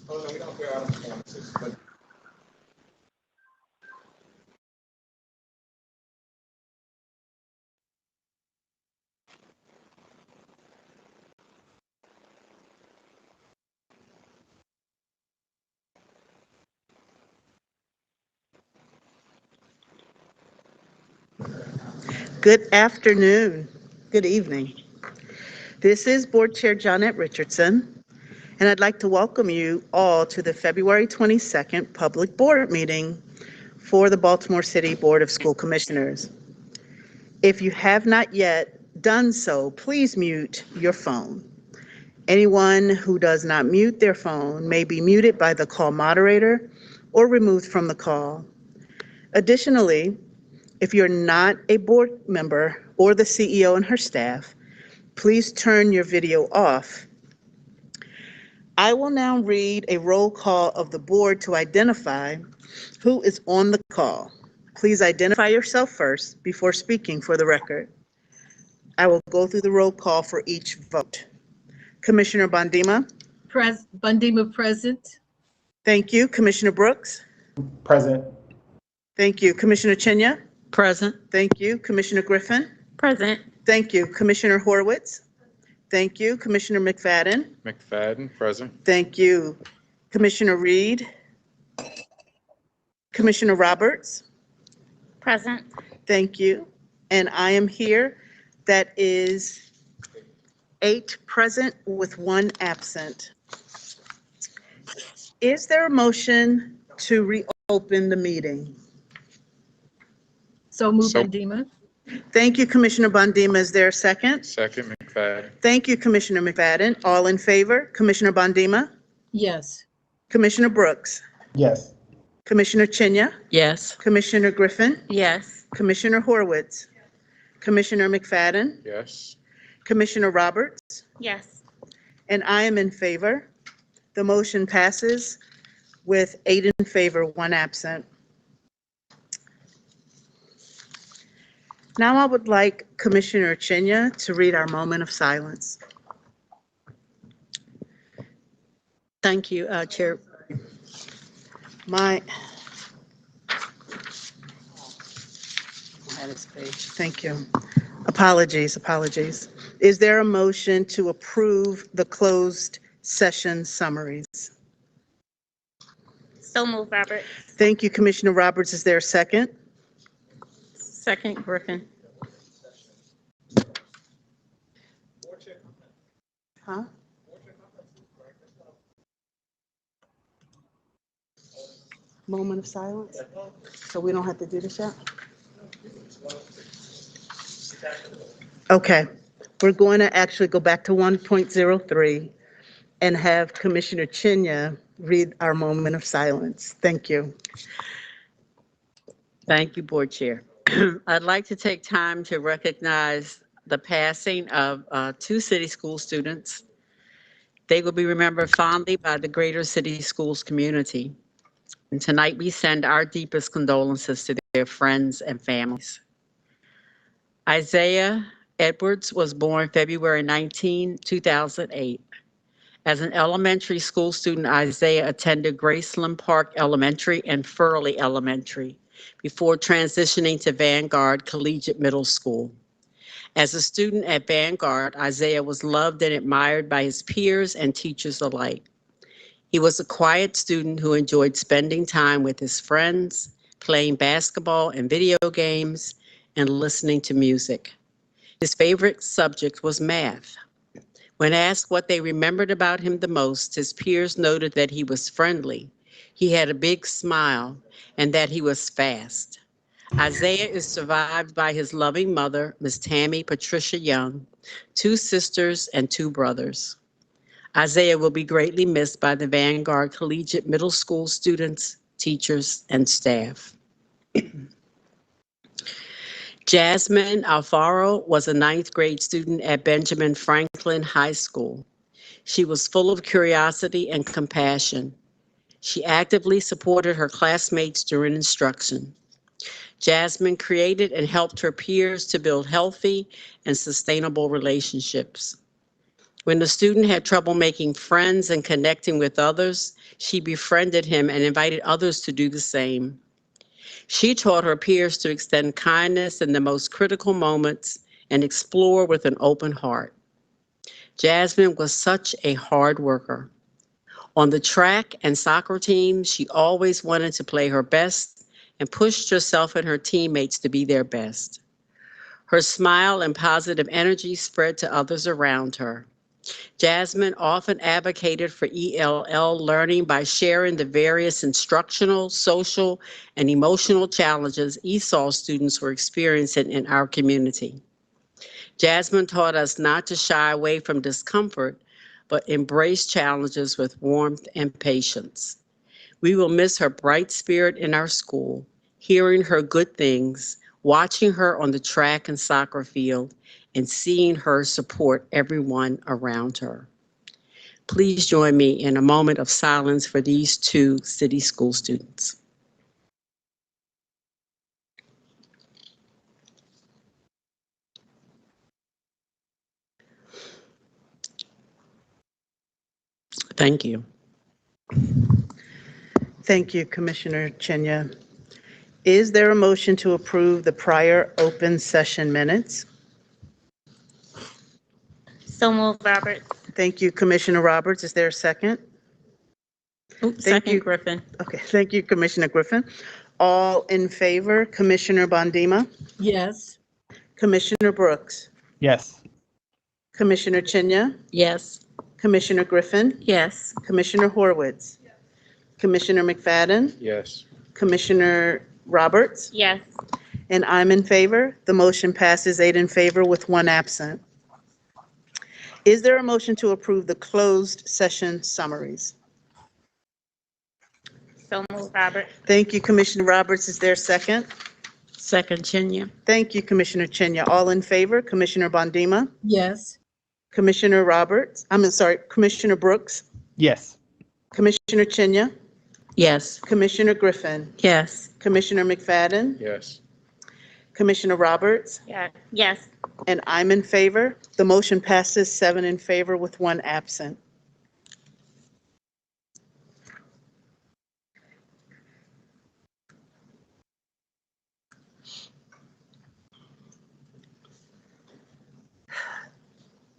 Oh, no, you don't care. I don't want to, but Good afternoon. Good evening. This is Board Chair Johnette Richardson, and I'd like to welcome you all to the February 22nd Public Board Meeting for the Baltimore City Board of School Commissioners. If you have not yet done so, please mute your phone. Anyone who does not mute their phone may be muted by the call moderator or removed from the call. Additionally, if you're not a board member or the CEO and her staff, please turn your video off. I will now read a roll call of the board to identify who is on the call. Please identify yourself first before speaking for the record. I will go through the roll call for each vote. Commissioner Bondima? Bondima present. Thank you. Commissioner Brooks? Present. Thank you. Commissioner Chinya? Present. Thank you. Commissioner Griffin? Present. Thank you. Commissioner Horowitz? Thank you. Commissioner McFadden? McFadden, present. Thank you. Commissioner Reed? Commissioner Roberts? Present. Thank you. And I am here. That is 8 present with 1 absent. Is there a motion to reopen the meeting? So moved, So- Bondima. Thank you, Commissioner Bondima. Is there a second? Second, McFadden. Thank you, Commissioner McFadden. All in favor? Commissioner Bondima? Yes. Commissioner Brooks? Yes. Commissioner Chinya? Yes. Commissioner Griffin? Yes. Commissioner Horowitz? Commissioner McFadden? Yes. Commissioner Roberts? Yes. And I am in favor. The motion passes with 8 in favor, 1 absent. Now I would like Commissioner Chinya to read our moment of silence. Thank you, Chair. Thank you. Apologies. Is there a motion to approve the closed session summaries? So move, Robert. Thank you, Commissioner Roberts. Is there a second? Second, Griffin. Huh? Moment of silence? So we don't have to do this yet? Okay, we're going to actually go back to 1.03 and have Commissioner Chinya read our moment of silence. Thank you. Thank you, Board Chair. I'd like to take time to recognize the passing of 2 city school students. They will be remembered fondly by the Greater City Schools community. And tonight we send our deepest condolences to their friends and families. Isaiah Edwards was born February 19, 2008. As an elementary school student, Isaiah attended Graceland Park Elementary and Furley Elementary before transitioning to Vanguard Collegiate Middle School. As a student at Vanguard, Isaiah was loved and admired by his peers and teachers alike. He was a quiet student who enjoyed spending time with his friends, playing basketball and video games, and listening to music. His favorite subject was math. When asked what they remembered about him the most, his peers noted that he was friendly, he had a big smile, and that he was fast. Isaiah is survived by his loving mother, Miss Tammy Patricia Young, 2 sisters, and 2 brothers. Isaiah will be greatly missed by the Vanguard Collegiate Middle School students, teachers, and staff. Jasmine Alfaro was a 9th grade student at Benjamin Franklin High School. She was full of curiosity and compassion. She actively supported her classmates during instruction. Jasmine created and helped her peers to build healthy and sustainable relationships. When the student had trouble making friends and connecting with others, she befriended him and invited others to do the same. She taught her peers to extend kindness in the most critical moments and explore with an open heart. Jasmine was such a hard worker. On the track and soccer team, she always wanted to play her best and pushed herself and her teammates to be their best. Her smile and positive energy spread to others around her. Jasmine often advocated for ELL learning by sharing the various instructional, social, and emotional challenges ESOL students were experiencing in our community. Jasmine taught us not to shy away from discomfort, but embrace challenges with warmth and patience. We will miss her bright spirit in our school, hearing her good things, watching her on the track and soccer field, and seeing her support everyone around her. Please join me in a moment of silence for these two city school students. Thank you. Thank you, Commissioner Chenya. Is there a motion to approve the prior open session minutes? So moved, Roberts. Thank you, Commissioner Roberts. Is there a second? Oops, Thank second, you. Griffin. Okay, thank you, Commissioner Griffin. All in favor, Commissioner Bondima, Yes. Commissioner Brooks, Yes. Commissioner Chenya, Yes. Commissioner Griffin, Yes. Commissioner Horwitz, Commissioner McFadden, Yes. Commissioner Roberts, Yes. and I'm in favor. The motion passes 8 in favor with 1 absent. Is there a motion to approve the closed session summaries? So moved, Roberts. Thank you, Commissioner Roberts. Is there a second? Second, Chenya. Thank you, Commissioner Chenya. All in favor, Commissioner Bondima, Yes. Commissioner Roberts, Commissioner Brooks, Yes. Commissioner Chenya, Yes. Commissioner Griffin, Yes. Commissioner McFadden, Yes. Commissioner Roberts, Yeah. Yes. and I'm in favor. The motion passes 7 in favor with 1 absent.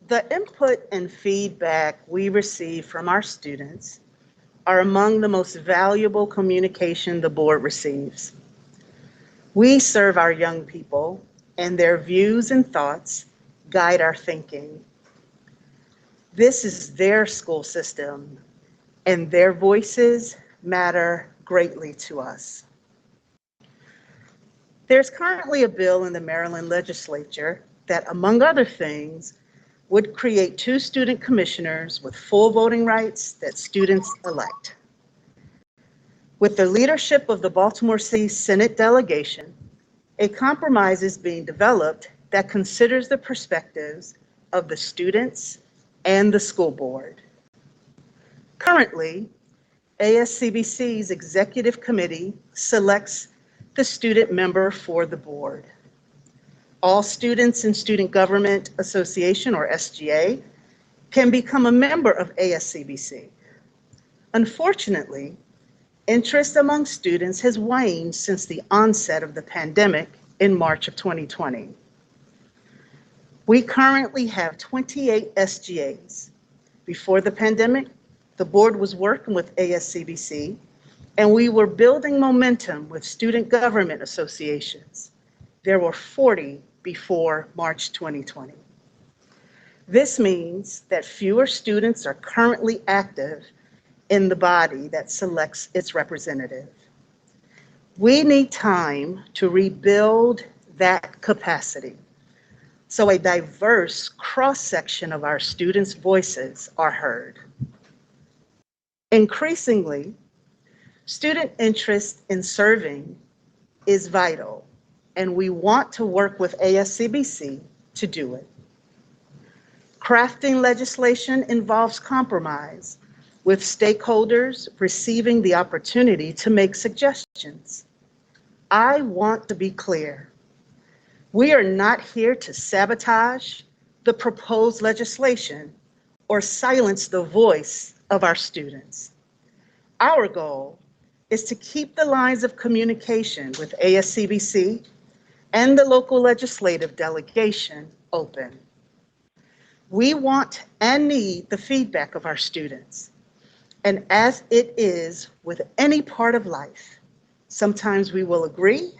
The input and feedback we receive from our students are among the most valuable communication the board receives. We serve our young people, and their views and thoughts guide our thinking. This is their school system, and their voices matter greatly to us. There's currently a bill in the Maryland legislature that, among other things, would create 2 student commissioners with full voting rights that students elect. With the leadership of the Baltimore City Senate delegation, a compromise is being developed that considers the perspectives of the students and the school board. Currently, ASCBC's executive committee selects the student member for the board. All students in Student Government Association, or SGA, can become a member of ASCBC. Unfortunately, interest among students has waned since the onset of the pandemic in March of 2020. We currently have 28 SGAs. Before the pandemic, the board was working with ASCBC, and we were building momentum with student government associations. There were 40 before March 2020. This means that fewer students are currently active in the body that selects its representative. We need time to rebuild that capacity so a diverse cross-section of our students' voices are heard. Increasingly, student interest in serving is vital, and we want to work with ASCBC to do it. Crafting legislation involves compromise, with stakeholders receiving the opportunity to make suggestions. I want to be clear. We are not here to sabotage the proposed legislation or silence the voice of our students. Our goal is to keep the lines of communication with ASCBC and the local legislative delegation open. We want and need the feedback of our students. And as it is with any part of life, sometimes we will agree,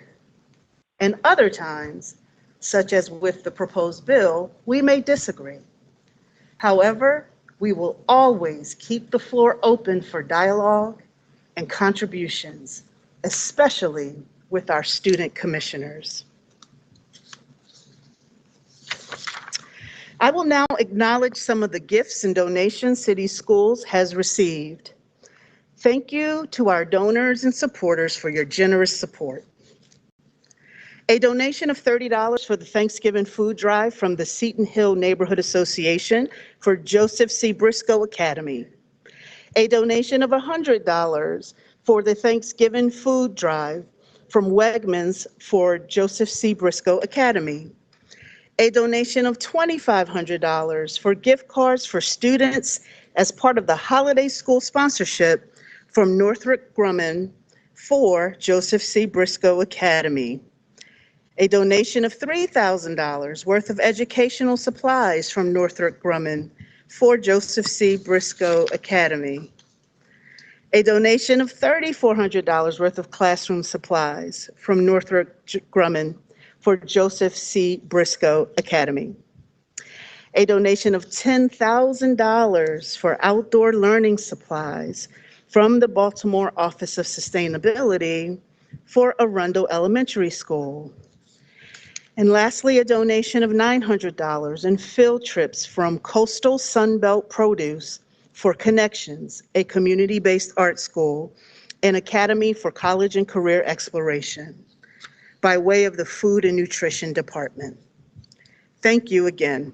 and other times, such as with the proposed bill, we may disagree. However, we will always keep the floor open for dialogue and contributions, especially with our student commissioners. I will now acknowledge some of the gifts and donations City Schools has received. Thank you to our donors and supporters for your generous support. A donation of $30 for the Thanksgiving food drive from the Seton Hill Neighborhood Association for Joseph C. Briscoe Academy. A donation of $100 for the Thanksgiving food drive from Wegmans for Joseph C. Briscoe Academy. A donation of $2,500 for gift cards for students as part of the holiday school sponsorship from Northrop Grumman for Joseph C. Briscoe Academy. A donation of $3,000 worth of educational supplies from Northrop Grumman for Joseph C. Briscoe Academy. A donation of $3,400 worth of classroom supplies from Northrop Grumman for Joseph C. Briscoe Academy. A donation of $10,000 for outdoor learning supplies from the Baltimore Office of Sustainability for Arundel Elementary School. And lastly, a donation of $900 in field trips from Coastal Sunbelt Produce for Connections, a community-based art school, and Academy for College and Career Exploration, by way of the Food and Nutrition Department. Thank you again.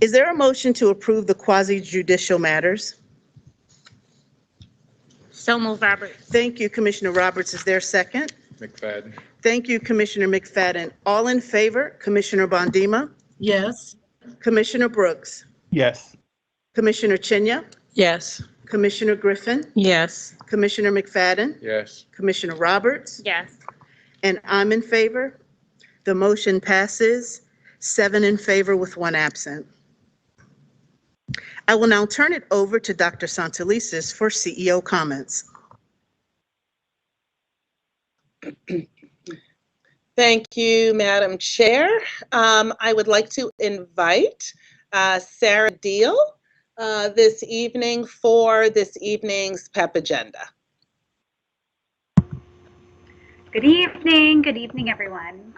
Is there a motion to approve the quasi-judicial matters? So move, Roberts. Thank you, Commissioner Roberts. Is there a second? McFadden. Thank you, Commissioner McFadden. All in favor? Commissioner Bondima? Yes. Commissioner Brooks? Yes. Commissioner Chinya? Yes. Commissioner Griffin? Yes. Commissioner McFadden? Yes. Commissioner Roberts? Yes. And I'm in favor. The motion passes, 7 in favor with 1 absent. I will now turn it over to Dr. Santelises for CEO comments. Thank you, Madam Chair. I would like to invite Sarah Deal this evening for this evening's PEP agenda. Good evening everyone.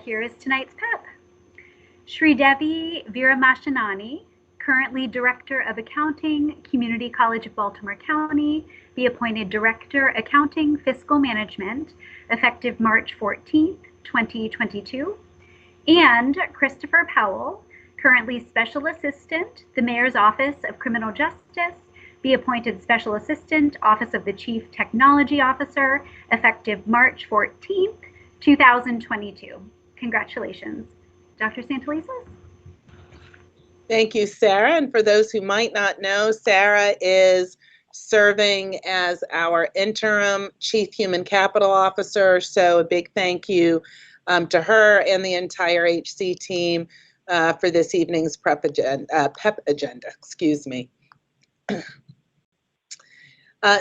Here is tonight's PEP. Shri Devi Veeramashanani, currently Director of Accounting, Community College of Baltimore County, be appointed Director, Accounting, Fiscal Management, effective March 14th, 2022. And Christopher Powell, currently Special Assistant, the Mayor's Office of Criminal Justice, be appointed Special Assistant, Office of the Chief Technology Officer, effective March 14th, 2022. Congratulations. Dr. Santelises? Thank you, Sarah. And for those who might not know, Sarah is serving as our interim Chief Human Capital Officer. So a big thank you to her and the entire HC team for this evening's PEP agenda. Excuse me.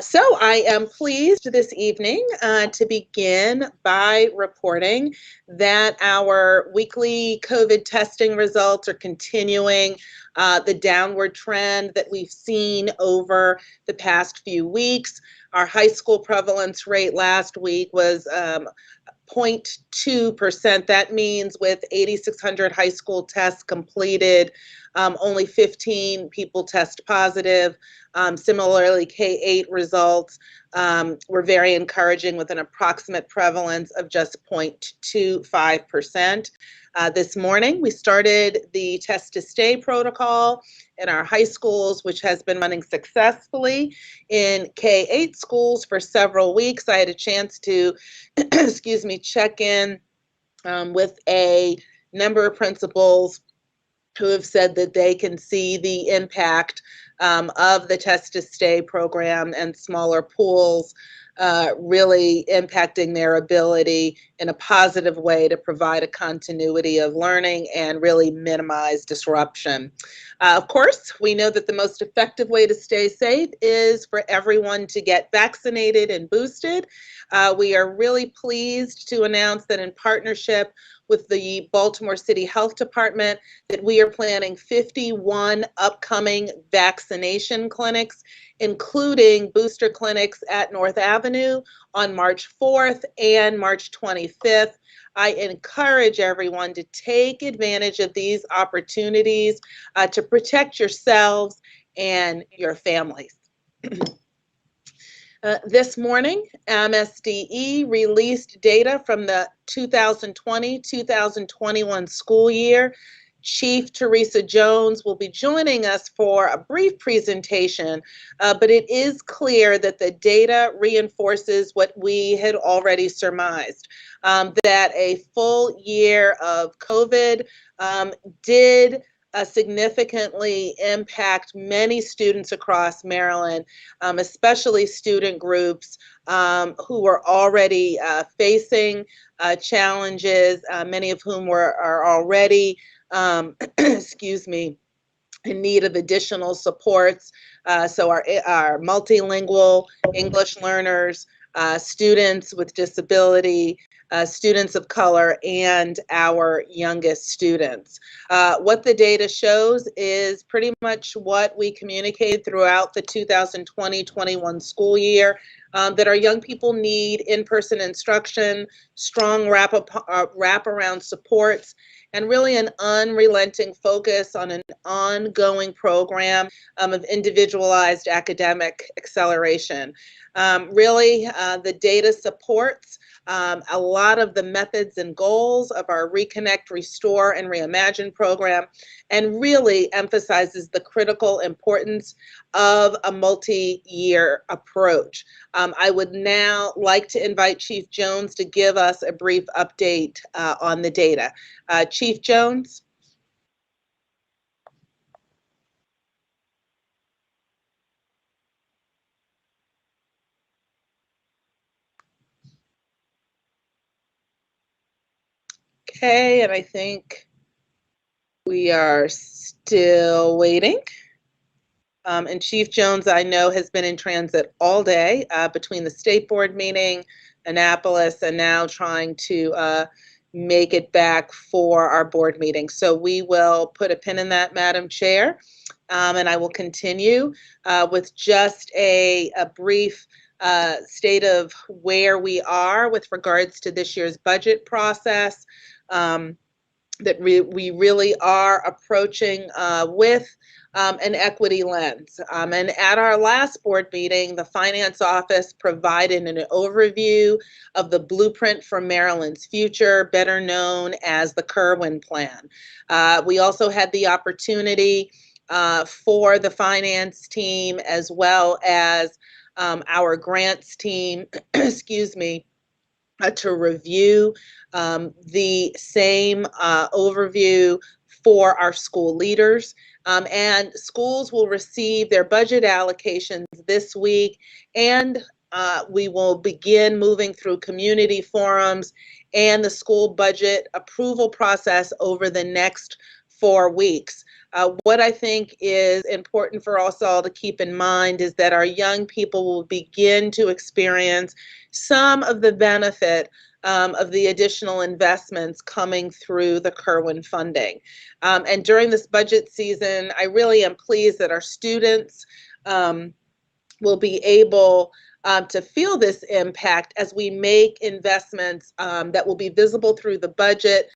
So I am pleased this evening to begin by reporting that our weekly COVID testing results are continuing the downward trend that we've seen over the past few weeks. Our high school prevalence rate last week was 0.2%. That means with 8,600 high school tests completed, only 15 people test positive. Similarly, K-8 results were very encouraging with an approximate prevalence of just 0.25%. This morning, we started the test to stay protocol in our high schools, which has been running successfully in K-8 schools for several weeks. I had a chance to, check in with a number of principals who have said that they can see the impact of the Test to Stay program and smaller pools really impacting their ability in a positive way to provide a continuity of learning and really minimize disruption. Of course, we know that the most effective way to stay safe is for everyone to get vaccinated and boosted. We are really pleased to announce that in partnership with the Baltimore City Health Department, that we are planning 51 upcoming vaccination clinics, including booster clinics at North Avenue on March 4th and March 25th. I encourage everyone to take advantage of these opportunities to protect yourselves and your families. This morning, MSDE released data from the 2020-2021 school year. Chief Teresa Jones will be joining us for a brief presentation, but it is clear that the data reinforces what we had already surmised, that a full year of COVID did significantly impact many students across Maryland, especially student groups who were already facing challenges, many of whom are already, excuse me, in need of additional supports. So our multilingual English learners, students with disability, students of color, and our youngest students. What the data shows is pretty much what we communicated throughout the 2020-21 school year, that our young people need in-person instruction, strong wraparound supports, and really an unrelenting focus on an ongoing program of individualized academic acceleration. Really, the data supports a lot of the methods and goals of our Reconnect, Restore, and Reimagine program, and really emphasizes the critical importance of a multi-year approach. I would now like to invite Chief Jones to give us a brief update on the data. Chief Jones? Okay, and I think we are still waiting. And Chief Jones, I know, has been in transit all day between the state board meeting, Annapolis, and now trying to make it back for our board meeting. So we will put a pin in that, Madam Chair, and I will continue with just a brief state of where we are with regards to this year's budget process. That we really are approaching with an equity lens. And at our last board meeting, the Finance Office provided an overview of the Blueprint for Maryland's Future, better known as the Kerwin Plan. We also had the opportunity for the finance team as well as our grants team, excuse me, to review the same overview for our school leaders. And schools will receive their budget allocations this week, and we will begin moving through community forums and the school budget approval process over the next 4 weeks. What I think is important for us all to keep in mind is that our young people will begin to experience some of the benefit of the additional investments coming through the Kerwin funding. And during this budget season, I really am pleased that our students will be able to feel this impact as we make investments that will be visible through the budget,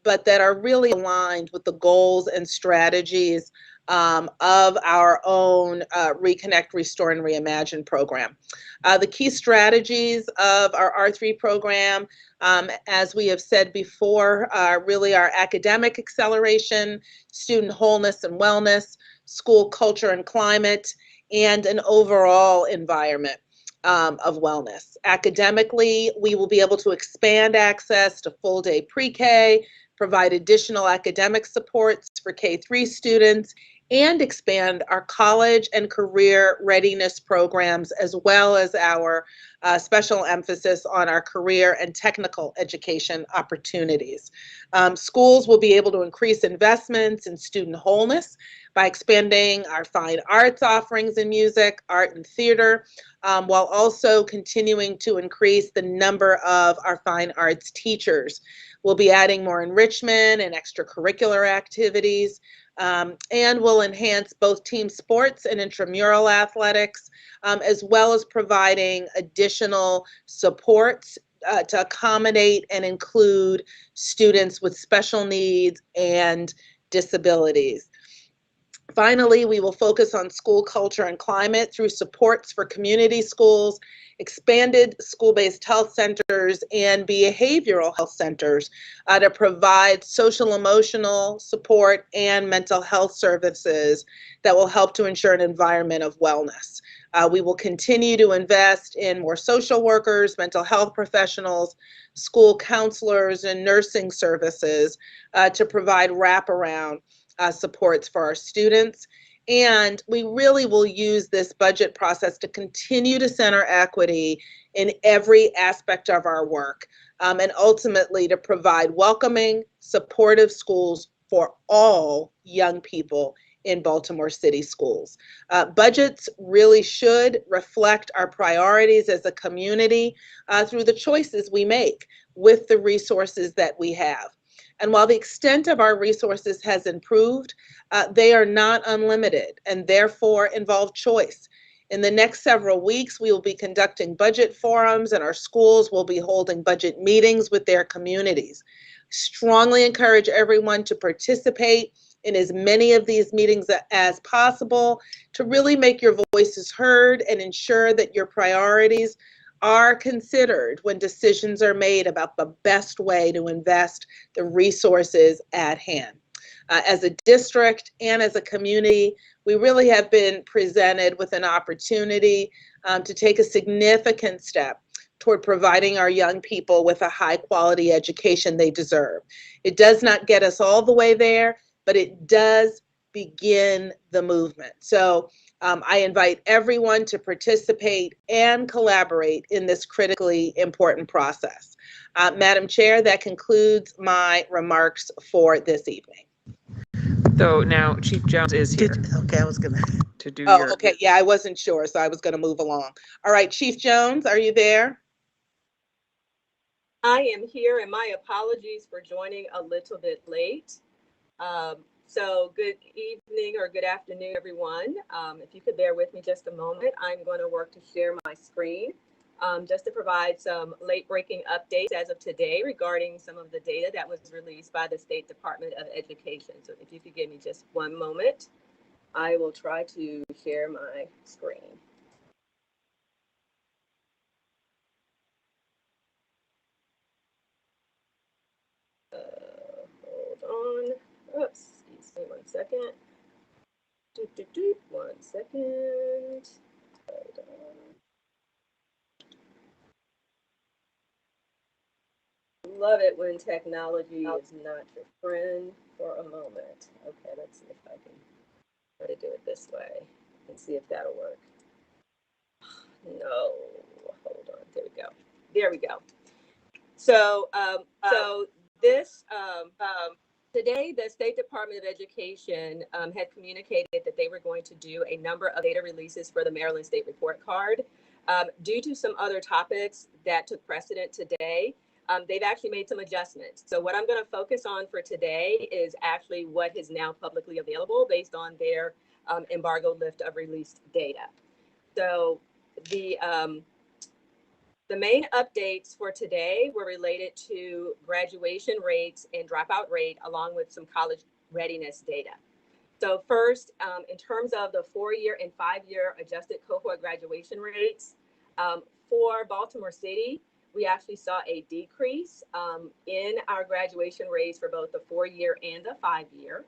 but that are really aligned with the goals and strategies of our own Reconnect, Restore, and Reimagine program. The key strategies of our R3 program, as we have said before, really are academic acceleration, student wholeness and wellness, school culture and climate, and an overall environment of wellness. Academically, we will be able to expand access to full-day pre-K, provide additional academic supports for K-3 students and expand our college and career readiness programs, as well as our special emphasis on our career and technical education opportunities. Schools will be able to increase investments in student wholeness by expanding our fine arts offerings in music, art, and theater, while also continuing to increase the number of our fine arts teachers. We'll be adding more enrichment and extracurricular activities, and will enhance both team sports and intramural athletics, as well as providing additional supports to accommodate and include students with special needs and disabilities. Finally, we will focus on school culture and climate through supports for community schools, expanded school-based health centers, and behavioral health centers to provide social emotional support and mental health services that will help to ensure an environment of wellness. We will continue to invest in more social workers, mental health professionals, school counselors, and nursing services to provide wraparound supports for our students. And we really will use this budget process to continue to center equity in every aspect of our work, and ultimately to provide welcoming, supportive schools for all young people in Baltimore City schools. Budgets really should reflect our priorities as a community through the choices we make with the resources that we have. And while the extent of our resources has improved, they are not unlimited and therefore involve choice. In the next several weeks, we will be conducting budget forums, and our schools will be holding budget meetings with their communities. Strongly encourage everyone to participate in as many of these meetings as possible to really make your voices heard and ensure that your priorities are considered when decisions are made about the best way to invest the resources at hand. As a district and as a community, we really have been presented with an opportunity to take a significant step toward providing our young people with a high quality education they deserve. It does not get us all the way there, but it does begin the movement. So I invite everyone to participate and collaborate in this critically important process. Madam Chair, that concludes my remarks for this evening. So now Chief Jones is here Okay, I was gonna. to do Oh, your. okay. Yeah, I wasn't sure, so I was going to move along. All right, Chief Jones, are you there? I am here, and my apologies for joining a little bit late. So good evening or good afternoon, everyone. If you could bear with me just a moment, I'm going to work to share my screen just to provide some late-breaking updates as of today regarding some of the data that was released by the State Department of Education. So if you could give me just one moment, I will try to share my screen. Hold on. Oops, excuse me 1 second. One second. Hold on. Love it when technology is not your friend for a moment. Okay, let's see if I can try to do it this way and see if that'll work. No, hold on. There we go. There we go. So, today, the State Department of Education had communicated that they were going to do a number of data releases for the Maryland State Report Card. Due to some other topics that took precedent today, they've actually made some adjustments. So what I'm going to focus on for today is actually what is now publicly available based on their embargo lift of released data. So the main updates for today were related to graduation rates and dropout rate, along with some college readiness data. So first, in terms of the 4-year and 5-year adjusted cohort graduation rates, for Baltimore City, we actually saw a decrease in our graduation rates for both the 4-year and the 5-year.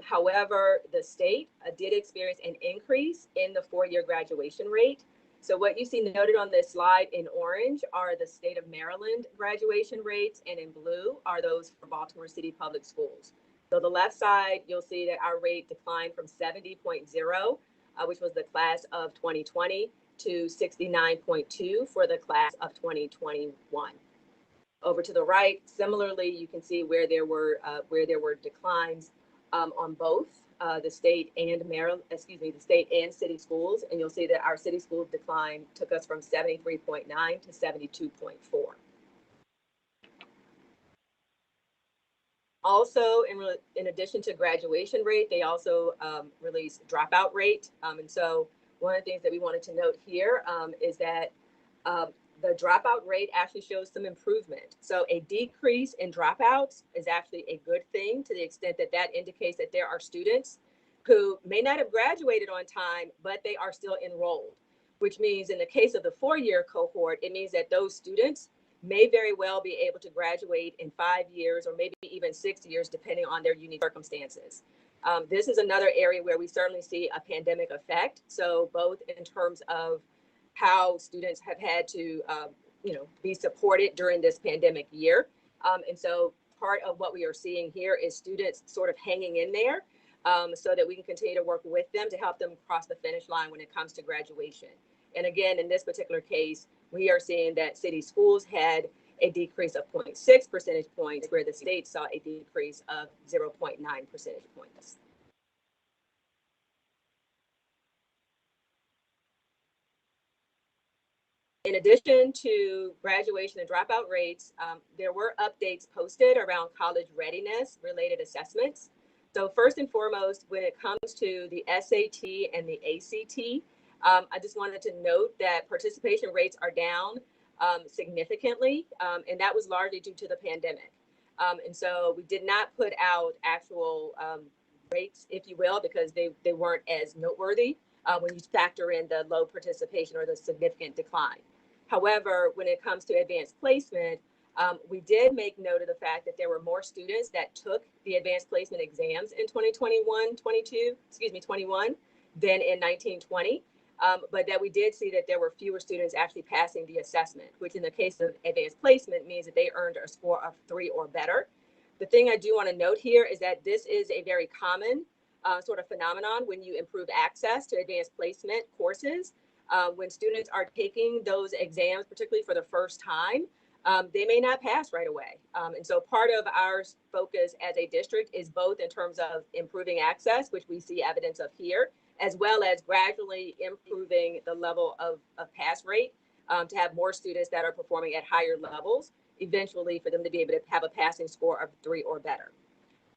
However, the state did experience an increase in the 4-year graduation rate. So what you see noted on this slide in orange are the state of Maryland graduation rates, and in blue are those for Baltimore City Public Schools. So the left side, you'll see that our rate declined from 70.0, which was the class of 2020, to 69.2 for the class of 2021. Over to the right, similarly, you can see where there were declines on both the state and the state and city schools, and you'll see that our city schools decline took us from 73.9 to 72.4. Also, in addition to graduation rate, they also release dropout rate, and so one of the things that we wanted to note here is that the dropout rate actually shows some improvement. So a decrease in dropouts is actually a good thing, to the extent that that indicates that there are students who may not have graduated on time, but they are still enrolled, which means in the case of the 4-year cohort, it means that those students may very well be able to graduate in 5 years or maybe even 6 years, depending on their unique circumstances. This is another area where we certainly see a pandemic effect. So both in terms of how students have had to, be supported during this pandemic year. And so part of what we are seeing here is students sort of hanging in there so that we can continue to work with them to help them cross the finish line when it comes to graduation. And again, in this particular case, we are seeing that city schools had a decrease of 0.6 percentage points, where the state saw a decrease of 0.9 percentage points. In addition to graduation and dropout rates, there were updates posted around college readiness related assessments. So first and foremost, when it comes to the SAT and the ACT, I just wanted to note that participation rates are down significantly, and that was largely due to the pandemic. And so we did not put out actual rates, if you will, because they weren't as noteworthy when you factor in the low participation or the significant decline. However, when it comes to advanced placement, we did make note of the fact that there were more students that took the advanced placement exams in 21 than in 1920. But that we did see that there were fewer students actually passing the assessment, which in the case of advanced placement means that they earned a score of 3 or better. The thing I do want to note here is that this is a very common sort of phenomenon when you improve access to advanced placement courses. When students are taking those exams, particularly for the first time, they may not pass right away. And so part of our focus as a district is both in terms of improving access, which we see evidence of here, as well as gradually improving the level of pass rate to have more students that are performing at higher levels, eventually for them to be able to have a passing score of 3 or better.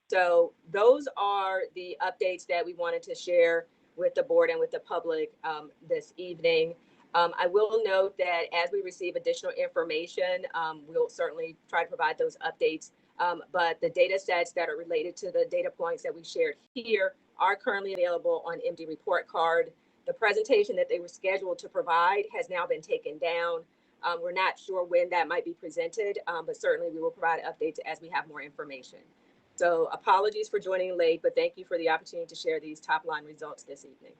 So those are the updates that we wanted to share with the board and with the public this evening. I will note that as we receive additional information, we'll certainly try to provide those updates. But the data sets that are related to the data points that we shared here are currently available on MD Report Card. The presentation that they were scheduled to provide has now been taken down. We're not sure when that might be presented, but certainly we will provide updates as we have more information. So apologies for joining late, but thank you for the opportunity to share these top line results this evening.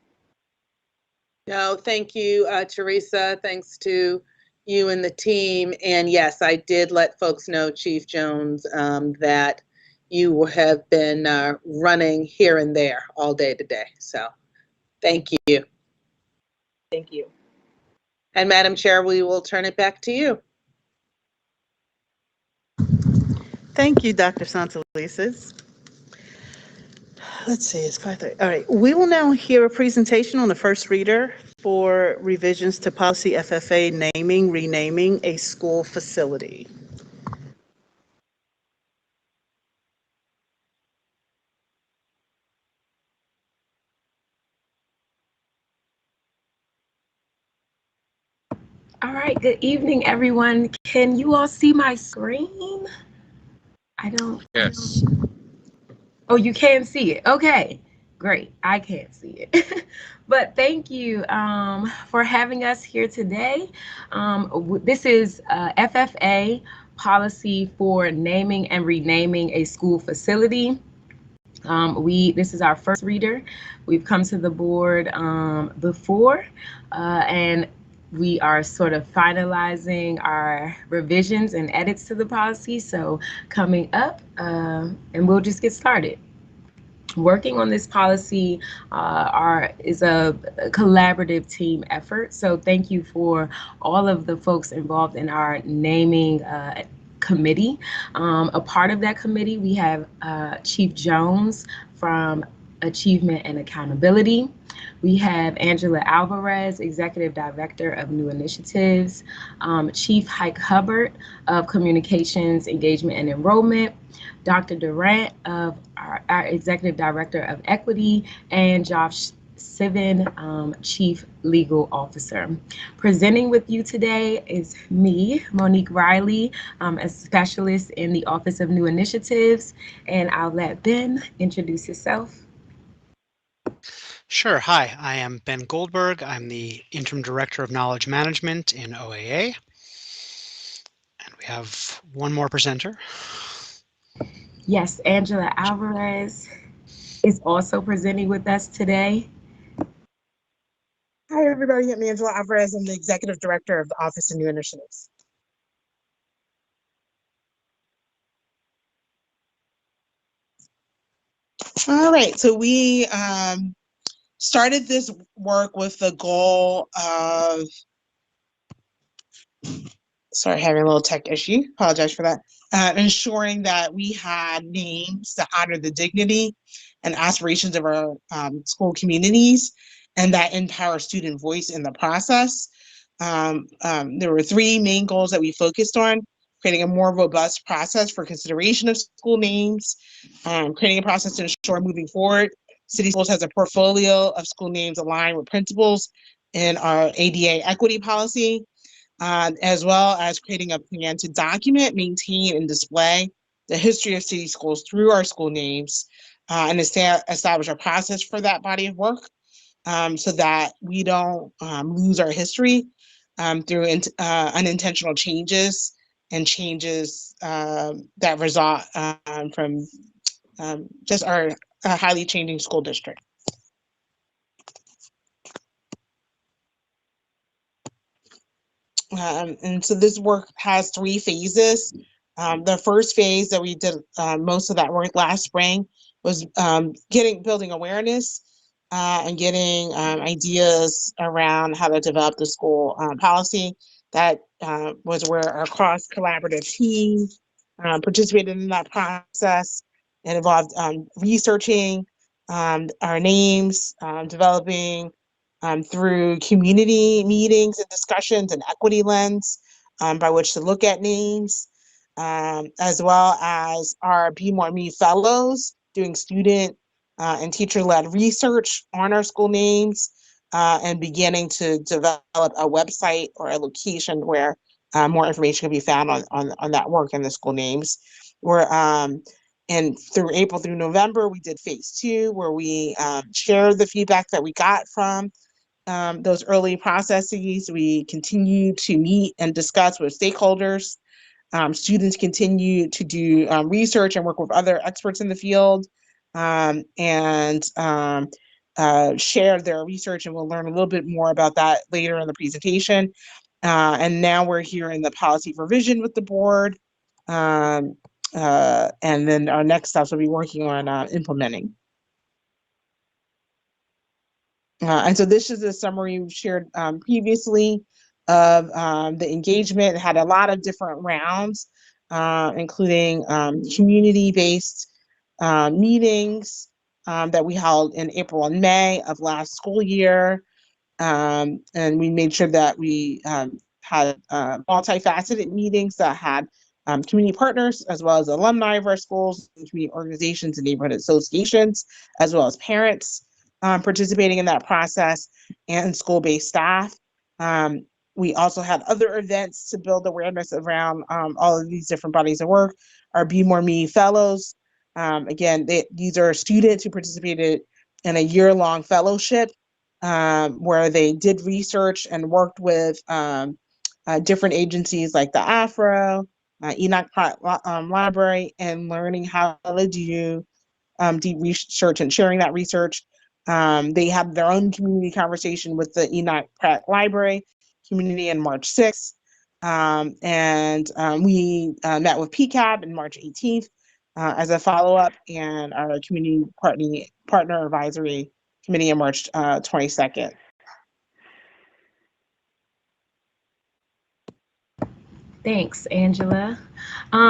No, thank you, Teresa. Thanks to you and the team. And yes, I did let folks know, Chief Jones, that you have been running here and there all day today. So thank you. Thank you. And Madam Chair, we will turn it back to you. Thank you, Dr. Santelises. Let's see, it's 5:30. All right, we will now hear a presentation on the first reader for revisions to policy FFA, naming, renaming a school facility. All right, good evening, everyone. Can you all see my screen? I don't. Yes. Oh, you can see it. Okay, great. I can't see it. But thank you for having us here today. This is FFA policy for naming and renaming a school facility. This is our first reader. We've come to the board before, and we are sort of finalizing our revisions and edits to the policy. So coming up, and we'll just get started. Working on this policy is a collaborative team effort. So thank you for all of the folks involved in our naming committee. A part of that committee, we have Chief Jones from Achievement and Accountability. We have Angela Alvarez, Executive Director of New Initiatives, Chief Hike Hubbard of Communications, Engagement, and Enrollment, Dr. Durant of our Executive Director of Equity, and Josh Sivan, Chief Legal Officer. Presenting with you today is me, Monique Riley, a specialist in the Office of New Initiatives, and I'll let Ben introduce himself. Sure. Hi, I am Ben Goldberg. I'm the Interim Director of Knowledge Management in OAA. And we have one more presenter. Yes, Angela Alvarez is also presenting with us today. Hi, everybody. I'm Angela Alvarez. I'm the Executive Director of the Office of New Initiatives. All right, so we started this work with the goal of, sorry, having a little tech issue, apologize for that, ensuring that we had names that honor the dignity and aspirations of our school communities and that empower student voice in the process. There were three main goals that we focused on: creating a more robust process for consideration of school names, creating a process to ensure moving forward, City Schools has a portfolio of school names aligned with principles in our ADA equity policy, as well as creating a plan to document, maintain, and display the history of City Schools through our school names, and establish a process for that body of work, so that we don't lose our history through unintentional changes and changes that result from just our highly changing school district. And so this work has three phases. The first phase that we did most of that work last spring was building awareness and getting ideas around how to develop the school policy. That was where our cross-collaborative team participated in that process. It involved researching our names, developing through community meetings and discussions and equity lens by which to look at names, as well as our Be More Me fellows doing student and teacher-led research on our school names, and beginning to develop a website or a location where more information can be found on that work in the school names. And through April through November, we did phase 2, where we shared the feedback that we got from those early processes. We continue to meet and discuss with stakeholders. Students continue to do research and work with other experts in the field, and share their research, and we'll learn a little bit more about that later in the presentation. And now we're here in the policy revision with the board, and then our next steps will be working on implementing. And so this is a summary we've shared previously of the engagement. It had a lot of different rounds, including community-based meetings that we held in April and May of last school year. And we made sure that we had multifaceted meetings that had community partners, as well as alumni of our schools, and community organizations and neighborhood associations, as well as parents participating in that process, and school-based staff. We also had other events to build awareness around all of these different bodies of work. Our Be More Me fellows, again, these are students who participated in a year-long fellowship where they did research and worked with different agencies like the Afro, Enoch Pratt Library, and learning how to do deep research and sharing that research. They had their own community conversation with the Enoch Pratt Library community on March 6th. We met with PCAB on March 18th as a follow-up, and our community partner advisory committee on March 22nd. Thanks, Angela.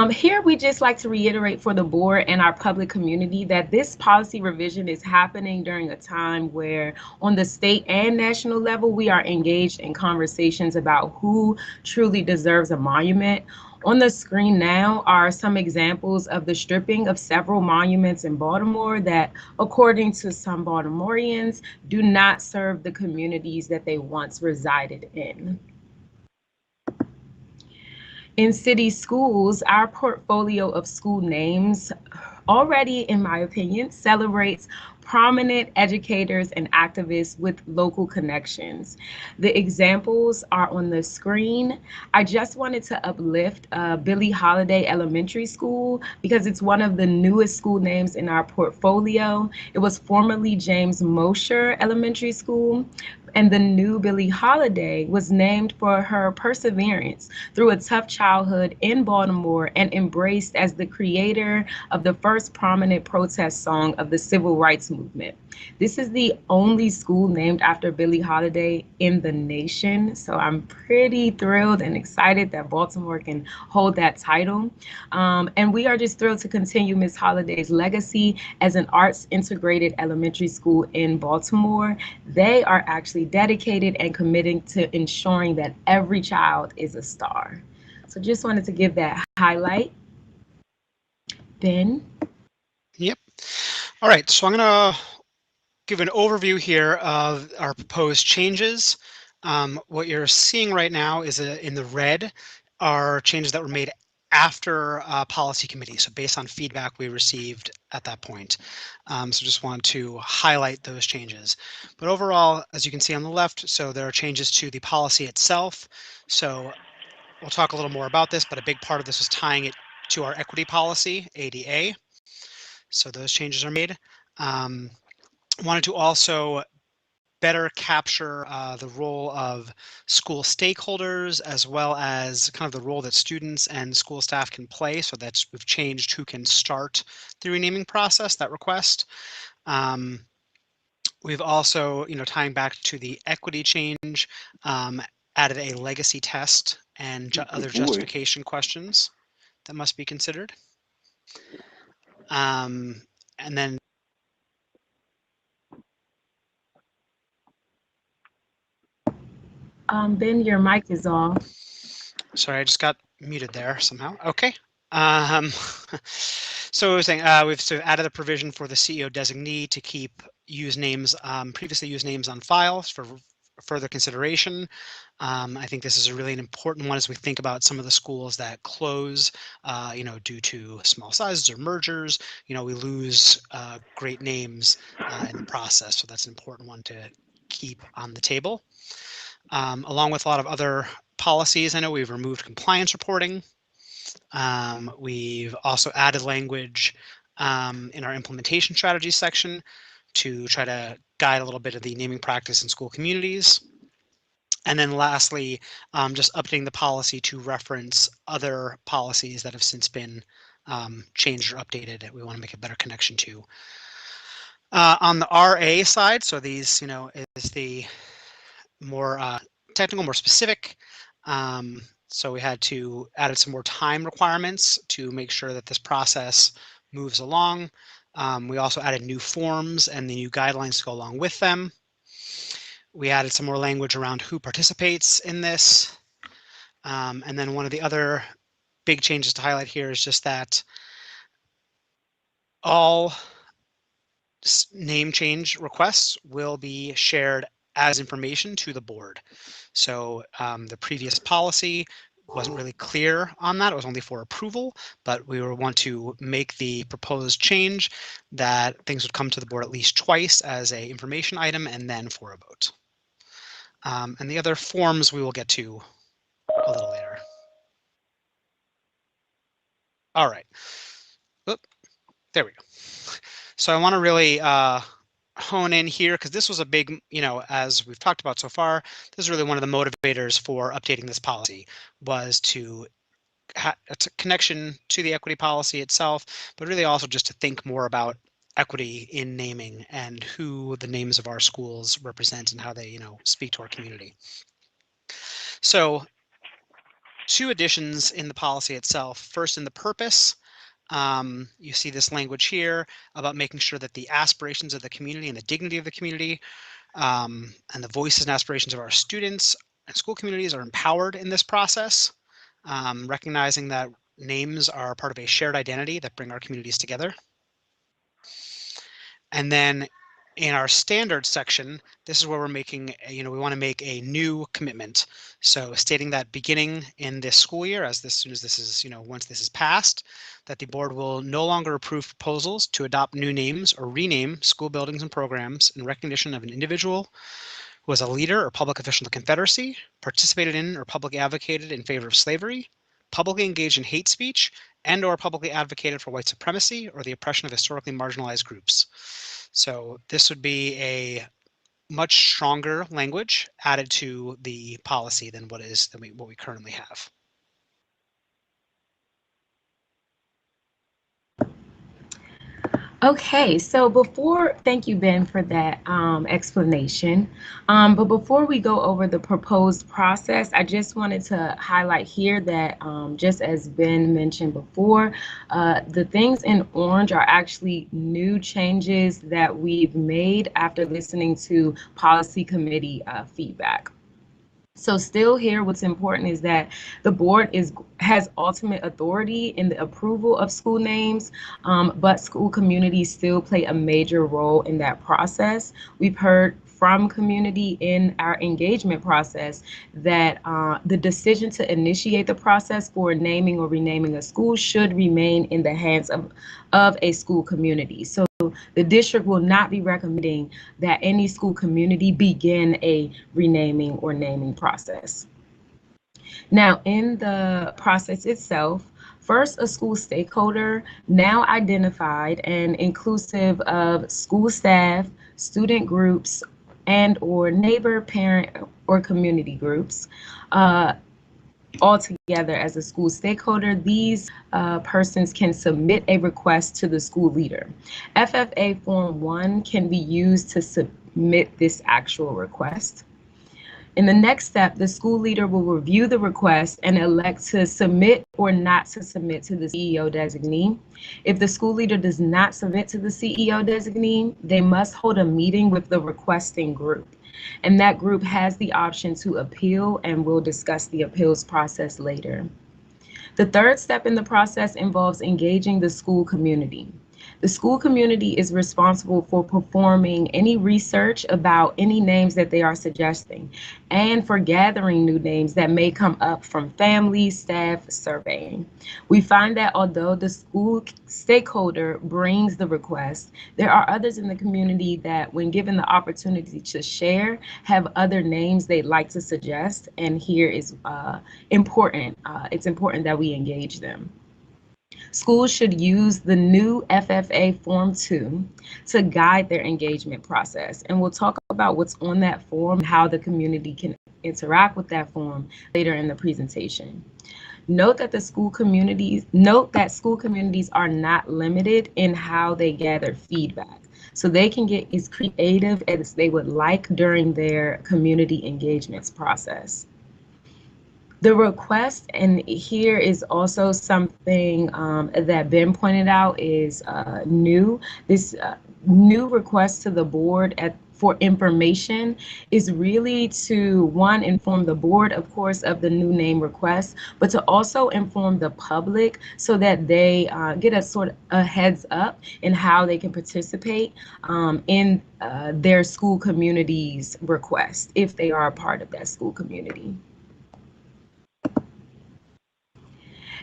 Here, we just like to reiterate for the board and our public community that this policy revision is happening during a time where on the state and national level, we are engaged in conversations about who truly deserves a monument. On the screen now are some examples of the stripping of several monuments in Baltimore that, according to some Baltimoreans, do not serve the communities that they once resided in. In city schools, our portfolio of school names already, in my opinion, celebrates prominent educators and activists with local connections. The examples are on the screen. I just wanted to uplift Billie Holiday Elementary School because it's one of the newest school names in our portfolio. It was formerly James Mosher Elementary School, and the new Billie Holiday was named for her perseverance through a tough childhood in Baltimore and embraced as the creator of the first prominent protest song of the civil rights movement. This is the only school named after Billie Holiday in the nation, so I'm pretty thrilled and excited that Baltimore can hold that title. And we are just thrilled to continue Ms. Holiday's legacy as an arts integrated elementary school in Baltimore. They are actually dedicated and committed to ensuring that every child is a star. So just wanted to give that highlight. Ben? Yep. All right, so I'm going to give an overview here of our proposed changes. What you're seeing right now is in the red are changes that were made after policy committee, so based on feedback we received at that point. So just want to highlight those changes. But overall, as you can see on the left, so there are changes to the policy itself. So we'll talk a little more about this, but a big part of this is tying it to our equity policy, ADA. So those changes are made. Wanted to also better capture the role of school stakeholders as well as kind of the role that students and school staff can play. So that's we've changed who can start the renaming process, that request. We've also, tying back to the equity change, added a legacy test and other justification questions that must be considered. And then Ben, your mic is off. sorry, I just got muted there somehow. Okay. So I was saying we've added a provision for the CEO designee to keep previously used names on files for further consideration. I think this is a really important one as we think about some of the schools that close, due to small sizes or mergers. We lose great names in the process, so that's an important one to keep on the table. Along with a lot of other policies, I know we've removed compliance reporting. We've also added language in our implementation strategy section to try to guide a little bit of the naming practice in school communities. And then lastly, just updating the policy to reference other policies that have since been changed or updated. We want to make a better connection to. On the RA side, so these, is the more technical, more specific. So we had to add some more time requirements to make sure that this process moves along. We also added new forms and the new guidelines to go along with them. We added some more language around who participates in this. And then one of the other big changes to highlight here is just that all name change requests will be shared as information to the board. So the previous policy wasn't really clear on that. It was only for approval, but we want to make the proposed change that things would come to the board at least twice as a information item and then for a vote. And the other forms we will get to a little later. All right. Oop, there we go. So I want to really hone in here because this was a big, as we've talked about so far, this is really one of the motivators for updating this policy was to it's a connection to the equity policy itself, but really also just to think more about equity in naming and who the names of our schools represent and how they, speak to our community. So 2 additions in the policy itself. First, in the purpose, you see this language here about making sure that the aspirations of the community and the dignity of the community and the voices and aspirations of our students and school communities are empowered in this process, recognizing that names are part of a shared identity that bring our communities together. And then in our standard section, this is where we're making, we want to make a new commitment. So stating that beginning in this school year, as soon as this is, once this is passed, that the board will no longer approve proposals to adopt new names or rename school buildings and programs in recognition of an individual who was a leader or public official of the Confederacy, participated in or publicly advocated in favor of slavery, publicly engaged in hate speech, and or publicly advocated for white supremacy or the oppression of historically marginalized groups. So this would be a much stronger language added to the policy than what we currently have. Okay, so thank you, Ben, for that explanation. But before we go over the proposed process, I just wanted to highlight here that just as Ben mentioned before, the things in orange are actually new changes that we've made after listening to policy committee feedback. So still here, what's important is that the board has ultimate authority in the approval of school names, but school communities still play a major role in that process. We've heard from community in our engagement process that the decision to initiate the process for naming or renaming a school should remain in the hands of a school community. So the district will not be recommending that any school community begin a renaming or naming process. Now, in the process itself, first, a school stakeholder now identified and inclusive of school staff, student groups, and or neighbor, parent, or community groups, all together as a school stakeholder, these persons can submit a request to the school leader. FFA Form 1 can be used to submit this actual request. In the next step, the school leader will review the request and elect to submit or not to submit to the CEO designee. If the school leader does not submit to the CEO designee, they must hold a meeting with the requesting group. And that group has the option to appeal, and we'll discuss the appeals process later. The third step in the process involves engaging the school community. The school community is responsible for performing any research about any names that they are suggesting and for gathering new names that may come up from family, staff, surveying. We find that although the school stakeholder brings the request, there are others in the community that, when given the opportunity to share, have other names they'd like to suggest, and here is important. It's important that we engage them. Schools should use the new FFA Form 2 to guide their engagement process. And we'll talk about what's on that form and how the community can interact with that form later in the presentation. Note that school communities are not limited in how they gather feedback. So they can get as creative as they would like during their community engagements process. The request, and here is also something that Ben pointed out, is new. This new request to the board for information is really to, one, inform the board, of course, of the new name request, but to also inform the public so that they get a sort of a heads up in how they can participate in their school community's request, if they are a part of that school community.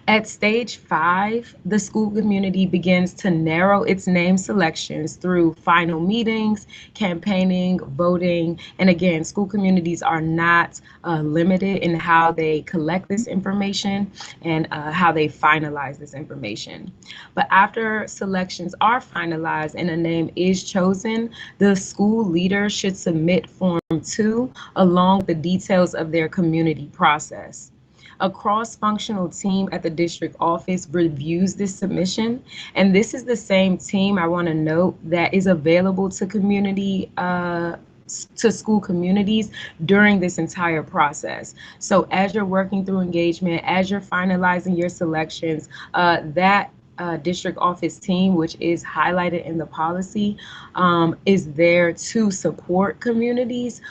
At stage 5, the school community begins to narrow its name selections through final meetings, campaigning, voting, and again, school communities are not limited in how they collect this information and how they finalize this information. But after selections are finalized and a name is chosen, the school leader should submit Form 2 along with the details of their community process. A cross-functional team at the district office reviews this submission, and this is the same team, I want to note, that is available to school communities during this entire process. So as you're working through engagement, as you're finalizing your selections, that district office team, which is highlighted in the policy, is there to support communities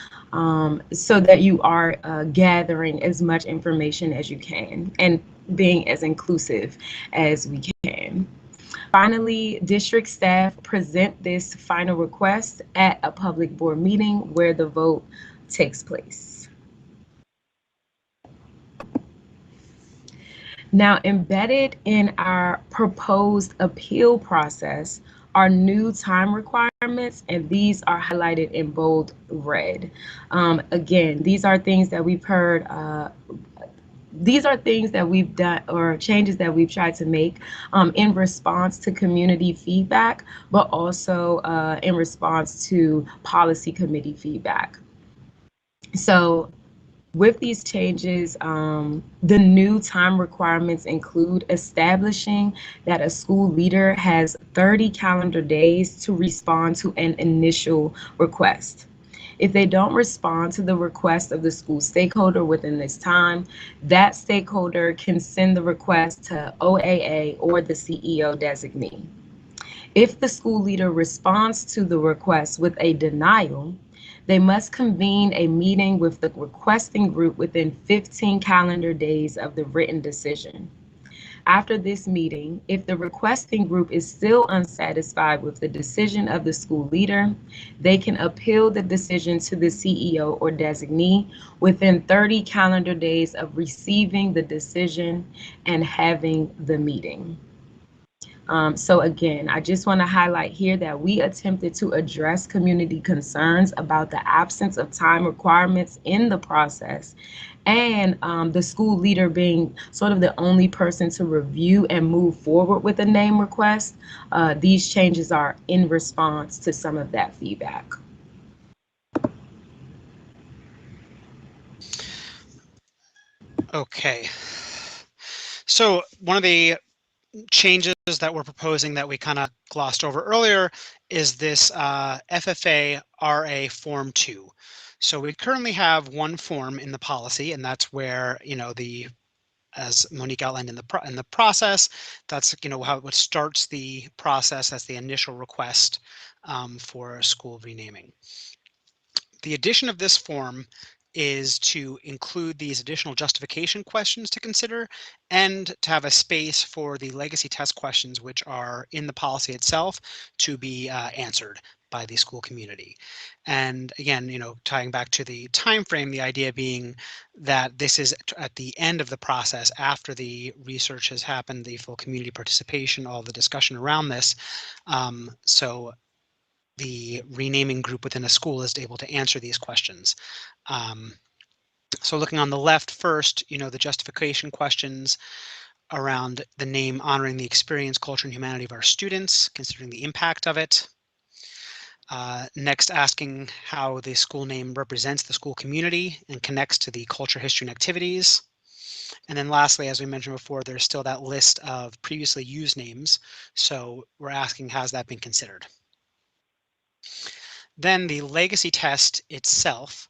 so that you are gathering as much information as you can and being as inclusive as we can. Finally, district staff present this final request at a public board meeting where the vote takes place. Now, embedded in our proposed appeal process are new time requirements, and these are highlighted in bold red. Again, these are things that we've heard these are things that we've done or changes that we've tried to make in response to community feedback, but also in response to policy committee feedback. So with these changes, the new time requirements include establishing that a school leader has 30 calendar days to respond to an initial request. If they don't respond to the request of the school stakeholder within this time, that stakeholder can send the request to OAA or the CEO designee. If the school leader responds to the request with a denial, they must convene a meeting with the requesting group within 15 calendar days of the written decision. After this meeting, if the requesting group is still unsatisfied with the decision of the school leader, they can appeal the decision to the CEO or designee within 30 calendar days of receiving the decision and having the meeting. So again, I just want to highlight here that we attempted to address community concerns about the absence of time requirements in the process and the school leader being sort of the only person to review and move forward with a name request. These changes are in response to some of that feedback. Okay. So one of the changes that we're proposing that we kind of glossed over earlier is this FFA RA Form 2. So we currently have one form in the policy, and that's where, as Monique outlined in the process, that's what starts the process. That's the initial request for school renaming. The addition of this form is to include these additional justification questions to consider and to have a space for the legacy test questions, which are in the policy itself, to be answered by the school community. And again, tying back to the time frame, the idea being that this is at the end of the process, after the research has happened, the full community participation, all the discussion around this. So the renaming group within a school is able to answer these questions. So looking on the left first, the justification questions around the name honoring the experience, culture, and humanity of our students, considering the impact of it. Next, asking how the school name represents the school community and connects to the culture, history, and activities. And then lastly, as we mentioned before, there's still that list of previously used names. So we're asking, has that been considered? Then the legacy test itself,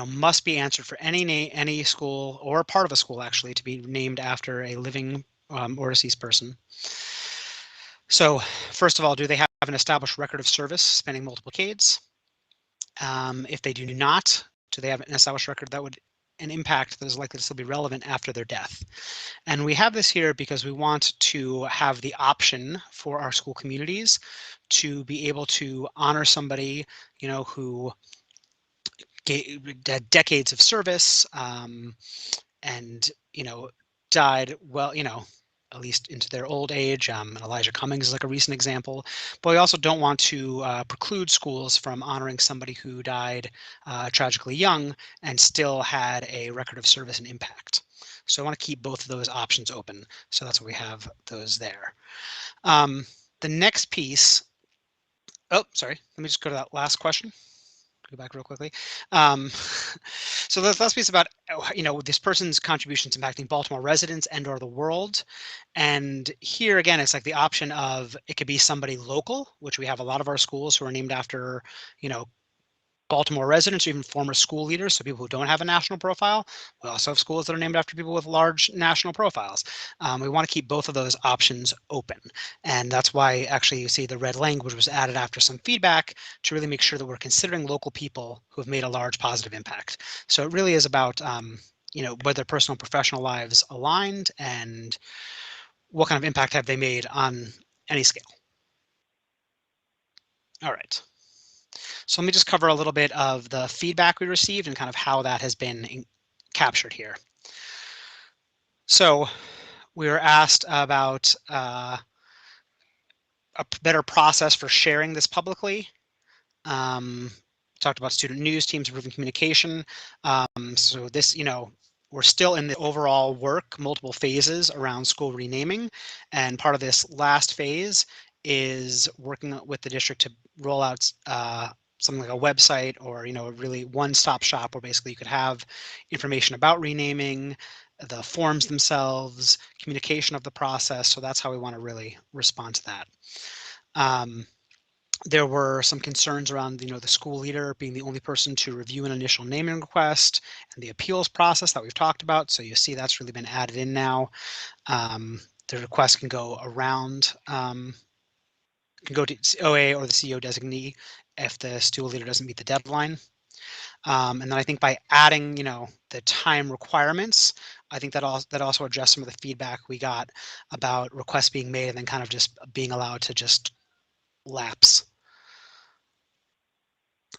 must be answered for any school or part of a school actually to be named after a living or deceased person. So first of all, do they have an established record of service spanning multiple decades? If they do not, do they have an established record that would an impact that is likely to still be relevant after their death? And we have this here because we want to have the option for our school communities to be able to honor somebody, who had decades of service and, died well, at least into their old age. And Elijah Cummings is like a recent example. But we also don't want to preclude schools from honoring somebody who died tragically young and still had a record of service and impact. So I want to keep both of those options open. So that's why we have those there. The next piece, oh, sorry, let me just go to that last question. Go back real quickly. So the last piece about, this person's contributions impacting Baltimore residents and or the world. And here again, it's like the option of, it could be somebody local, which we have a lot of our schools who are named after, Baltimore residents or even former school leaders, so people who don't have a national profile. We also have schools that are named after people with large national profiles. We want to keep both of those options open. And that's why actually you see the red language was added after some feedback to really make sure that we're considering local people who have made a large positive impact. So it really is about, whether personal and professional lives aligned and what kind of impact have they made on any scale. All right. So let me just cover a little bit of the feedback we received and kind of how that has been captured here. So we were asked about a better process for sharing this publicly. Talked about student news teams, improving communication. So this, we're still in the overall work, multiple phases around school renaming. And part of this last phase is working with the district to roll out something like a website or, a really one-stop shop where basically you could have information about renaming, the forms themselves, communication of the process. So that's how we want to really respond to that. There were some concerns around, the school leader being the only person to review an initial naming request and the appeals process that we've talked about. So you see that's really been added in now. The request can go around, can go to OA or the CEO designee if the school leader doesn't meet the deadline. And then I think by adding, the time requirements, I think that also addressed some of the feedback we got about requests being made and then kind of just being allowed to just lapse.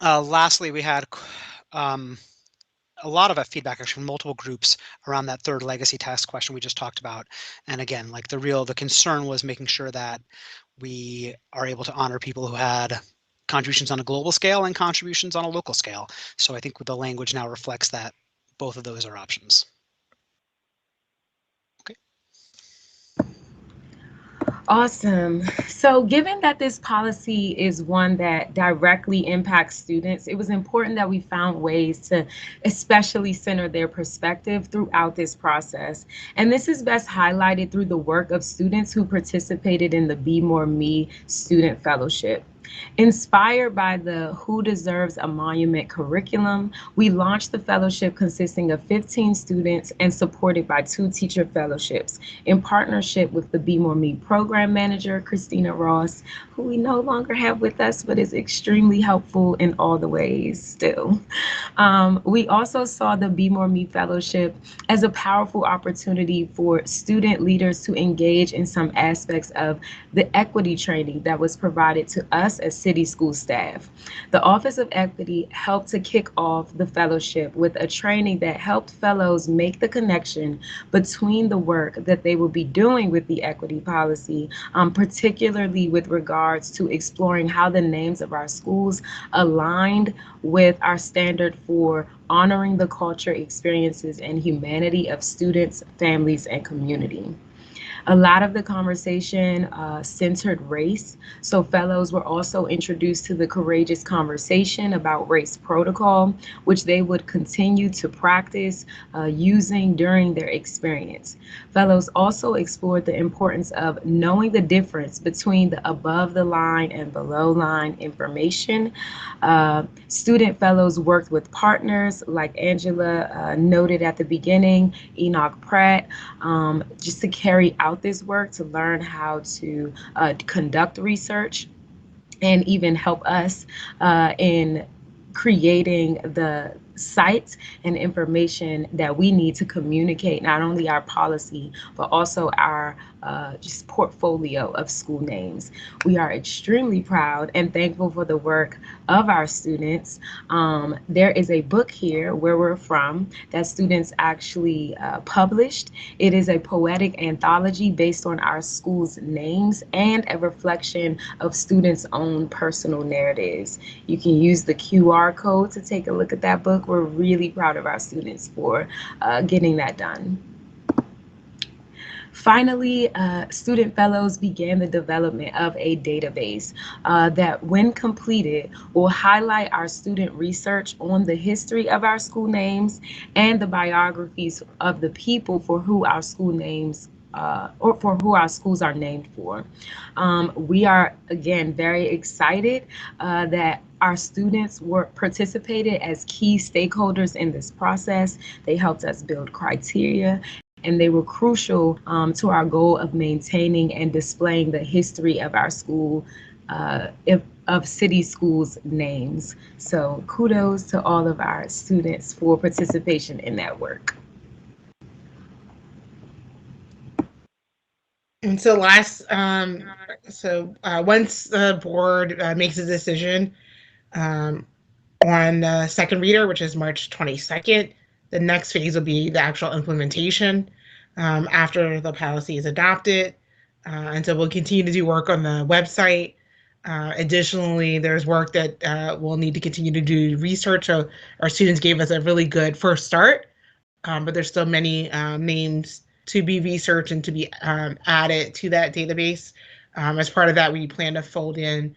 Lastly, we had a lot of feedback actually from multiple groups around that third legacy test question we just talked about. And again, like the concern was making sure that we are able to honor people who had contributions on a global scale and contributions on a local scale. So I think the language now reflects that both of those are options. Okay. Awesome. So given that this policy is one that directly impacts students, it was important that we found ways to especially center their perspective throughout this process. And this is best highlighted through the work of students who participated in the Be More Me Student Fellowship. Inspired by the Who Deserves a Monument curriculum, we launched the fellowship consisting of 15 students and supported by 2 teacher fellowships in partnership with the Be More Me program manager, Christina Ross, who we no longer have with us, but is extremely helpful in all the ways still. We also saw the Be More Me Fellowship as a powerful opportunity for student leaders to engage in some aspects of the equity training that was provided to us as city school staff. The Office of Equity helped to kick off the fellowship with a training that helped fellows make the connection between the work that they will be doing with the equity policy, particularly with regards to exploring how the names of our schools aligned with our standard for honoring the culture, experiences, and humanity of students, families, and community. A lot of the conversation centered race. So fellows were also introduced to the courageous conversation about race protocol, which they would continue to practice using during their experience. Fellows also explored the importance of knowing the difference between the above the line and below line information. Student fellows worked with partners like Angela noted at the beginning, Enoch Pratt, just to carry out this work, to learn how to conduct research and even help us in creating sites and information that we need to communicate not only our policy, but also our just portfolio of school names. We are extremely proud and thankful for the work of our students. There is a book here, Where We're From, that students actually published. It is a poetic anthology based on our school's names and a reflection of students' own personal narratives. You can use the QR code to take a look at that book. We're really proud of our students for getting that done. Finally, student fellows began the development of a database that, when completed, will highlight our student research on the history of our school names and the biographies of the people for who our school names or for who our schools are named for. We are, again, very excited that our students participated as key stakeholders in this process. They helped us build criteria, and they were crucial to our goal of maintaining and displaying the history of our school, of city schools' names. So kudos to all of our students for participation in that work. And so once the board makes a decision on the second reader, which is March 22nd, the next phase will be the actual implementation after the policy is adopted. And so we'll continue to do work on the website. Additionally, there's work that we'll need to continue to do research. So our students gave us a really good first start, but there's still many names to be researched and to be added to that database. As part of that, we plan to fold in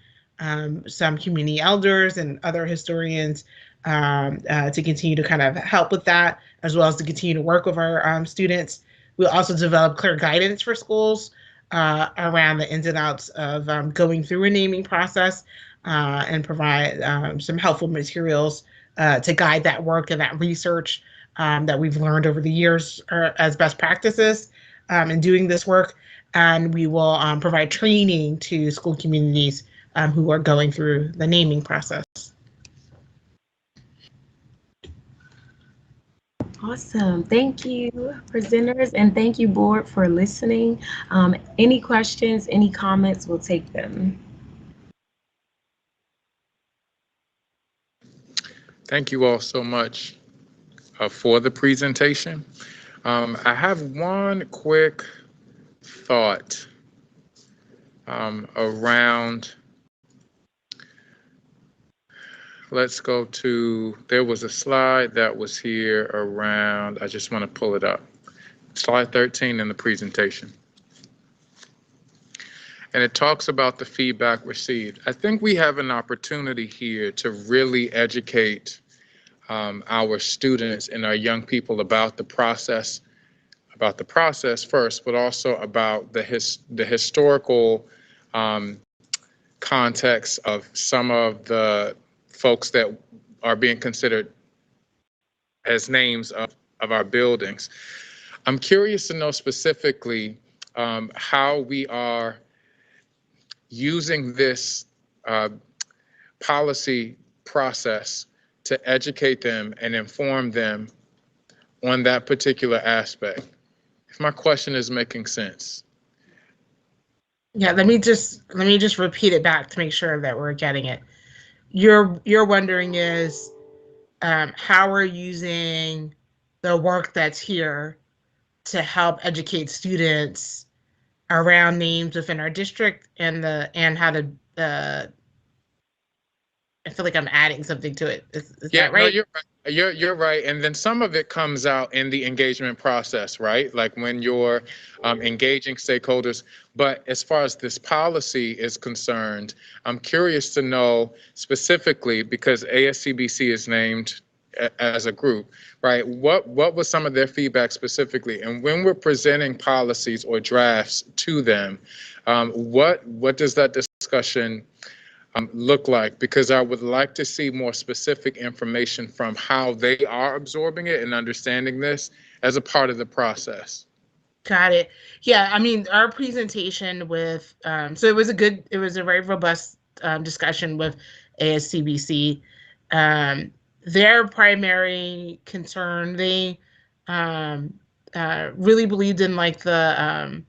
some community elders and other historians to continue to kind of help with that, as well as to continue to work with our students. We'll also develop clear guidance for schools around the ins and outs of going through a naming process and provide some helpful materials to guide that work and that research that we've learned over the years as best practices in doing this work. And we will provide training to school communities who are going through the naming process. Awesome. Thank you, presenters, and thank you, board, for listening. Any questions, any comments, we'll take them. Thank you all so much for the presentation. I have one quick thought around, let's go to, there was a slide that was here around, I just want to pull it up. Slide 13 in the presentation. And it talks about the feedback received. I think we have an opportunity here to really educate our students and our young people about the process first, but also about the historical context of some of the folks that are being considered as names of our buildings. I'm curious to know specifically how we are using this policy process to educate them and inform them on that particular aspect. If my question is making sense. Yeah, let me just repeat it back to make sure that we're getting it. You're wondering is how we're using the work that's here to help educate students around names within our district and how to I feel like I'm adding something to it. Is that right? No, you're right. You're right. And then some of it comes out in the engagement process, right? Like when you're engaging stakeholders. But as far as this policy is concerned, I'm curious to know specifically, because ASCBC is named as a group, right? What was some of their feedback specifically? And when we're presenting policies or drafts to them, what does that discussion look like? Because I would like to see more specific information from how they are absorbing it and understanding this as a part of the process. Got it. Yeah, I mean, our presentation with, so it was a very robust discussion with ASCBC. their primary concern. They really believed in like the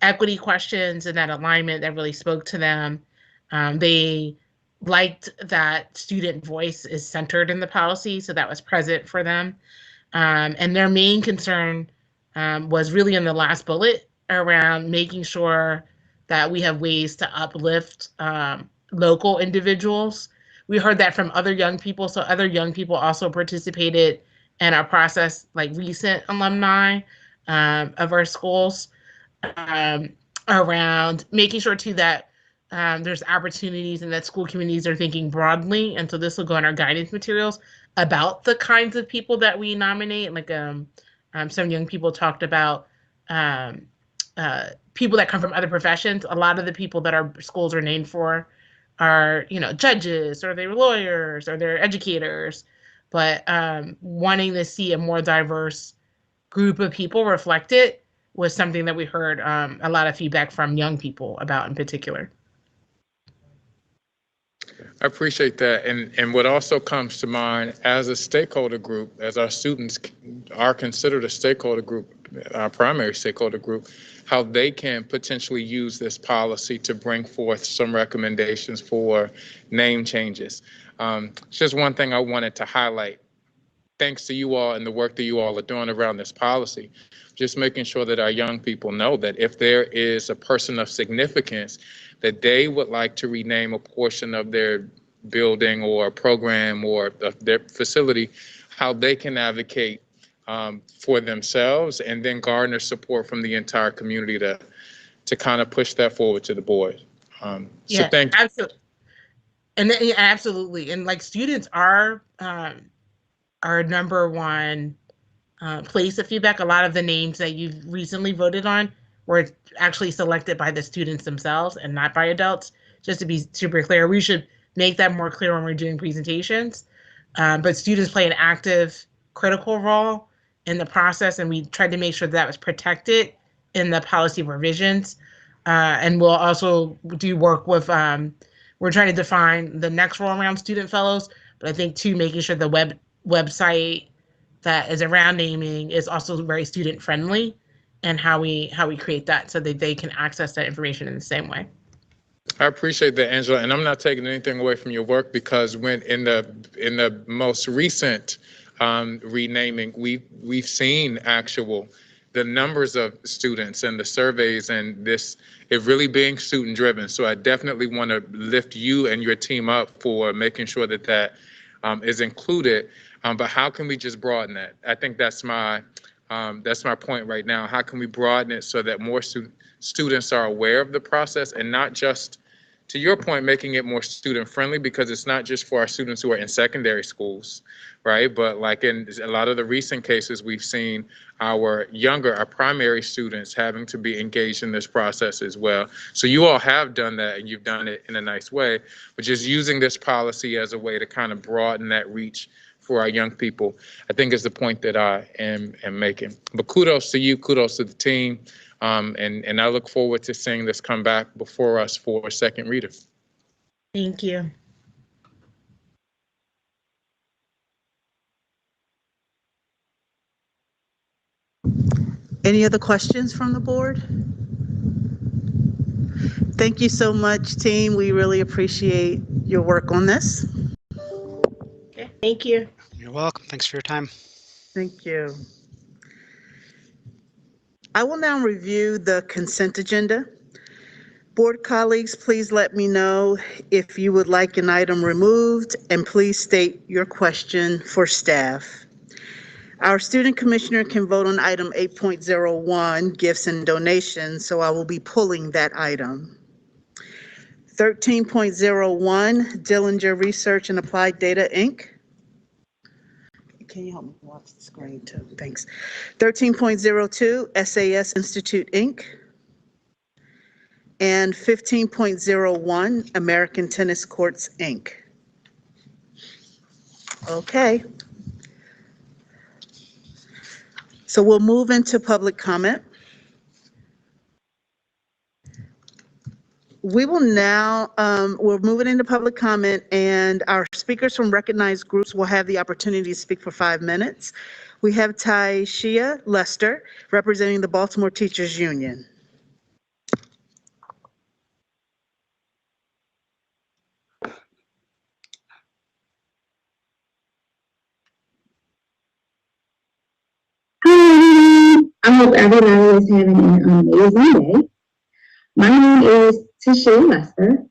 equity questions and that alignment that really spoke to them. They liked that student voice is centered in the policy, so that was present for them. And their main concern was really in the last bullet around making sure that we have ways to uplift local individuals. We heard that from other young people, so other young people also participated in our process, like recent alumni of our schools, um, around making sure too that there's opportunities and that school communities are thinking broadly. And so this will go in our guidance materials about the kinds of people that we nominate. Like some young people talked about people that come from other professions. A lot of the people that our schools are named for are, judges, or they're lawyers, or they're educators. But wanting to see a more diverse group of people reflected was something that we heard a lot of feedback from young people about in particular. I appreciate that. And what also comes to mind as a stakeholder group, as our students are considered a stakeholder group, our primary stakeholder group, how they can potentially use this policy to bring forth some recommendations for name changes. It's just one thing I wanted to highlight. Thanks to you all and the work that you all are doing around this policy, just making sure that our young people know that if there is a person of significance that they would like to rename a portion of their building or program or their facility, how they can advocate for themselves and then garner support from the entire community to kind of push that forward to the board. So thank you. Absolutely. And absolutely. And like students are our number one place of feedback. A lot of the names that you've recently voted on were actually selected by the students themselves and not by adults. Just to be super clear, we should make that more clear when we're doing presentations. But students play an active, critical role in the process, and we tried to make sure that was protected in the policy revisions. And we'll also do work with, we're trying to define the next role around student fellows, but I think too, making sure the website that is around naming is also very student friendly, and how we create that so that they can access that information in the same way. I appreciate that, Angela, and I'm not taking anything away from your work, because when in the most recent renaming, we've seen the numbers of students and the surveys, and it really being student driven. So I definitely want to lift you and your team up for making sure that is included. But how can we just broaden that? I think that's my point right now. How can we broaden it so that more students are aware of the process, and not just, to your point, making it more student friendly, because it's not just for our students who are in secondary schools, right? But like in a lot of the recent cases, we've seen our primary students having to be engaged in this process as well. So you all have done that, and you've done it in a nice way, but just using this policy as a way to kind of broaden that reach for our young people, I think is the point that I am making. But kudos to you, kudos to the team. And I look forward to seeing this come back before us for a second reader. Thank you. Any other questions from the board? Thank you so much, team. We really appreciate your work on this. Okay, thank you. You're welcome. Thanks for your time. Thank you. I will now review the consent agenda. Board colleagues, please let me know if you would like an item removed, and please state your question for staff. Our student commissioner can vote on item 8.01, gifts and donations, so I will be pulling that item. 13.01, Dillinger Research and Applied Data, Inc. Can you help me watch the screen too? Thanks. 13.02, SAS Institute, Inc. And 15.01, American Tennis Courts, Inc. Okay. So we'll move into public comment. We will now, we're moving into public comment, and our speakers from recognized groups will have the opportunity to speak for 5 minutes. We have Taishia Lester, representing the Baltimore Teachers Union. Hi, I hope everybody is having an amazing day. My name is Tashia Lester.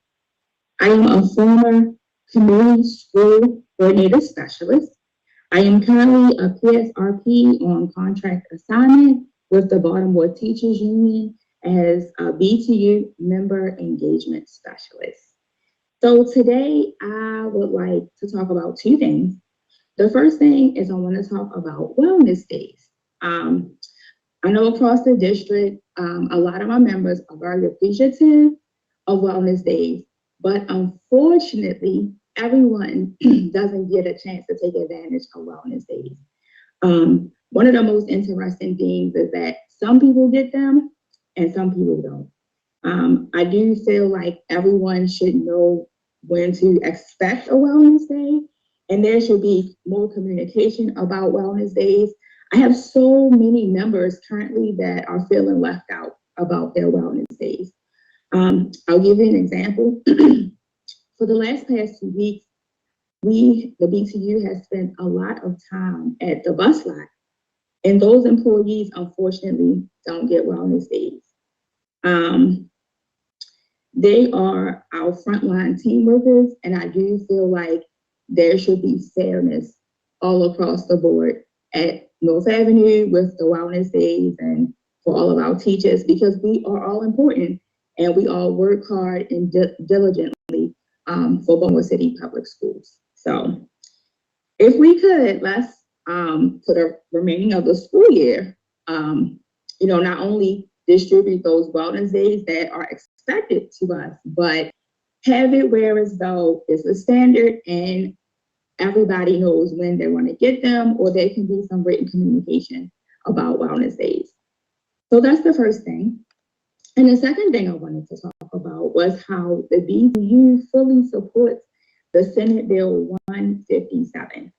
I am a former community school coordinator specialist. I am currently a PSRP on contract assignment with the Baltimore Teachers Union as a BTU member engagement specialist. So today I would like to talk about two things. The first thing is I want to talk about wellness days. I know across the district, a lot of our members are very appreciative of wellness days, but unfortunately, everyone doesn't get a chance to take advantage of wellness days. One of the most interesting things is that some people get them and some people don't. I do feel like everyone should know when to expect a wellness day, and there should be more communication about wellness days. I have so many members currently that are feeling left out about their wellness days. I'll give you an example. For the past 2 weeks, the BTU, has spent a lot of time at the bus lot, and those employees, unfortunately, don't get wellness days. They are our frontline team workers, and I do feel like there should be fairness all across the board at North Avenue with the wellness days and for all of our teachers, because we are all important and we all work hard and diligently for Baltimore City Public Schools. So if we could, let's for the remaining of the school year, not only distribute those wellness days that are expected to us, but have it where as though it's a standard and everybody knows when they want to get them, or there can be some written communication about wellness days. So that's the first thing. And the second thing I wanted to talk about was how the BTU fully supports the Senate Bill 157.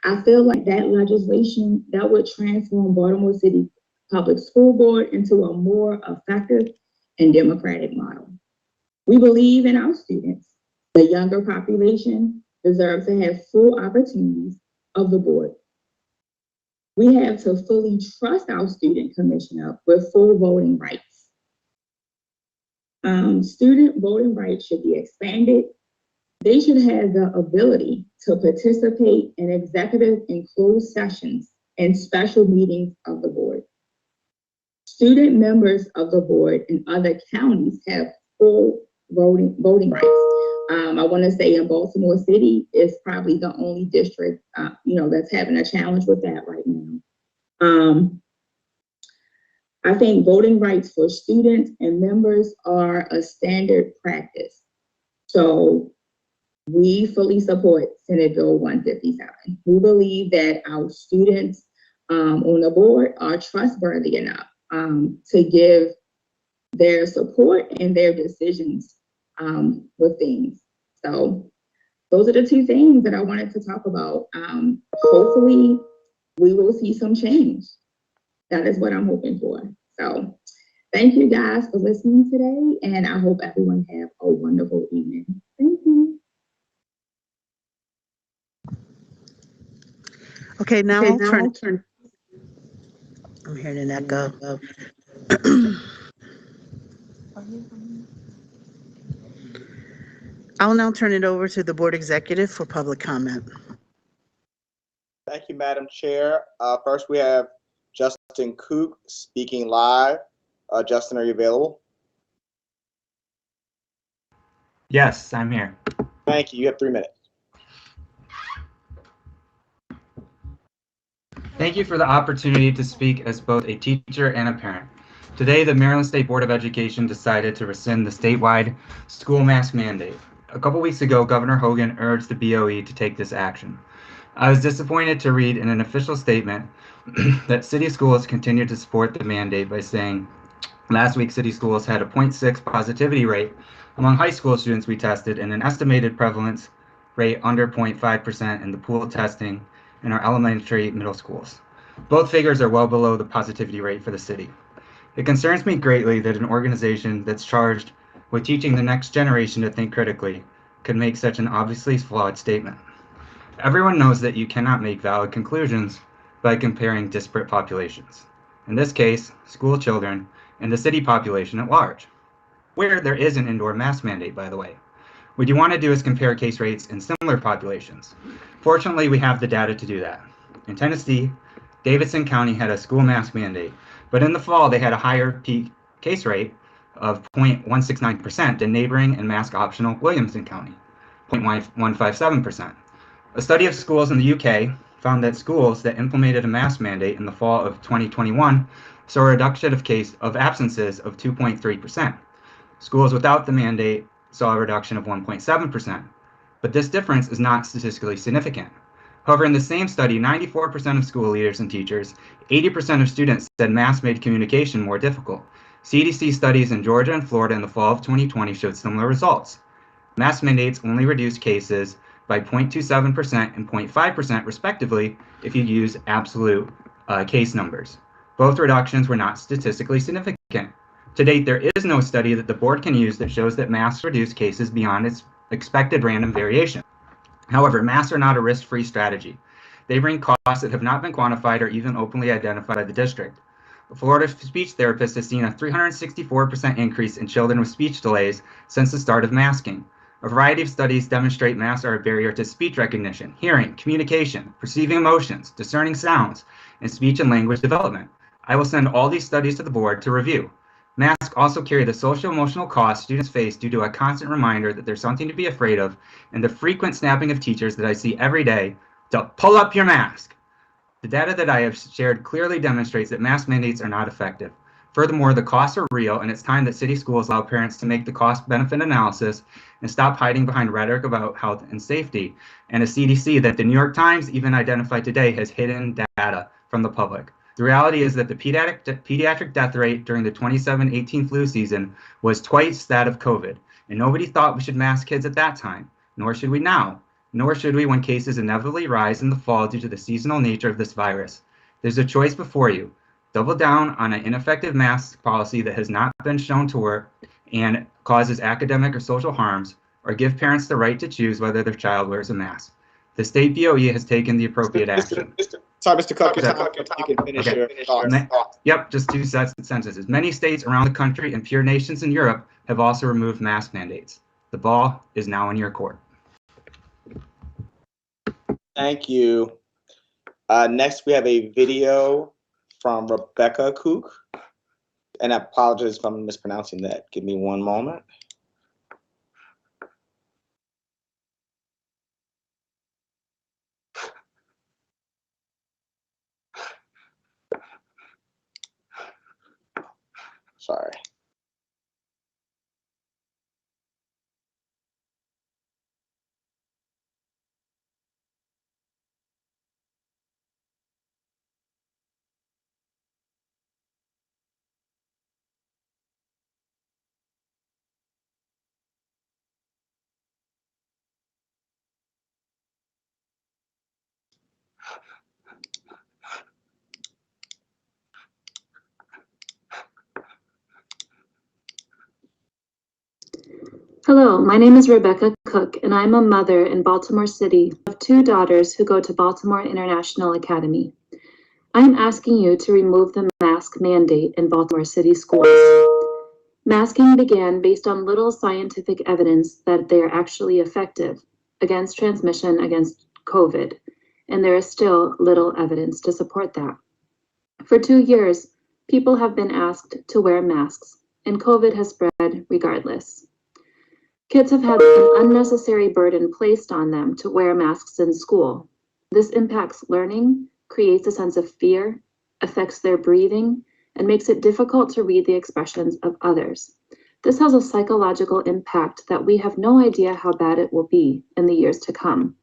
I feel like that legislation that would transform Baltimore City Public School Board into a more effective and democratic model. We believe in our students. The younger population deserve to have full opportunities of the board. We have to fully trust our student commissioner with full voting rights. Student voting rights should be expanded. They should have the ability to participate in executive and closed sessions and special meetings of the board. Student members of the board in other counties have full voting rights. I want to say in Baltimore City is probably the only district, that's having a challenge with that right now. I think voting rights for students and members are a standard practice. So we fully support Senate Bill 157. We believe that our students on the board are trustworthy enough to give their support and their decisions with things. So those are the two things that I wanted to talk about. Hopefully we will see some change. That is what I'm hoping for. So thank you guys for listening today, and I hope everyone have a wonderful evening. Thank you. Okay, now I'll turn. I'm hearing an echo. I'll now turn it over to the board executive for public comment. Thank you, Madam Chair. First, we have Justin Kook speaking live. Justin, are you available? Yes, I'm here. Thank you. You have 3 minutes. Thank you for the opportunity to speak as both a teacher and a parent. Today, the Maryland State Board of Education decided to rescind the statewide school mask mandate. A couple weeks ago, Governor Hogan urged the BOE to take this action. I was disappointed to read in an official statement that city schools continue to support the mandate by saying, Last week, city schools had a 0.6 positivity rate among high school students we tested and an estimated prevalence rate under 0.5% in the pool testing in our elementary middle schools. Both figures are well below the positivity rate for the city. It concerns me greatly that an organization that's charged with teaching the next generation to think critically could make such an obviously flawed statement. Everyone knows that you cannot make valid conclusions by comparing disparate populations. In this case, school children and the city population at large, where there is an indoor mask mandate, by the way. What you want to do is compare case rates in similar populations. Fortunately, we have the data to do that. In Tennessee, Davidson County had a school mask mandate, but in the fall they had a higher peak case rate of 0.169% than neighboring and mask optional Williamson County, 0.157%. A study of schools in the UK found that schools that implemented a mask mandate in the fall of 2021 saw a reduction of absences of 2.3%. Schools without the mandate saw a reduction of 1.7%, but this difference is not statistically significant. However, in the same study, 94% of school leaders and teachers, 80% of students said masks made communication more difficult. CDC studies in Georgia and Florida in the fall of 2020 showed similar results. Mask mandates only reduced cases by 0.27% and 0.5% respectively if you use absolute case numbers. Both reductions were not statistically significant. To date, there is no study that the board can use that shows that masks reduce cases beyond its expected random variation. However, masks are not a risk-free strategy. They bring costs that have not been quantified or even openly identified by the district. A Florida speech therapist has seen a 364% increase in children with speech delays since the start of masking. A variety of studies demonstrate masks are a barrier to speech recognition, hearing, communication, perceiving emotions, discerning sounds, and speech and language development. I will send all these studies to the board to review. Masks also carry the social emotional costs students face due to a constant reminder that there's something to be afraid of and the frequent snapping of teachers that I see every day to pull up your mask. The data that I have shared clearly demonstrates that mask mandates are not effective. Furthermore, the costs are real, and it's time that city schools allow parents to make the cost-benefit analysis and stop hiding behind rhetoric about health and safety, and a CDC that the New York Times even identified today has hidden data from the public. The reality is that the pediatric death rate during the 27-18 flu season was twice that of COVID, and nobody thought we should mask kids at that time, nor should we now, nor should we when cases inevitably rise in the fall due to the seasonal nature of this virus. There's a choice before you. Double down on an ineffective mask policy that has not been shown to work and causes academic or social harms, or give parents the right to choose whether their child wears a mask. The state BOE has taken the appropriate action. Sorry, Mr. Cook, you can finish your thoughts. Yep, just 2 sentences. Many states around the country and peer nations in Europe have also removed mask mandates. The ball is now in your court. Thank you. Next, we have a video from Rebecca Cook. And I apologize if I'm mispronouncing that. Give me one moment. Sorry. Hello, my name is Rebecca Cook, and I'm a mother in Baltimore City of 2 daughters who go to Baltimore International Academy. I am asking you to remove the mask mandate in Baltimore City schools. Masking began based on little scientific evidence that they are actually effective against transmission against COVID, and there is still little evidence to support that. For 2 years, people have been asked to wear masks, and COVID has spread regardless. Kids have had an unnecessary burden placed on them to wear masks in school. This impacts learning, creates a sense of fear, affects their breathing, and makes it difficult to read the expressions of others. This has a psychological impact that we have no idea how bad it will be in the years to come.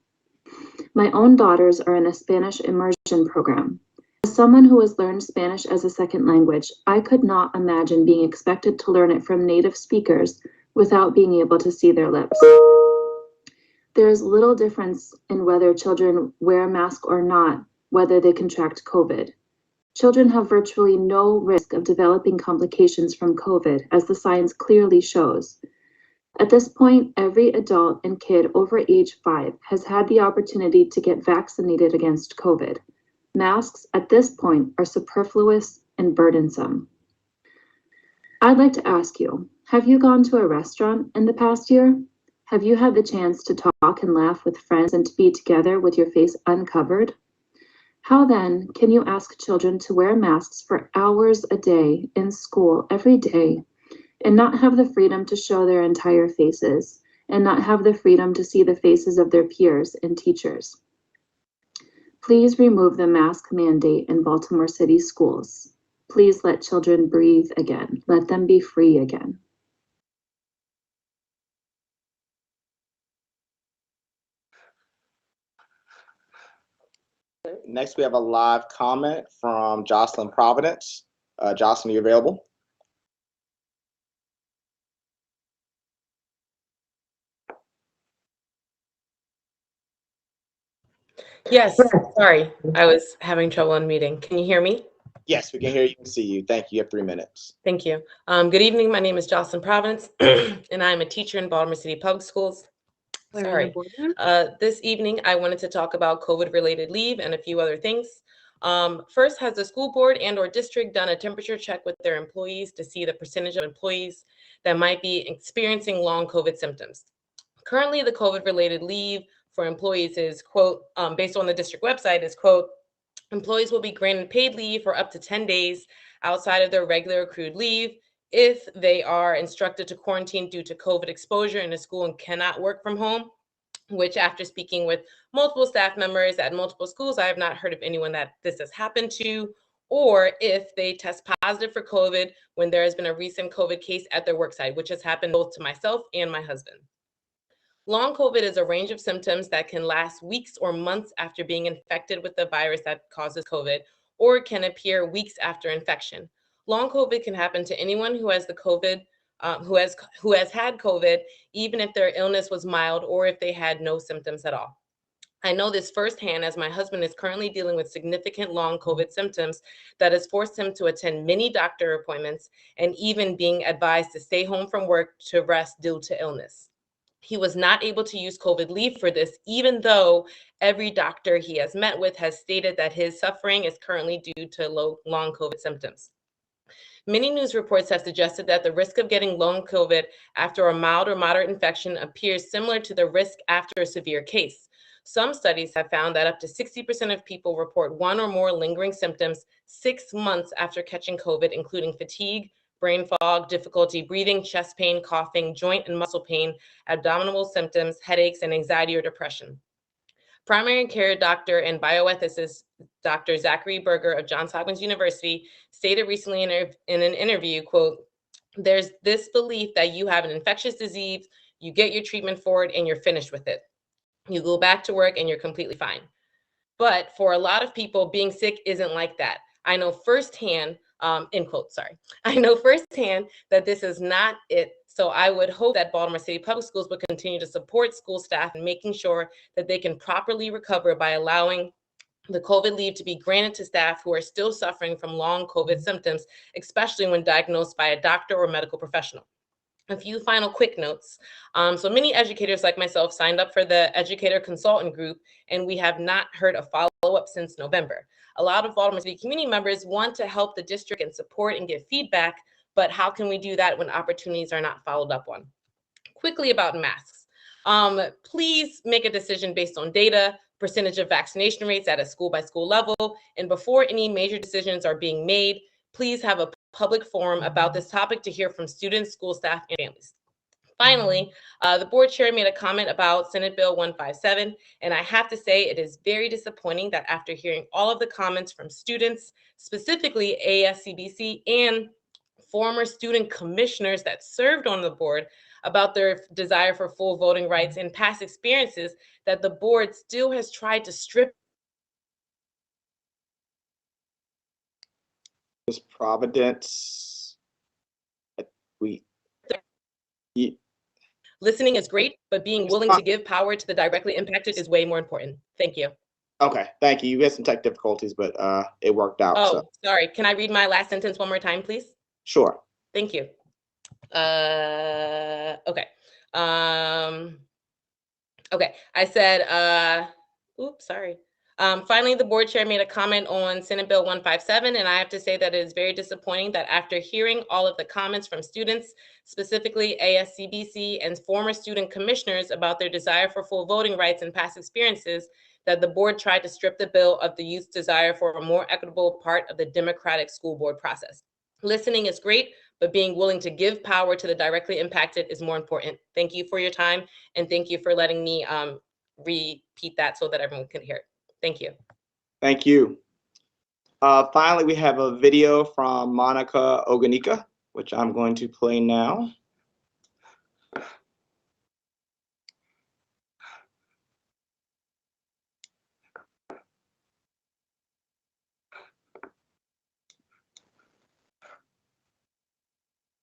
My own daughters are in a Spanish immersion program, As someone who has learned Spanish as a second language, I could not imagine being expected to learn it from native speakers without being able to see their lips. There is little difference in whether children wear a mask or not, whether they contract COVID. Children have virtually no risk of developing complications from COVID, as the science clearly shows. At this point, every adult and kid over age 5 has had the opportunity to get vaccinated against COVID. Masks at this point are superfluous and burdensome. I'd like to ask you, have you gone to a restaurant in the past year? Have you had the chance to talk and laugh with friends and to be together with your face uncovered? How then can you ask children to wear masks for hours a day in school every day and not have the freedom to show their entire faces and not have the freedom to see the faces of their peers and teachers? Please remove the mask mandate in Baltimore City schools. Please let children breathe again. Let them be free again. Next, we have a live comment from Jocelyn Providence. Jocelyn, are you available? Yes, sorry, I was having trouble unmuting. Can you hear me? Yes, we can hear you and see you. Thank you. You have 3 minutes. Thank you. Good evening. My name is Jocelyn Providence, and I'm a teacher in Baltimore City Public Schools. Sorry. This evening, I wanted to talk about COVID-related leave and a few other things. First, has the school board and/or district done a temperature check with their employees to see the percentage of employees that might be experiencing long COVID symptoms? Currently, the COVID-related leave for employees is, quote, based on the district website, is, quote, employees will be granted paid leave for up to 10 days outside of their regular accrued leave if they are instructed to quarantine due to COVID exposure in a school and cannot work from home, which after speaking with multiple staff members at multiple schools, I have not heard of anyone that this has happened to, or if they test positive for COVID when there has been a recent COVID case at their worksite, which has happened both to myself and my husband. Long COVID is a range of symptoms that can last weeks or months after being infected with the virus that causes COVID, or can appear weeks after infection. Long COVID can happen to anyone who has the COVID, who has had COVID, even if their illness was mild or if they had no symptoms at all. I know this firsthand as my husband is currently dealing with significant long COVID symptoms that has forced him to attend many doctor appointments and even being advised to stay home from work to rest due to illness. He was not able to use COVID leave for this, even though every doctor he has met with has stated that his suffering is currently due to long COVID symptoms. Many news reports have suggested that the risk of getting long COVID after a mild or moderate infection appears similar to the risk after a severe case. Some studies have found that up to 60% of people report one or more lingering symptoms 6 months after catching COVID, including fatigue, brain fog, difficulty breathing, chest pain, coughing, joint and muscle pain, abdominal symptoms, headaches, and anxiety or depression. Primary care doctor and bioethicist Dr. Zachary Berger of Johns Hopkins University stated recently in an interview, quote, "There's this belief that you have an infectious disease, you get your treatment for it, and you're finished with it. You go back to work and you're completely fine." But for a lot of people, being sick isn't like that. I know firsthand, end quote, sorry. I know firsthand that this is not it. So I would hope that Baltimore City Public Schools would continue to support school staff in making sure that they can properly recover by allowing the COVID leave to be granted to staff who are still suffering from long COVID symptoms, especially when diagnosed by a doctor or medical professional. A few final quick notes. So many educators like myself signed up for the educator consultant group, and we have not heard a follow-up since November. A lot of Baltimore City community members want to help the district and support and give feedback, but how can we do that when opportunities are not followed up on? Quickly about masks. Please make a decision based on data, percentage of vaccination rates at a school by school level, and before any major decisions are being made, please have a public forum about this topic to hear from students, school staff, and families. Finally, the board chair made a comment about Senate Bill 157, and I have to say it is very disappointing that after hearing all of the comments from students, specifically ASCBC and former student commissioners that served on the board about their desire for full voting rights and past experiences, that the board still has tried to strip Ms. Providence. We. Listening is great, but being willing to give power to the directly impacted is way more important. Thank you. Okay, thank you. You had some tech difficulties, but it worked out. Oh, So. sorry. Can I read my last sentence one more time, please? Sure. Thank you. Okay. Okay. I said, oops, sorry. Finally, the board chair made a comment on Senate Bill 157, and I have to say that it is very disappointing that after hearing all of the comments from students, specifically ASCBC and former student commissioners about their desire for full voting rights and past experiences, that the board tried to strip the bill of the youth's desire for a more equitable part of the democratic school board process. Listening is great, but being willing to give power to the directly impacted is more important. Thank you for your time, and thank you for letting me repeat that so that everyone can hear it. Thank you. Thank you. Finally, we have a video from Monica Oganika, which I'm going to play now.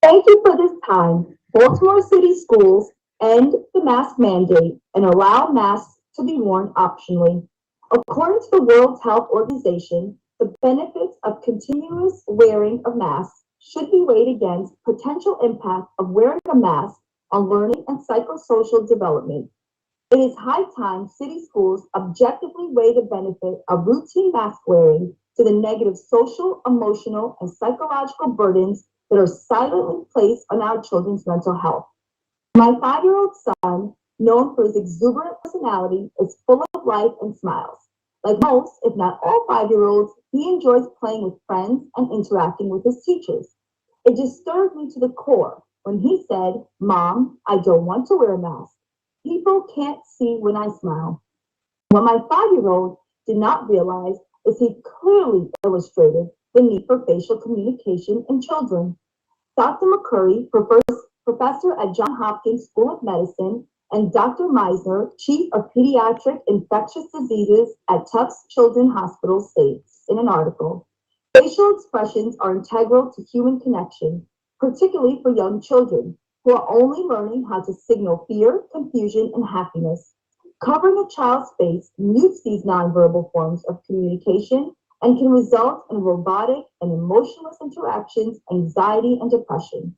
Thank you for this time. Baltimore City Schools end the mask mandate and allow masks to be worn optionally. According to the World Health Organization, the benefits of continuous wearing of masks should be weighed against potential impact of wearing a mask on learning and psychosocial development. It is high time city schools objectively weigh the benefit of routine mask wearing to the negative social, emotional, and psychological burdens that are silently placed on our children's mental health. My 5-year-old son, known for his exuberant personality, is full of life and smiles. Like most, if not all 5-year-olds, he enjoys playing with friends and interacting with his teachers. It disturbed me to the core when he said, "Mom, I don't want to wear a mask. People can't see when I smile." What my 5-year-old did not realize is he clearly illustrated the need for facial communication in children. Dr. McCurry, professor at Johns Hopkins School of Medicine, and Dr. Meisner, chief of pediatric infectious diseases at Tufts Children's Hospital, states in an article, facial expressions are integral to human connection, particularly for young children who are only learning how to signal fear, confusion, and happiness. Covering a child's face mutes these nonverbal forms of communication and can result in robotic and emotionless interactions, anxiety, and depression.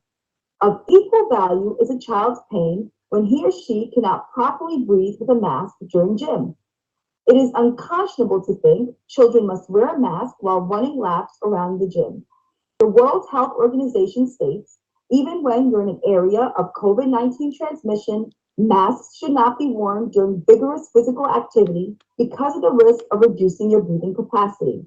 Of equal value is a child's pain when he or she cannot properly breathe with a mask during gym. It is unconscionable to think children must wear a mask while running laps around the gym. The World Health Organization states, even when you're in an area of COVID-19 transmission, masks should not be worn during vigorous physical activity because of the risk of reducing your breathing capacity.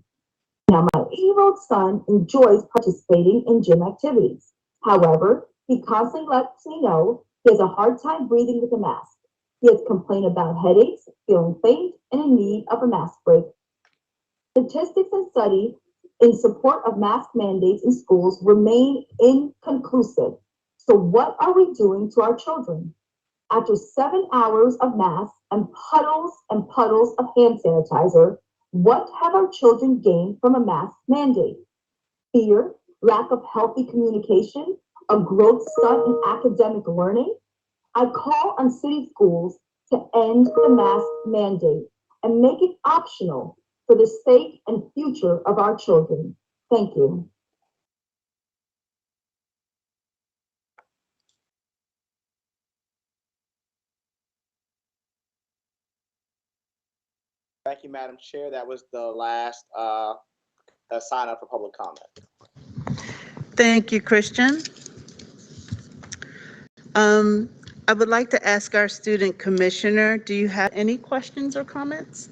Now, my 8-year-old son enjoys participating in gym activities. However, he constantly lets me know he has a hard time breathing with a mask. He has complained about headaches, feeling faint, and in need of a mask break. Statistics and studies in support of mask mandates in schools remain inconclusive. So what are we doing to our children? After 7 hours of masks and puddles of hand sanitizer, what have our children gained from a mask mandate? Fear, lack of healthy communication, a growth stunt in academic learning? I call on city schools to end the mask mandate and make it optional for the sake and future of our children. Thank you. Thank you, Madam Chair. That was the last sign up for public comment. Thank you, Christian. I would like to ask our student commissioner, do you have any questions or comments?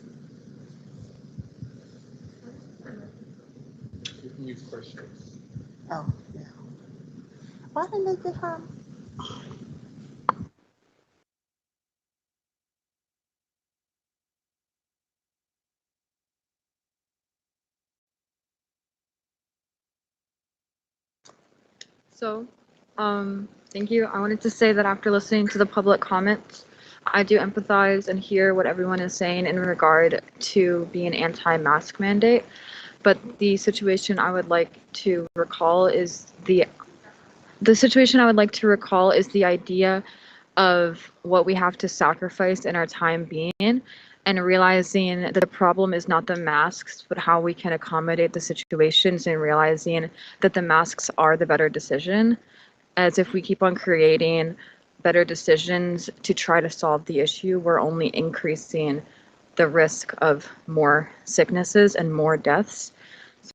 You can use questions. Oh, yeah. Why didn't they get her? So, thank you. I wanted to say that after listening to the public comments, I do empathize and hear what everyone is saying in regard to being anti-mask mandate. but the situation I would like to recall is the situation I would like to recall is the idea of what we have to sacrifice in our time being, and realizing that the problem is not the masks, but how we can accommodate the situations, and realizing that the masks are the better decision. As if we keep on creating better decisions to try to solve the issue, we're only increasing the risk of more sicknesses and more deaths.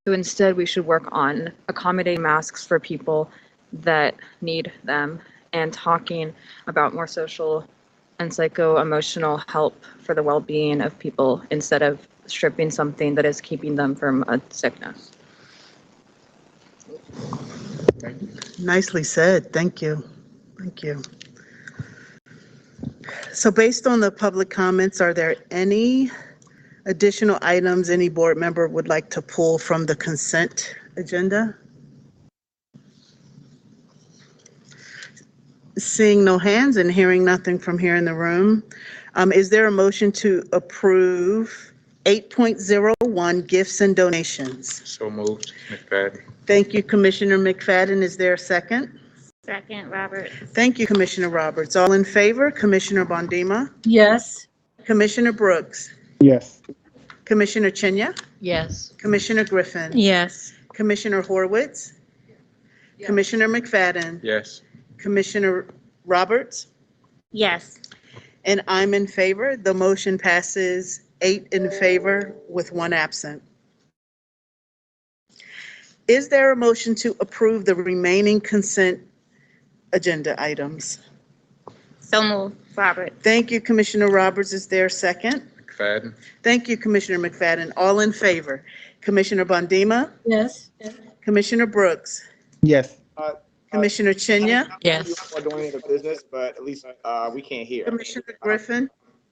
So instead, we should work on accommodating masks for people that need them, and talking about more social and psycho-emotional help for the well-being of people instead of stripping something that is keeping them from a sickness. Nicely said. Thank you. Thank you. So based on the public comments, are there any additional items any board member would like to pull from the consent agenda? Seeing no hands and hearing nothing from here in the room, is there a motion to approve 8.01 gifts and donations? So moved, McFadden. Thank you, Commissioner McFadden. Is there a second? Second, Roberts. Thank you, Commissioner Roberts. All in favor? Commissioner Bondima? Yes. Commissioner Brooks? Yes. Commissioner Chinya? Yes. Commissioner Griffin? Yes. Commissioner Horwitz? Commissioner McFadden? Yes. Commissioner Roberts? Yes. And I'm in favor. The motion passes 8 in favor with 1 absent. Is there a motion to approve the remaining consent agenda items? So moved, Roberts. Thank you, Commissioner Roberts. Is there a second? McFadden. Thank you, Commissioner McFadden. All in favor? Commissioner Bondima? Yes. Commissioner Brooks? Yes. Commissioner Chinya? Yes. We're doing the business, but at least we can't hear. Commissioner Griffin?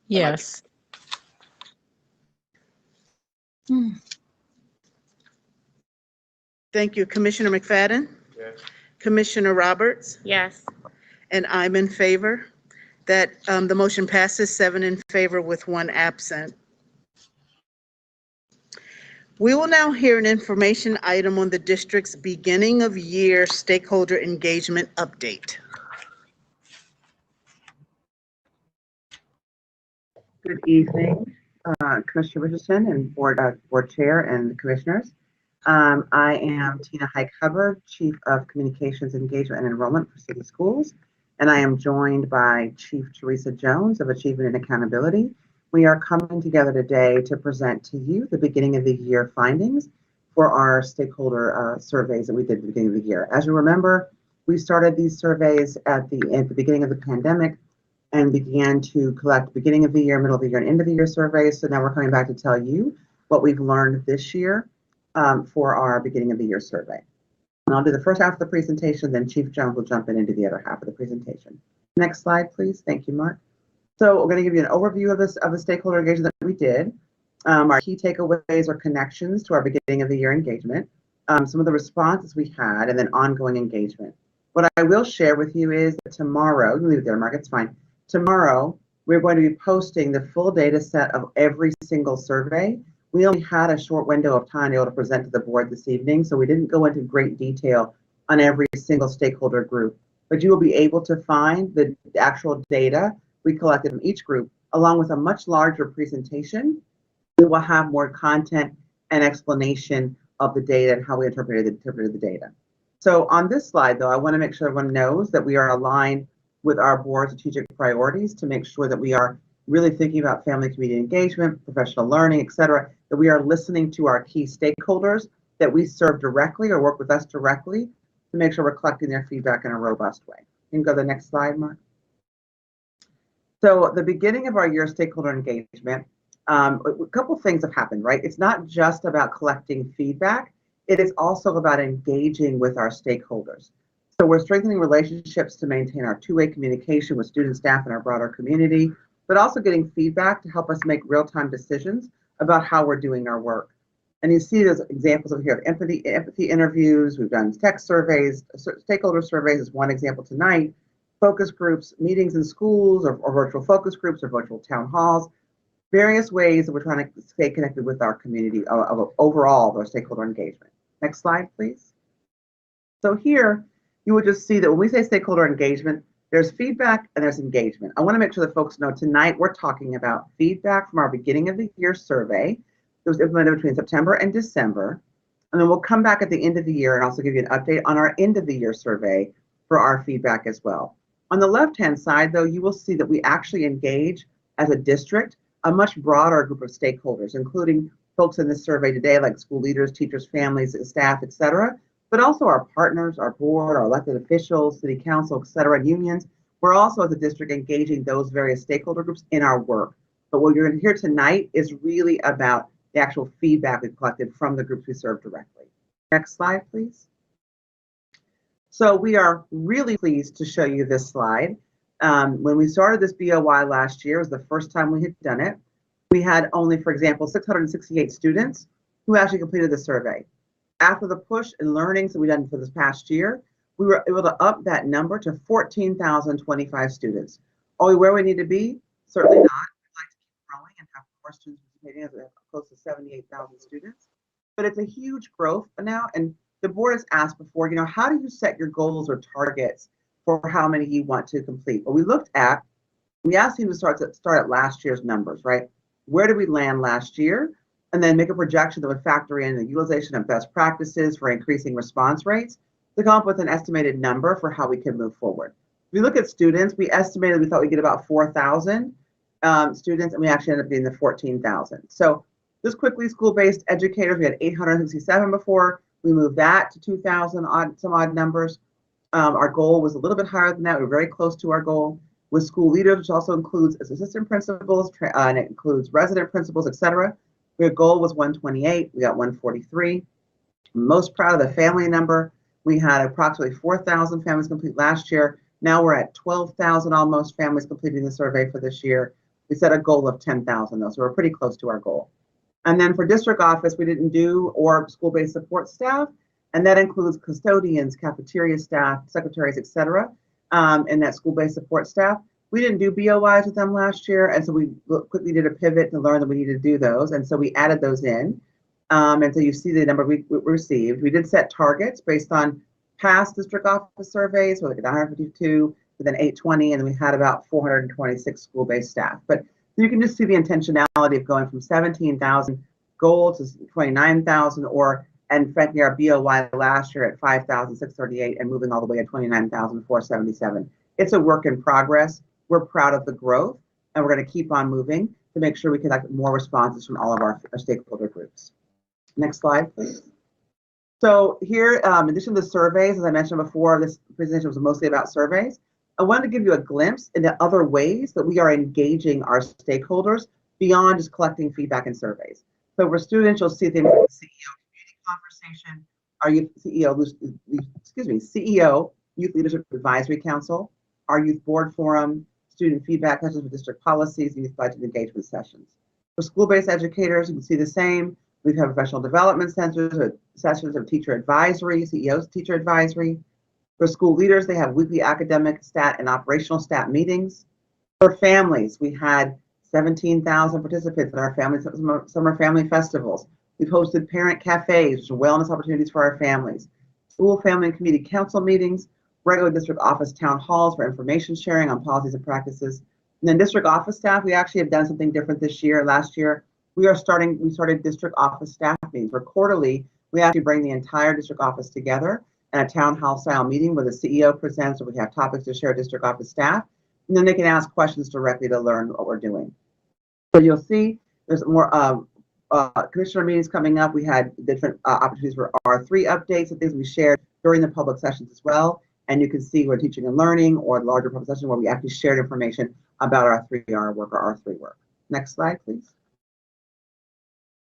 Yes. Thank you, Commissioner McFadden? Yes. Commissioner Roberts? Yes. And I'm in favor. That the motion passes 7 in favor with 1 absent. We will now hear an information item on the district's beginning of year stakeholder engagement update. Good evening, Commissioner Richardson and Board Chair and Commissioners. I am Tina Hike-Hubbard, Chief of Communications, Engagement, and Enrollment for City Schools, and I am joined by Chief Teresa Jones of Achievement and Accountability. We are coming together today to present to you the beginning of the year findings for our stakeholder surveys that we did at the beginning of the year. As you remember, we started these surveys at the beginning of the pandemic and began to collect beginning of the year, middle of the year, and end of the year surveys. So now we're coming back to tell you what we've learned this year for our beginning of the year survey. And I'll do the first half of the presentation, then Chief Jones will jump in and do the other half of the presentation. Next slide, please. Thank you, Mark. So we're going to give you an overview of the stakeholder engagement that we did. Our key takeaways or connections to our beginning of the year engagement, some of the responses we had, and then ongoing engagement. What I will share with you is that tomorrow, you leave it there, Mark, it's fine. Tomorrow, we're going to be posting the full data set of every single survey. We only had a short window of time to be able to present to the board this evening, so we didn't go into great detail on every single stakeholder group. But you will be able to find the actual data we collected from each group, along with a much larger presentation. We will have more content and explanation of the data and how we interpreted the data. So on this slide, though, I want to make sure everyone knows that we are aligned with our board's strategic priorities to make sure that we are really thinking about family community engagement, professional learning, et cetera, that we are listening to our key stakeholders that we serve directly or work with us directly to make sure we're collecting their feedback in a robust way. You can go to the next slide, Mark. So the beginning of our year stakeholder engagement, a couple things have happened, right? It's not just about collecting feedback. It is also about engaging with our stakeholders. So we're strengthening relationships to maintain our two-way communication with student, staff, and our broader community, but also getting feedback to help us make real-time decisions about how we're doing our work. And you see those examples over here of empathy interviews. We've done text surveys, stakeholder surveys is one example tonight, focus groups, meetings in schools or virtual focus groups or virtual town halls. various ways that we're trying to stay connected with our community overall, our stakeholder engagement. Next slide, please. So here, you will just see that when we say stakeholder engagement, there's feedback and there's engagement. I want to make sure that folks know tonight we're talking about feedback from our beginning of the year survey that was implemented between September and December. And then we'll come back at the end of the year and also give you an update on our end of the year survey for our feedback as well. On the left-hand side, though, you will see that we actually engage as a district a much broader group of stakeholders, including folks in this survey today, like school leaders, teachers, families, staff, et cetera, but also our partners, our board, our elected officials, city council, et cetera, and unions. We're also as a district engaging those various stakeholder groups in our work. But what you're going to hear tonight is really about the actual feedback we've collected from the groups we serve directly. Next slide, please. So we are really pleased to show you this slide. When we started this BOY last year, it was the first time we had done it. We had only, for example, 668 students who actually completed the survey. After the push and learnings that we've done for this past year, we were able to up that number to 14,025 students. Are we where we need to be? Certainly not. We'd like to keep growing and have more students participating, as we have close to 78,000 students. But it's a huge growth now, and the board has asked before, you know, how do you set your goals or targets for how many you want to complete? Well, we asked you to start at last year's numbers, right? Where did we land last year? And then make a projection that would factor in the utilization of best practices for increasing response rates to come up with an estimated number for how we can move forward. If we look at students, we estimated we thought we'd get about 4,000 students, and we actually ended up being the 14,000. So just quickly, school-based educators, we had 867 before. We moved that to 2,000 some odd numbers. Our goal was a little bit higher than that. We were very close to our goal. With school leaders, which also includes assistant principals, and it includes resident principals, et cetera. Our goal was 128. We got 143. I'm most proud of the family number. We had approximately 4,000 families complete last year. Now we're at 12,000 almost families completing the survey for this year. We set a goal of 10,000 though, so we're pretty close to our goal. And then for district office, we didn't do or school-based support staff, and that includes custodians, cafeteria staff, secretaries, et cetera, and that school-based support staff. We didn't do BOIs with them last year, and so we quickly did a pivot to learn that we needed to do those, and so we added those in. And so you see the number we received. We did set targets based on past district office surveys, so like 952, then 820, and then we had about 426 school-based staff. But you can just see the intentionality of going from 17,000 goal to 29,000, and frankly, our BOY last year at 5,638 and moving all the way to 29,477. It's a work in progress. We're proud of the growth, and we're going to keep on moving to make sure we collect more responses from all of our stakeholder groups. Next slide, please. So here, in addition to the surveys, as I mentioned before, this presentation was mostly about surveys. I wanted to give you a glimpse into other ways that we are engaging our stakeholders beyond just collecting feedback and surveys. So for students, you'll see things like the CEO community conversation, our CEO Youth Leadership Advisory Council, our Youth Board Forum, student feedback sessions with district policies, and youth budget engagement sessions. For school-based educators, you can see the same. We've had professional development centers, sessions of teacher advisory, CEO's teacher advisory. For school leaders, they have weekly academic stat and operational stat meetings. For families, we had 17,000 participants in our summer family festivals. We've hosted parent cafes, which are wellness opportunities for our families. School, family, and community council meetings, regular district office town halls for information sharing on policies and practices. And then district office staff, we actually have done something different this year. Last year, we started district office staff meetings where quarterly, we actually bring the entire district office together in a town hall style meeting where the CEO presents, or we have topics to share district office staff, and then they can ask questions directly to learn what we're doing. So you'll see there's more commissioner meetings coming up. We had different opportunities for R3 updates and things we shared during the public sessions as well. And you can see we're teaching and learning or larger public session where we actually shared information about our 3R work or R3 work. Next slide, please.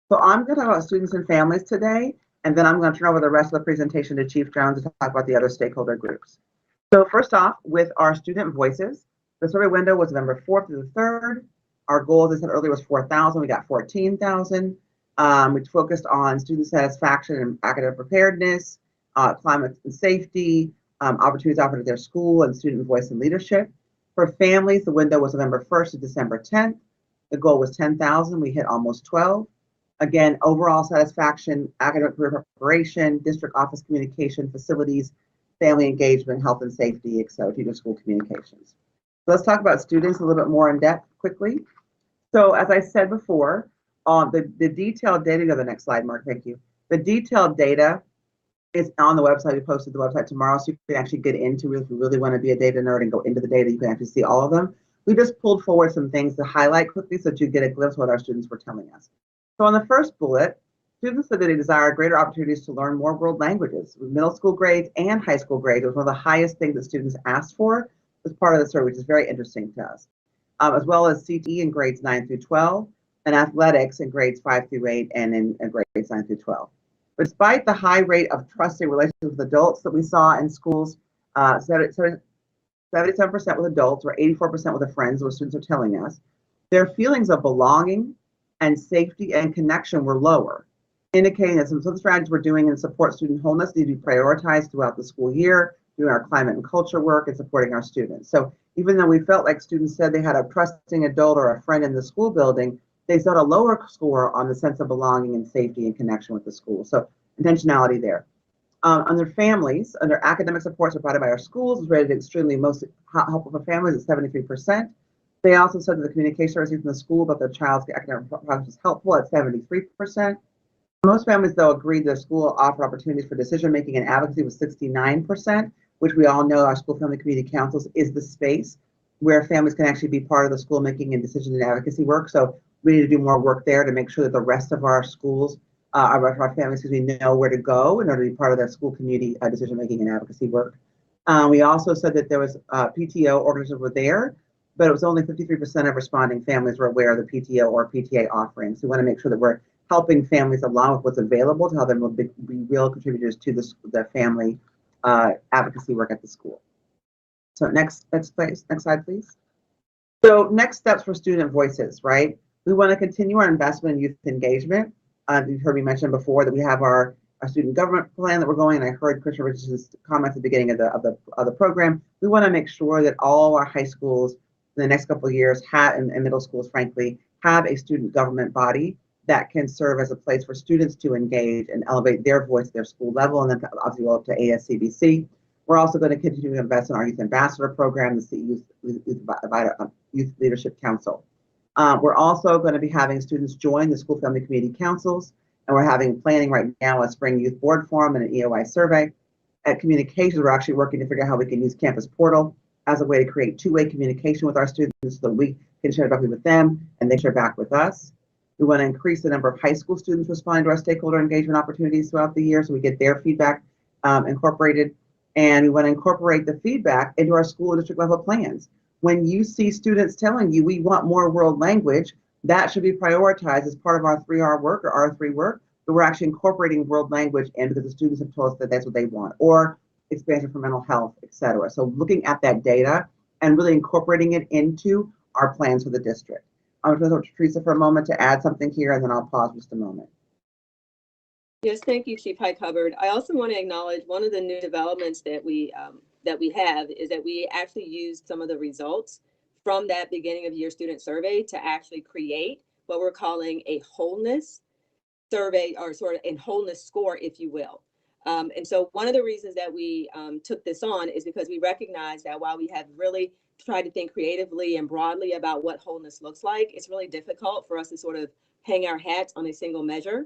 So I'm going to talk about students and families today, and then I'm going to turn over the rest of the presentation to Chief Jones to talk about the other stakeholder groups. So first off, with our student voices, the survey window was November 4th to the 3rd. Our goal, as I said earlier, was 4,000. We got 14,000. We focused on student satisfaction and academic preparedness, climate and safety, opportunities offered at their school, and student voice and leadership. For families, the window was November 1st to December 10th. The goal was 10,000. We hit almost 12. Again, overall satisfaction, academic career preparation, district office communication, facilities, family engagement, health and safety, etc., teacher school communications. So let's talk about students a little bit more in depth quickly. So as I said before, the detailed data, go to the next slide, Mark, thank you. The detailed data is on the website. We posted the website tomorrow, so you can actually get into it. If you really want to be a data nerd and go into the data, you can actually see all of them. We just pulled forward some things to highlight quickly so that you get a glimpse of what our students were telling us. So on the first bullet, students said that they desire greater opportunities to learn more world languages. With middle school grades and high school grades, it was one of the highest things that students asked for as part of the survey, which is very interesting to us. As well as CTE in grades 9 through 12, and athletics in grades 5 through 8, and in grades 9 through 12. But despite the high rate of trusting relationships with adults that we saw in schools, 77% with adults or 84% with their friends, what students are telling us, their feelings of belonging and safety and connection were lower, indicating that some of the strategies we're doing in support student wholeness need to be prioritized throughout the school year, doing our climate and culture work and supporting our students. So even though we felt like students said they had a trusting adult or a friend in the school building, they set a lower score on the sense of belonging and safety and connection with the school. So intentionality there. Under families, under academic supports provided by our schools was rated extremely most helpful for families at 73%. They also said that the communication received from the school about their child's academic progress was helpful at 73%. Most families, though, agreed their school offered opportunities for decision-making and advocacy with 69%, which we all know our school family community councils is the space where families can actually be part of the school making and decision and advocacy work. So we need to do more work there to make sure that the rest of our schools, our families, we know where to go in order to be part of that school community decision-making and advocacy work. We also said that there was PTO organizations were there, but it was only 53% of responding families were aware of the PTO or PTA offerings. So we want to make sure that we're helping families along with what's available to help them be real contributors to the family advocacy work at the school. So next slide, please. So next steps for student voices, right? We want to continue our investment in youth engagement. You've heard me mention before that we have our student government plan that we're going, and I heard Commissioner Richardson's comments at the beginning of the program. We want to make sure that all our high schools in the next couple of years have, and middle schools, frankly, have a student government body that can serve as a place for students to engage and elevate their voice at their school level, and then obviously go up to ASCBC. We're also going to continue to invest in our Youth Ambassador program, the Youth Leadership Council. We're also going to be having students join the school family community councils, and we're planning right now a spring youth board forum and an EOI survey. At communications, we're actually working to figure out how we can use Campus Portal as a way to create two-way communication with our students so that we can share directly with them and they share back with us. We want to increase the number of high school students responding to our stakeholder engagement opportunities throughout the year so we get their feedback incorporated. And we want to incorporate the feedback into our school and district level plans. When you see students telling you we want more world language, that should be prioritized as part of our 3R work or R3 work, but we're actually incorporating world language in because the students have told us that that's what they want, or expansion for mental health, et cetera. So looking at that data and really incorporating it into our plans for the district. I'm going to go to Teresa for a moment to add something here, and then I'll pause just a moment. Yes, thank you, Chief Hike Hubbard. I also want to acknowledge one of the new developments that we have is that we actually used some of the results from that beginning of year student survey to actually create what we're calling a wholeness survey, or sort of a wholeness score, if you will. And so one of the reasons that we took this on is because we recognize that while we have really tried to think creatively and broadly about what wholeness looks like, it's really difficult for us to sort of hang our hats on a single measure.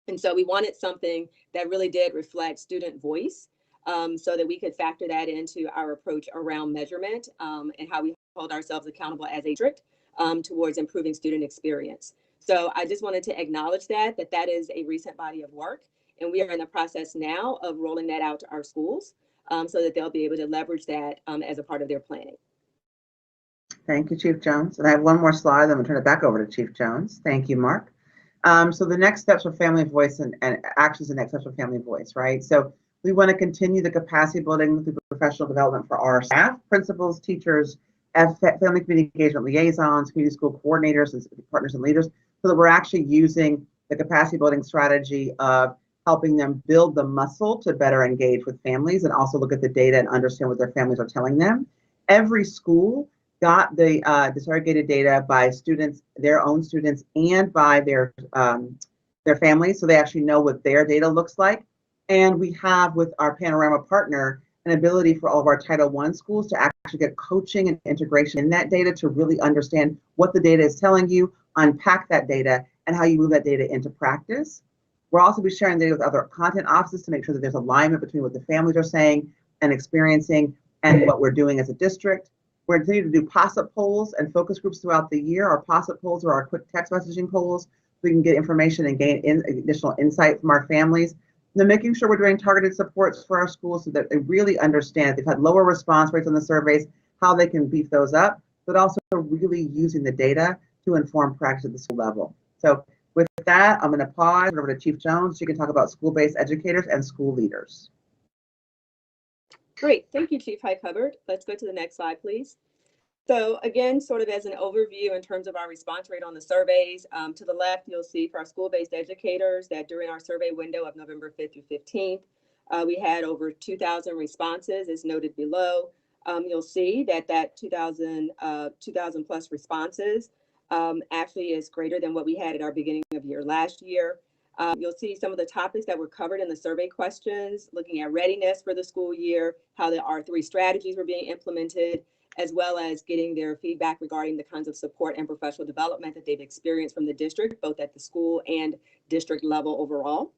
And so we wanted something that really did reflect student voice, so that we could factor that into our approach around measurement and how we hold ourselves accountable as a district towards improving student experience. So I just wanted to acknowledge that is a recent body of work, and we are in the process now of rolling that out to our schools so that they'll be able to leverage that as a part of their planning. Thank you, Chief Jones. And I have one more slide, then I'm going to turn it back over to Chief Jones. Thank you, Mark. So the next steps for family voice and actions, the next steps for family voice, right? So we want to continue the capacity building through professional development for our staff, principals, teachers, family community engagement liaisons, community school coordinators, and partners and leaders, so that we're actually using the capacity building strategy of helping them build the muscle to better engage with families and also look at the data and understand what their families are telling them. Every school got the disaggregated data by students, their own students, and by their families, so they actually know what their data looks like. And we have, with our Panorama partner, an ability for all of our Title I schools to actually get coaching and integration in that data to really understand what the data is telling you, unpack that data, and how you move that data into practice. We'll also be sharing data with other content offices to make sure that there's alignment between what the families are saying and experiencing and what we're doing as a district. We're continuing to do POSIT polls and focus groups throughout the year. Our POSIT polls are our quick text messaging polls. We can get information and gain additional insight from our families. And then making sure we're doing targeted supports for our schools so that they really understand if they've had lower response rates on the surveys, how they can beef those up, but also really using the data to inform practice at the school level. So with that, I'm going to pause over to Chief Jones. She can talk about school-based educators and school leaders. Great, thank you, Chief Hyde-Hubbard. Let's go to the next slide, please. So again, sort of as an overview in terms of our response rate on the surveys, to the left, you'll see for our school-based educators that during our survey window of November 5th through 15th, we had over 2,000 responses as noted below. You'll see that 2,000 plus responses actually is greater than what we had at our beginning of year last year. You'll see some of the topics that were covered in the survey questions, looking at readiness for the school year, how the R3 strategies were being implemented, as well as getting their feedback regarding the kinds of support and professional development that they've experienced from the district, both at the school and district level overall.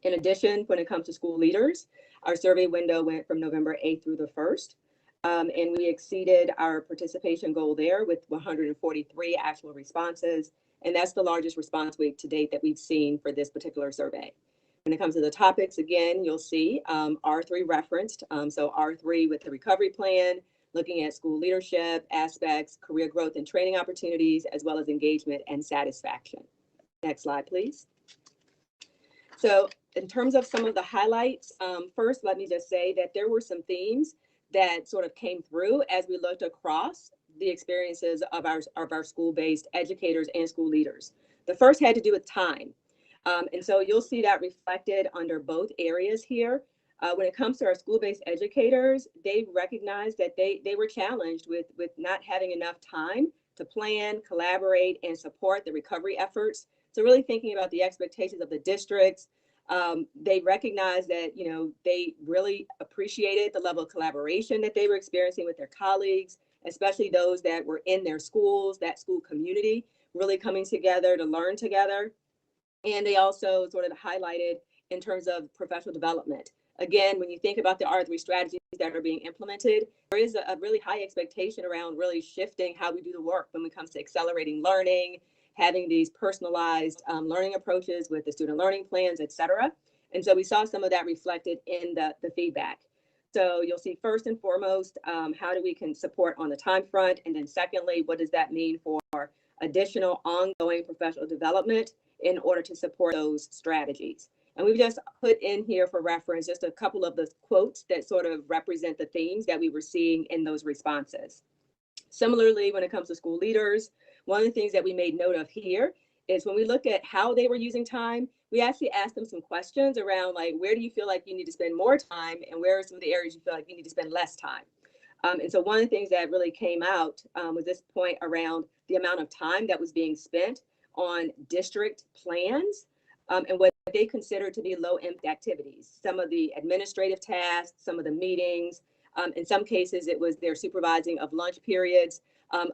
In addition, when it comes to school leaders, our survey window went from November 8th through the 1st, and we exceeded our participation goal there with 143 actual responses, and that's the largest response rate to date that we've seen for this particular survey. When it comes to the topics, again, you'll see R3 referenced, so R3 with the recovery plan, looking at school leadership aspects, career growth and training opportunities, as well as engagement and satisfaction. Next slide, please. So in terms of some of the highlights, first, let me just say that there were some themes that sort of came through as we looked across the experiences of our school-based educators and school leaders. The first had to do with time. And so you'll see that reflected under both areas here. When it comes to our school-based educators, they recognized that they were challenged with not having enough time to plan, collaborate, and support the recovery efforts. So really thinking about the expectations of the districts, they recognized that, you know, they really appreciated the level of collaboration that they were experiencing with their colleagues, especially those that were in their schools, that school community, really coming together to learn together. And they also sort of highlighted in terms of professional development. Again, when you think about the R3 strategies that are being implemented, there is a really high expectation around really shifting how we do the work when it comes to accelerating learning, having these personalized learning approaches with the student learning plans, et cetera. And so we saw some of that reflected in the feedback. So you'll see first and foremost, how do we can support on the time front? And then secondly, what does that mean for additional ongoing professional development in order to support those strategies? And we've just put in here for reference just a couple of the quotes that sort of represent the themes that we were seeing in those responses. Similarly, when it comes to school leaders, one of the things that we made note of here is when we look at how they were using time, we actually asked them some questions around like, where do you feel like you need to spend more time and where are some of the areas you feel like you need to spend less time? And so one of the things that really came out was this point around the amount of time that was being spent on district plans and what they consider to be low impact activities. Some of the administrative tasks, some of the meetings, in some cases it was their supervising of lunch periods.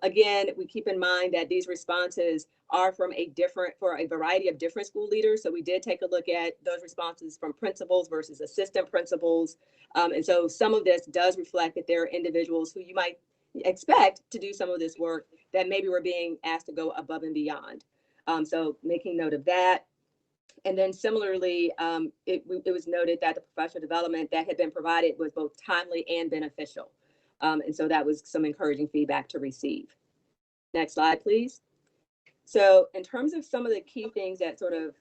Again, we keep in mind that these responses are for a variety of different school leaders. So we did take a look at those responses from principals versus assistant principals. And so some of this does reflect that there are individuals who you might expect to do some of this work that maybe were being asked to go above and beyond. So making note of that. And then similarly, it was noted that the professional development that had been provided was both timely and beneficial. And so that was some encouraging feedback to receive. Next slide, please. So in terms of some of the key things that sort of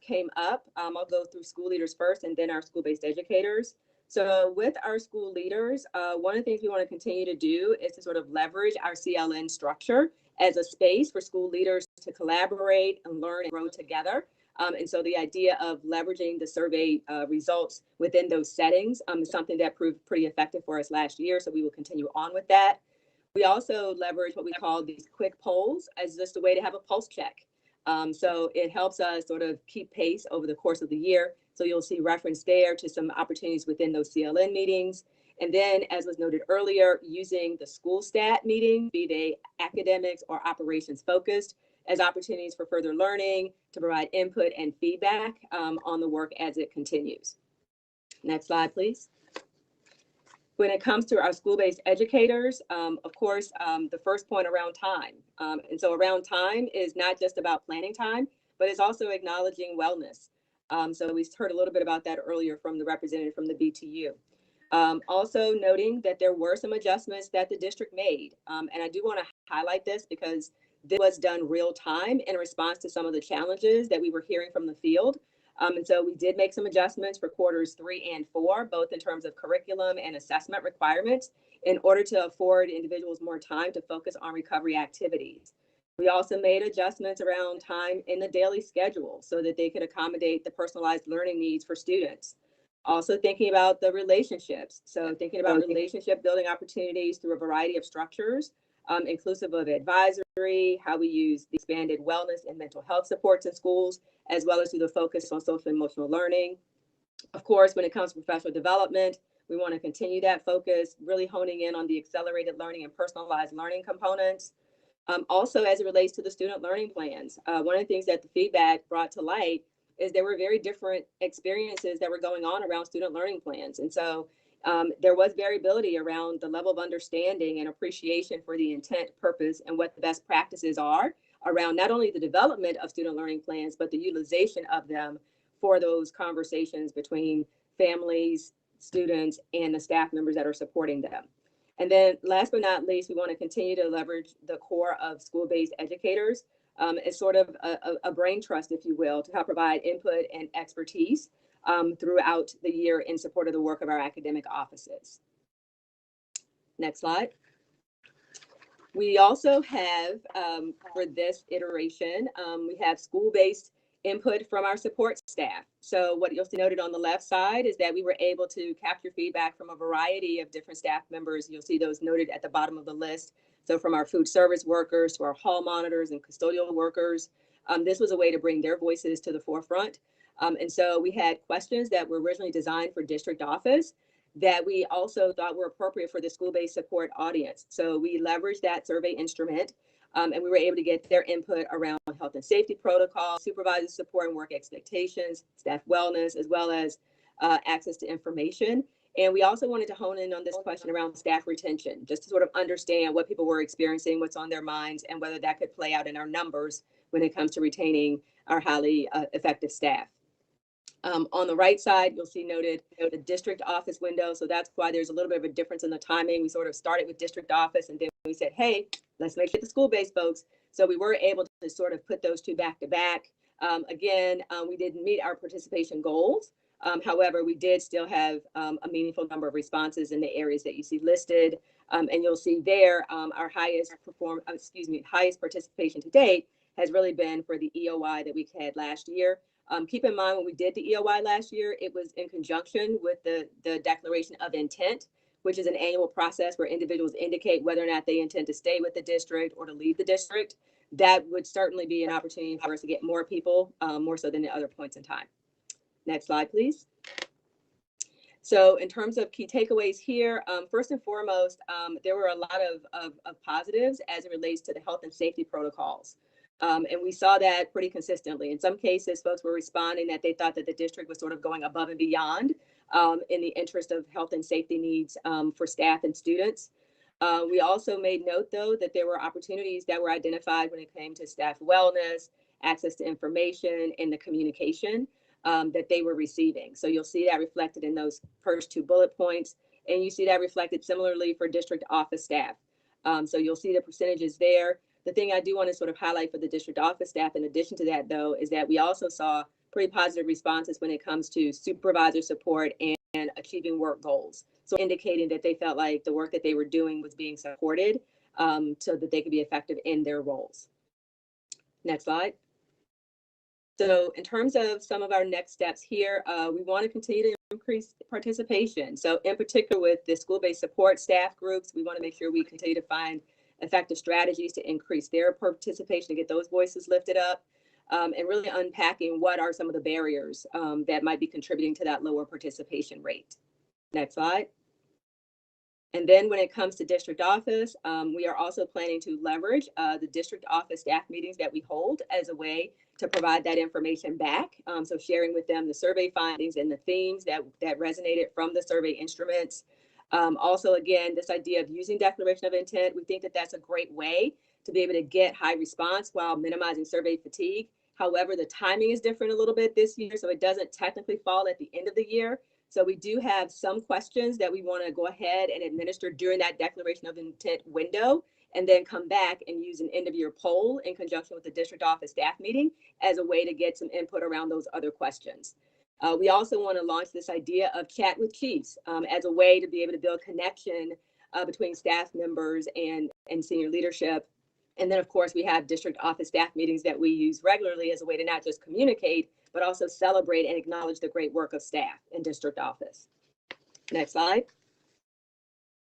came up, I'll go through school leaders first and then our school-based educators. So with our school leaders, one of the things we want to continue to do is to sort of leverage our CLN structure as a space for school leaders to collaborate and learn and grow together. And so the idea of leveraging the survey results within those settings is something that proved pretty effective for us last year. So we will continue on with that. We also leverage what we call these quick polls as just a way to have a pulse check. So it helps us sort of keep pace over the course of the year. So you'll see reference there to some opportunities within those CLN meetings. And then, as was noted earlier, using the school stat meeting, be they academics or operations focused, as opportunities for further learning, to provide input and feedback on the work as it continues. Next slide, please. When it comes to our school-based educators, of course, the first point around time. And so around time is not just about planning time, but it's also acknowledging wellness. So we heard a little bit about that earlier from the representative from the BTU. Also noting that there were some adjustments that the district made. And I do want to highlight this because this was done real time in response to some of the challenges that we were hearing from the field. And so we did make some adjustments for quarters 3 and 4, both in terms of curriculum and assessment requirements, in order to afford individuals more time to focus on recovery activities. We also made adjustments around time in the daily schedule so that they could accommodate the personalized learning needs for students. Also thinking about the relationships. So thinking about relationship building opportunities through a variety of structures, inclusive of advisory, how we use the expanded wellness and mental health supports in schools, as well as through the focus on social and emotional learning. Of course, when it comes to professional development, we want to continue that focus, really honing in on the accelerated learning and personalized learning components. Also, as it relates to the student learning plans, one of the things that the feedback brought to light is there were very different experiences that were going on around student learning plans. And so there was variability around the level of understanding and appreciation for the intent, purpose, and what the best practices are around not only the development of student learning plans, but the utilization of them for those conversations between families, students, and the staff members that are supporting them. And then last but not least, we want to continue to leverage the core of school-based educators as sort of a brain trust, if you will, to help provide input and expertise throughout the year in support of the work of our academic offices. Next slide. We also have, for this iteration, we have school-based input from our support staff. So what you'll see noted on the left side is that we were able to capture feedback from a variety of different staff members. You'll see those noted at the bottom of the list. So from our food service workers to our hall monitors and custodial workers, this was a way to bring their voices to the forefront. And so we had questions that were originally designed for district office that we also thought were appropriate for the school-based support audience. So we leveraged that survey instrument and we were able to get their input around health and safety protocols, supervisor support and work expectations, staff wellness, as well as access to information. And we also wanted to hone in on this question around staff retention, just to sort of understand what people were experiencing, what's on their minds, and whether that could play out in our numbers when it comes to retaining our highly effective staff. On the right side, you'll see noted the district office window. So that's why there's a little bit of a difference in the timing. We sort of started with district office and then we said, hey, let's make it the school-based folks. So we were able to sort of put those two back to back. Again, we didn't meet our participation goals. However, we did still have a meaningful number of responses in the areas that you see listed. And you'll see there our highest participation to date has really been for the EOI that we had last year. Keep in mind when we did the EOI last year, it was in conjunction with the declaration of intent, which is an annual process where individuals indicate whether or not they intend to stay with the district or to leave the district. That would certainly be an opportunity for us to get more people, more so than at other points in time. Next slide, please. So in terms of key takeaways here, first and foremost, there were a lot of positives as it relates to the health and safety protocols. And we saw that pretty consistently. In some cases, folks were responding that they thought that the district was sort of going above and beyond in the interest of health and safety needs for staff and students. We also made note, though, that there were opportunities that were identified when it came to staff wellness, access to information, and the communication that they were receiving. So you'll see that reflected in those first two bullet points, and you see that reflected similarly for district office staff. So you'll see the percentages there. The thing I do want to sort of highlight for the district office staff, in addition to that, though, is that we also saw pretty positive responses when it comes to supervisor support and achieving work goals. So indicating that they felt like the work that they were doing was being supported so that they could be effective in their roles. Next slide. So in terms of some of our next steps here, we want to continue to increase participation. So in particular with the school-based support staff groups, we want to make sure we continue to find effective strategies to increase their participation, to get those voices lifted up, and really unpacking what are some of the barriers that might be contributing to that lower participation rate. Next slide. And then when it comes to district office, we are also planning to leverage the district office staff meetings that we hold as a way to provide that information back. So sharing with them the survey findings and the themes that resonated from the survey instruments. Also, again, this idea of using declaration of intent, we think that that's a great way to be able to get high response while minimizing survey fatigue. However, the timing is different a little bit this year, so it doesn't technically fall at the end of the year. So we do have some questions that we want to go ahead and administer during that declaration of intent window, and then come back and use an end of year poll in conjunction with the district office staff meeting as a way to get some input around those other questions. We also want to launch this idea of chat with chiefs as a way to be able to build connection between staff members and senior leadership. And then, of course, we have district office staff meetings that we use regularly as a way to not just communicate, but also celebrate and acknowledge the great work of staff in district office. Next slide.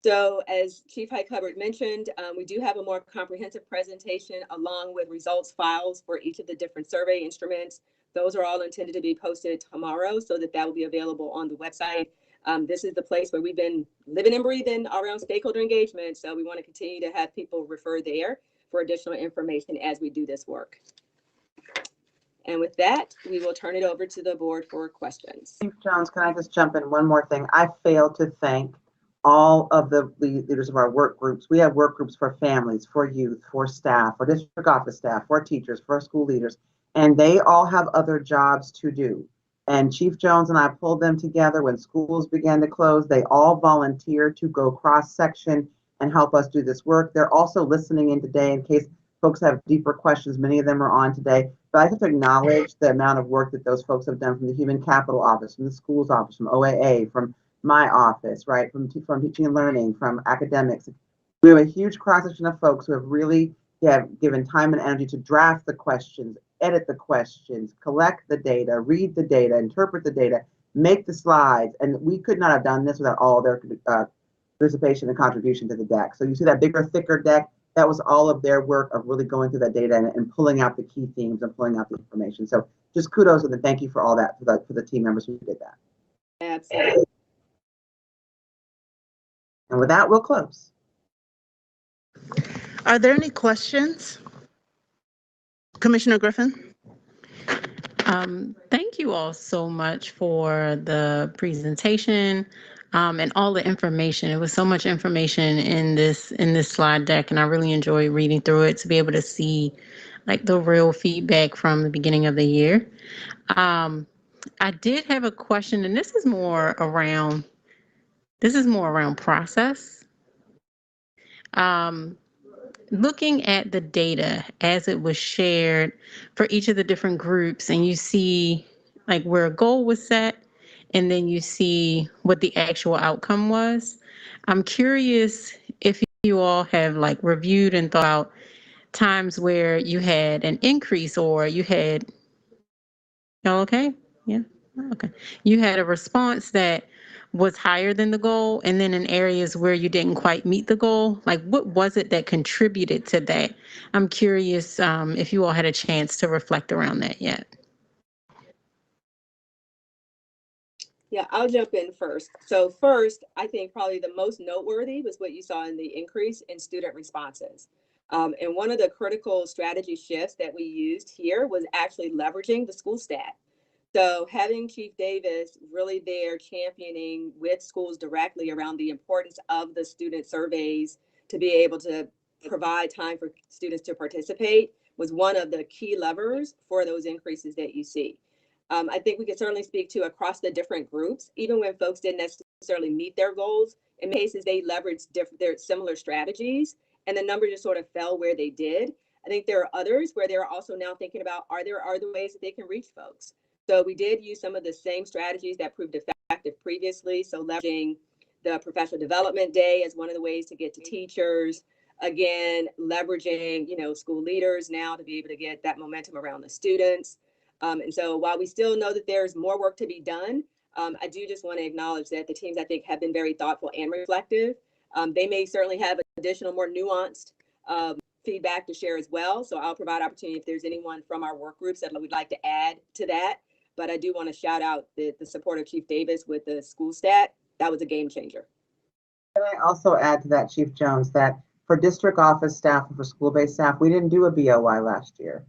So as Chief Hike Hubbard mentioned, we do have a more comprehensive presentation along with results files for each of the different survey instruments. Those are all intended to be posted tomorrow so that will be available on the website. This is the place where we've been living and breathing around stakeholder engagement. So we want to continue to have people refer there for additional information as we do this work. And with that, we will turn it over to the board for questions. Chief Jones, can I just jump in one more thing? I failed to thank all of the leaders of our work groups. We have work groups for families, for youth, for staff, for district office staff, for teachers, for school leaders, and they all have other jobs to do. And Chief Jones and I pulled them together when schools began to close. They all volunteered to go cross-section and help us do this work. They're also listening in today in case folks have deeper questions. Many of them are on today. But I have to acknowledge the amount of work that those folks have done from the Human Capital Office, from the schools office, from OAA, from my office, right, from teaching and learning, from academics. We have a huge cross-section of folks who have really given time and energy to draft the questions, edit the questions, collect the data, read the data, interpret the data, make the slides. And we could not have done this without all their participation and contribution to the deck. So you see that bigger, thicker deck, that was all of their work of really going through that data and pulling out the key themes and pulling out the information. So just kudos and thank you for all that, for the team members who did that. Absolutely. And with that, we'll close. Are there any questions? Commissioner Griffin? Thank you all so much for the presentation and all the information. It was so much information in this slide deck, and I really enjoyed reading through it to be able to see like the real feedback from the beginning of the year. I did have a question, and this is more around process. Looking at the data as it was shared for each of the different groups, and you see like where a goal was set, and then you see what the actual outcome was. I'm curious if you all have like reviewed and thought out times where you had an increase or you had, oh, okay, yeah, okay. You had a response that was higher than the goal, and then in areas where you didn't quite meet the goal, like what was it that contributed to that? I'm curious if you all had a chance to reflect around that yet. Yeah, I'll jump in first. So first, I think probably the most noteworthy was what you saw in the increase in student responses. And one of the critical strategy shifts that we used here was actually leveraging the school staff. So having Chief Davis really there championing with schools directly around the importance of the student surveys to be able to provide time for students to participate was one of the key levers for those increases that you see. I think we can certainly speak to across the different groups, even when folks didn't necessarily meet their goals. In cases, they leveraged their similar strategies, and the number just sort of fell where they did. I think there are others where they're also now thinking about, are there other ways that they can reach folks? So we did use some of the same strategies that proved effective previously. So leveraging the professional development day as one of the ways to get to teachers. Again, leveraging, school leaders now to be able to get that momentum around the students. And so while we still know that there's more work to be done, I do just want to acknowledge that the teams, I think, have been very thoughtful and reflective. They may certainly have additional, more nuanced feedback to share as well. So I'll provide opportunity if there's anyone from our work groups that would like to add to that. But I do want to shout out the support of Chief Davis with the school stat. That was a game changer. Can I also add to that, Chief Jones, that for district office staff and for school-based staff, we didn't do a BOY last year.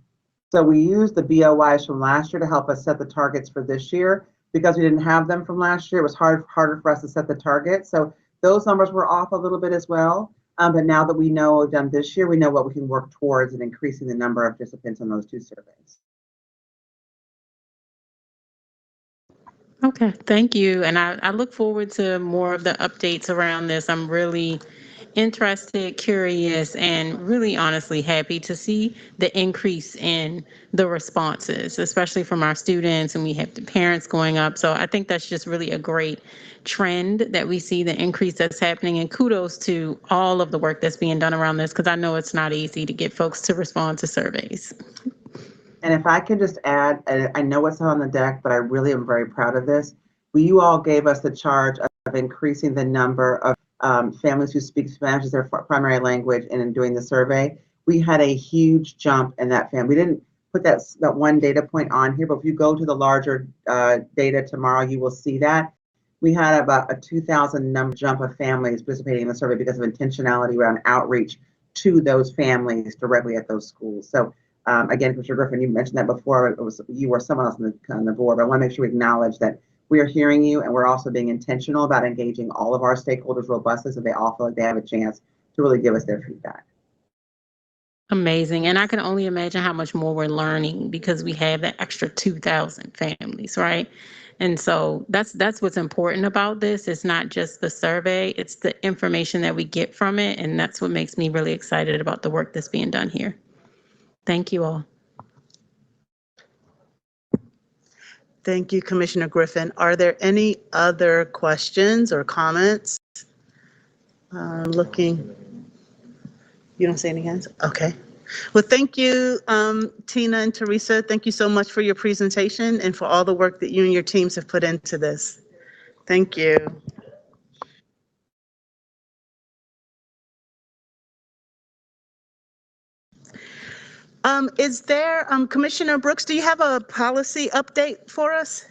So we used the BOYs from last year to help us set the targets for this year. Because we didn't have them from last year, it was harder for us to set the target. So those numbers were off a little bit as well. But now that we know done this year, we know what we can work towards in increasing the number of participants on those two surveys. Okay, thank you. And I look forward to more of the updates around this. I'm really interested, curious, and really honestly happy to see the increase in the responses, especially from our students, and we have the parents going up. So I think that's just really a great trend that we see, the increase that's happening, and kudos to all of the work that's being done around this, because I know it's not easy to get folks to respond to surveys. And if I can just add, I know it's not on the deck, but I really am very proud of this. You all gave us the charge of increasing the number of families who speak Spanish as their primary language and in doing the survey. We had a huge jump in that family. We didn't put that one data point on here, but if you go to the larger data tomorrow, you will see that. We had about a 2,000 number jump of families participating in the survey because of intentionality around outreach to those families directly at those schools. So again, Commissioner Griffin, you mentioned that before. It was you or someone else on the board, but I want to make sure we acknowledge that we are hearing you, and we're also being intentional about engaging all of our stakeholders robustly so they all feel like they have a chance to really give us their feedback. Amazing. And I can only imagine how much more we're learning because we have that extra 2,000 families, right? And so that's what's important about this. It's not just the survey, it's the information that we get from it. And that's what makes me really excited about the work that's being done here. Thank you all. Thank you, Commissioner Griffin. Are there any other questions or comments? Looking, you don't see any hands? Okay. Well, thank you, Tina and Teresa. Thank you so much for your presentation and for all the work that you and your teams have put into this. Thank you. Is there, Commissioner Brooks, do you have a policy update for us?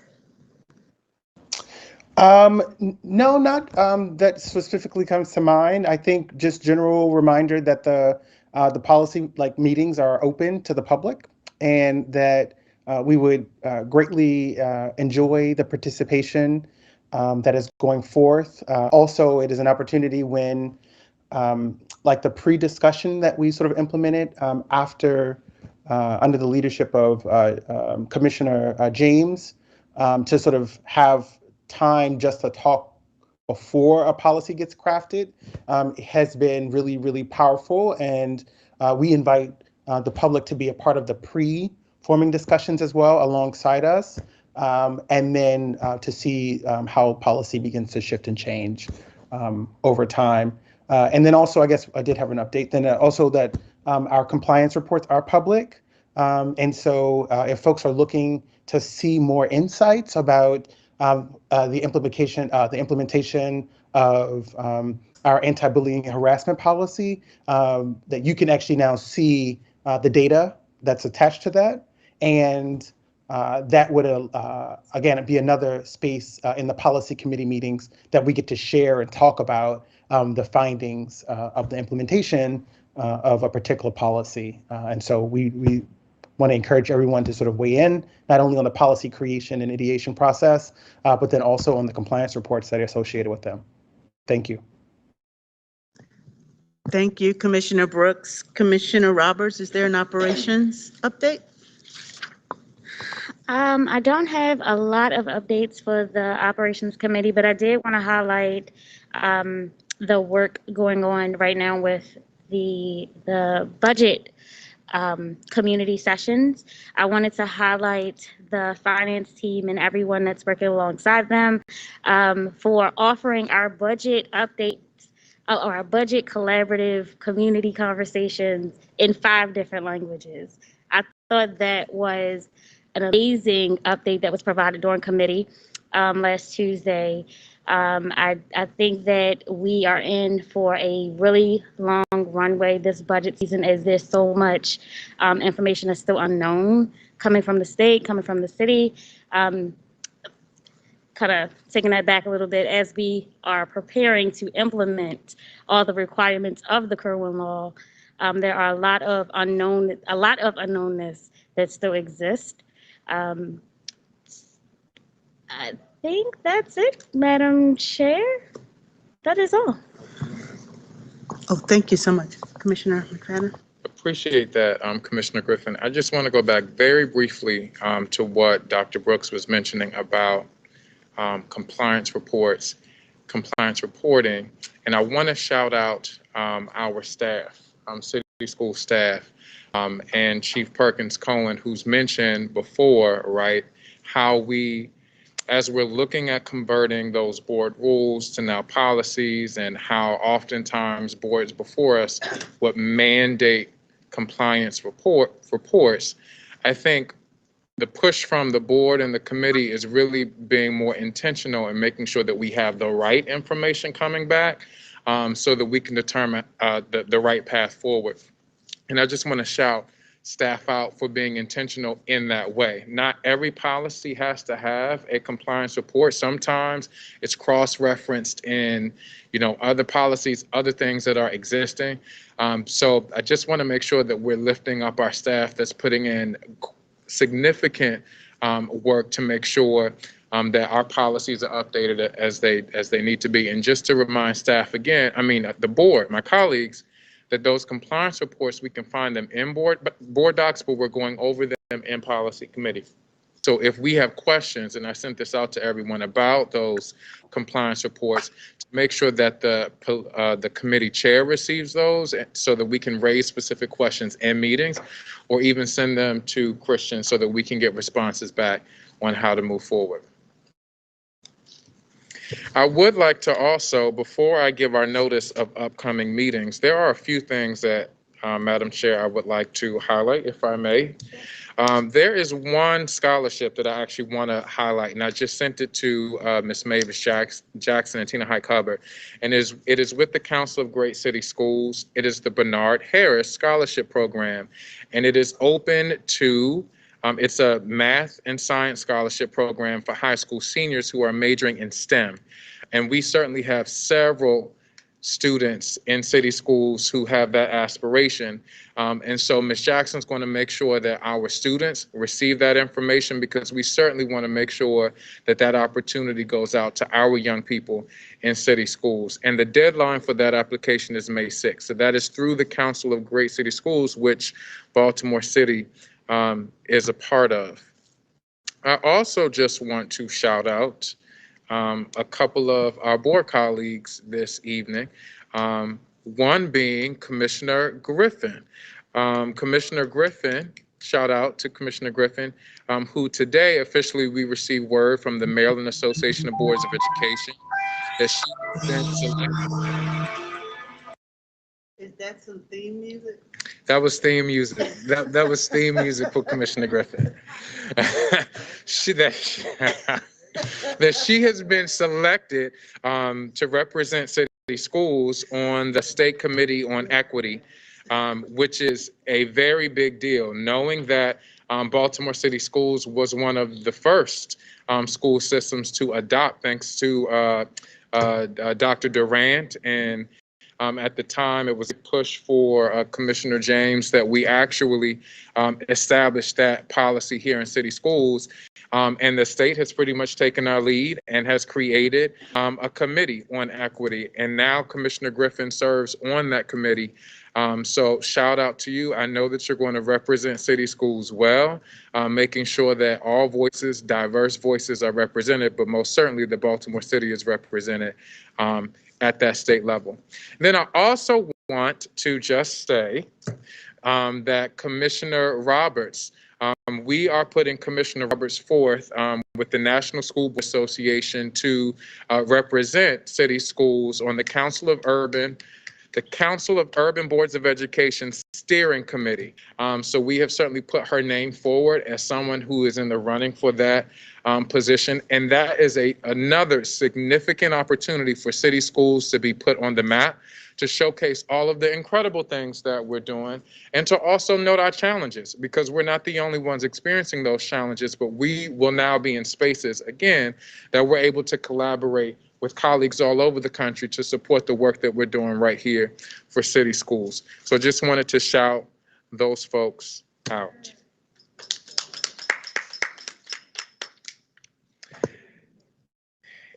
No, not that specifically comes to mind. I think just general reminder that the policy meetings are open to the public, and that we would greatly enjoy the participation that is going forth. Also, it is an opportunity when the pre-discussion that we sort of implemented after under the leadership of Commissioner James to sort of have time just to talk before a policy gets crafted has been really, really powerful. And we invite the public to be a part of the pre-forming discussions as well alongside us. And then to see how policy begins to shift and change over time. And then also, I guess I did have an update, then also that our compliance reports are public. And so if folks are looking to see more insights about the implementation of our anti-bullying and harassment policy, that you can actually now see the data that's attached to that. And that would, again, be another space in the policy committee meetings that we get to share and talk about the findings of the implementation of a particular policy. And so we want to encourage everyone to sort of weigh in, not only on the policy creation and ideation process, but then also on the compliance reports that are associated with them. Thank you. Thank you, Commissioner Brooks. Commissioner Roberts, is there an operations update? I don't have a lot of updates for the operations committee, but I did want to highlight the work going on right now with the budget community sessions. I wanted to highlight the finance team and everyone that's working alongside them for offering our budget updates or our budget collaborative community conversations in 5 different languages. I thought that was an amazing update that was provided during committee. last Tuesday. I think that we are in for a really long runway this budget season, as there's so much information that's still unknown coming from the state, coming from the city. Kind of taking that back a little bit, as we are preparing to implement all the requirements of the Kerwin law, there are a lot of unknownness that still exists. I think that's it, Madam Chair. That is all. Oh, thank you so much, Commissioner McFadden. Appreciate that, Commissioner Griffin. I just want to go back very briefly to what Dr. Brooks was mentioning about compliance reports, compliance reporting, and I want to shout out our staff, city school staff, and Chief Perkins Cohen, who's mentioned before, right, how we, as we're looking at converting those board rules to now policies, and how oftentimes boards before us would mandate compliance reports, I think the push from the board and the committee is really being more intentional in making sure that we have the right information coming back, so that we can determine the right path forward. And I just want to shout staff out for being intentional in that way. Not every policy has to have a compliance report. Sometimes it's cross-referenced in, other policies, other things that are existing. So I just want to make sure that we're lifting up our staff that's putting in significant work to make sure that our policies are updated as they need to be. And just to remind staff again, the board, my colleagues, that those compliance reports, we can find them in board docs, but we're going over them in policy committee. So if we have questions, and I sent this out to everyone about those compliance reports, to make sure that the committee chair receives those so that we can raise specific questions in meetings, or even send them to Christian so that we can get responses back on how to move forward. I would like to also, before I give our notice of upcoming meetings, there are a few things that, Madam Chair, I would like to highlight, if I may. There is one scholarship that I actually want to highlight, and I just sent it to Ms. Mavis Jackson and Tina Hyke-Hubbard, and it is with the Council of Great City Schools. It is the Bernard Harris Scholarship Program, and it is open to it's a math and science scholarship program for high school seniors who are majoring in STEM. And we certainly have several students in city schools who have that aspiration. And so Ms. Jackson's going to make sure that our students receive that information, because we certainly want to make sure that that opportunity goes out to our young people in city schools. And the deadline for that application is May 6th. So that is through the Council of Great City Schools, which Baltimore City is a part of. I also just want to shout out a couple of our board colleagues this evening, one being Commissioner Griffin. Commissioner Griffin, shout out to Commissioner Griffin, who today officially we received word from the Maryland Association of Boards of Education that she has been selected. Is that some theme music? That was theme music. That was theme music for Commissioner Griffin. That she has been selected to represent city schools on the State Committee on Equity, which is a very big deal, knowing that Baltimore City Schools was one of the first school systems to adopt, thanks to Dr. Durant, and at the time, it was a push for Commissioner James that we actually established that policy here in city schools. And the state has pretty much taken our lead and has created a committee on equity. And now Commissioner Griffin serves on that committee. So shout out to you. I know that you're going to represent city schools well, making sure that all voices, diverse voices are represented, but most certainly the Baltimore City is represented at that state level. Then I also want to just say that Commissioner Roberts, we are putting Commissioner Roberts forth with the National School Board Association to represent city schools on the Council of Urban the Council of Urban Boards of Education Steering Committee. So we have certainly put her name forward as someone who is in the running for that position. And that is another significant opportunity for city schools to be put on the map, to showcase all of the incredible things that we're doing, and to also note our challenges, because we're not the only ones experiencing those challenges, but we will now be in spaces, again, that we're able to collaborate with colleagues all over the country to support the work that we're doing right here for city schools. So just wanted to shout those folks out.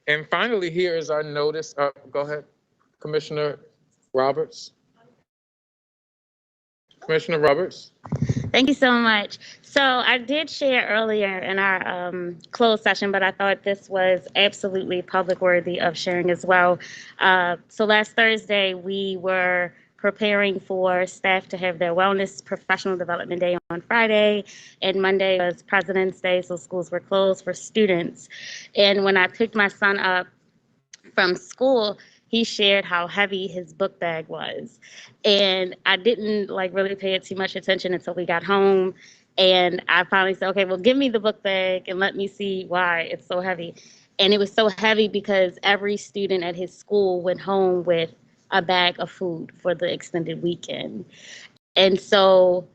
And finally, here is our notice. Go ahead, Commissioner Roberts. Commissioner Roberts. Thank you so much. So I did share earlier in our closed session, but I thought this was absolutely public worthy of sharing as well. So last Thursday, we were preparing for staff to have their wellness professional development day on Friday, and Monday was President's Day, so schools were closed for students. And when I picked my son up from school, he shared how heavy his book bag was. And I didn't really pay it too much attention until we got home. And I finally said, okay, well, give me the book bag and let me see why it's so heavy. And it was so heavy because every student at his school went home with a bag of food for the extended weekend. And so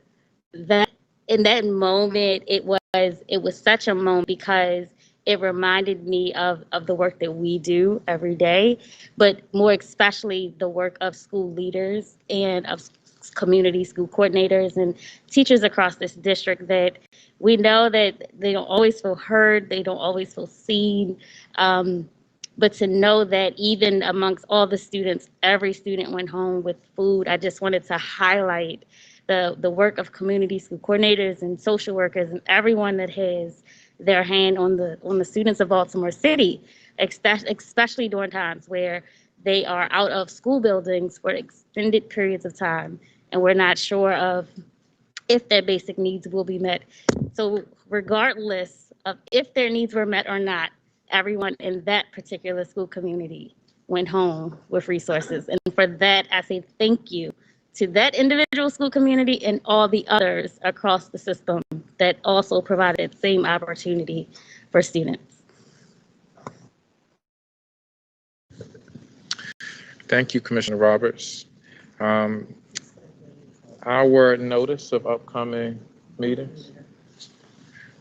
that in that moment, it was such a moment because it reminded me of the work that we do every day, but more especially the work of school leaders and of community school coordinators and teachers across this district, that we know that they don't always feel heard, they don't always feel seen, but to know that even amongst all the students, every student went home with food. I just wanted to highlight the work of community school coordinators and social workers and everyone that has their hand on the students of Baltimore City, especially during times where they are out of school buildings for extended periods of time, and we're not sure of if their basic needs will be met. So regardless of if their needs were met or not, everyone in that particular school community went home with resources. And for that, I say thank you to that individual school community and all the others across the system that also provided the same opportunity for students. Thank you, Commissioner Roberts. Our notice of upcoming meetings?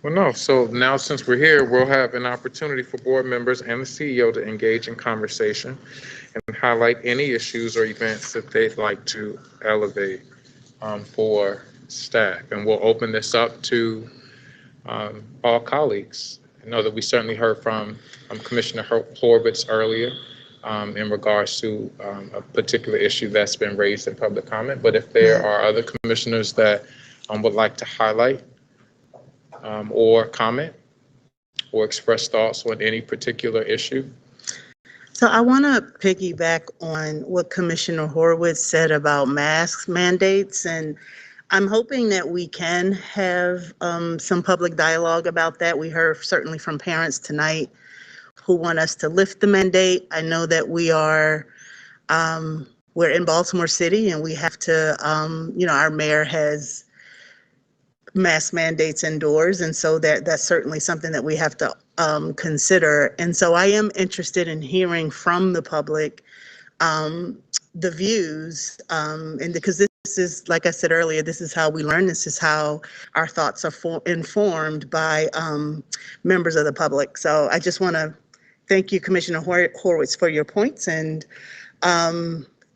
Well, no. So now, since we're here, we'll have an opportunity for board members and the CEO to engage in conversation and highlight any issues or events that they'd like to elevate for staff. And we'll open this up to all colleagues. I know that we certainly heard from Commissioner Horwitz earlier in regards to a particular issue that's been raised in public comment. But if there are other commissioners that would like to highlight or comment or express thoughts on any particular issue. So I want to piggyback on what Commissioner Horwitz said about mask mandates, and I'm hoping that we can have some public dialogue about that. We heard certainly from parents tonight who want us to lift the mandate. I know that we're in Baltimore City and we have to, our mayor has mask mandates indoors, and so that's certainly something that we have to consider. And so I am interested in hearing from the public the views, and because this is, like I said earlier, this is how we learn. This is how our thoughts are informed by members of the public. So I just want to thank you, Commissioner Horwitz, for your points, and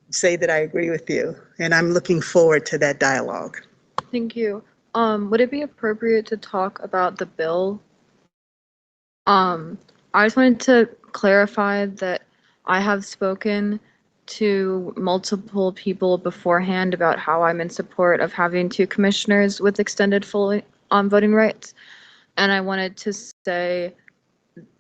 say that I agree with you. And I'm looking forward to that dialogue. Thank you. Would it be appropriate to talk about the bill? I just wanted to clarify that I have spoken to multiple people beforehand about how I'm in support of having 2 commissioners with extended full voting rights. And I wanted to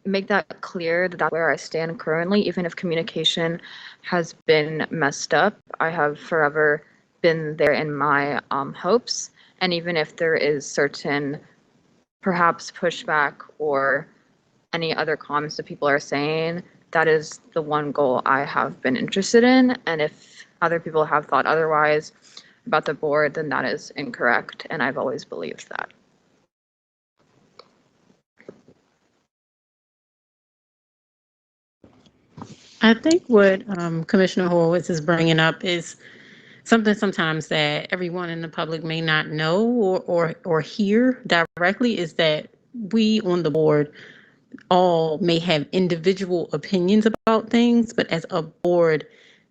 make that clear that that's where I stand currently, even if communication has been messed up. I have forever been there in my hopes. And even if there is certain perhaps pushback or any other comments that people are saying, that is the one goal I have been interested in. And if other people have thought otherwise about the board, then that is incorrect, and I've always believed that. I think what Commissioner Horowitz is bringing up is something sometimes that everyone in the public may not know or hear directly, is that we on the board all may have individual opinions about things, but as a board,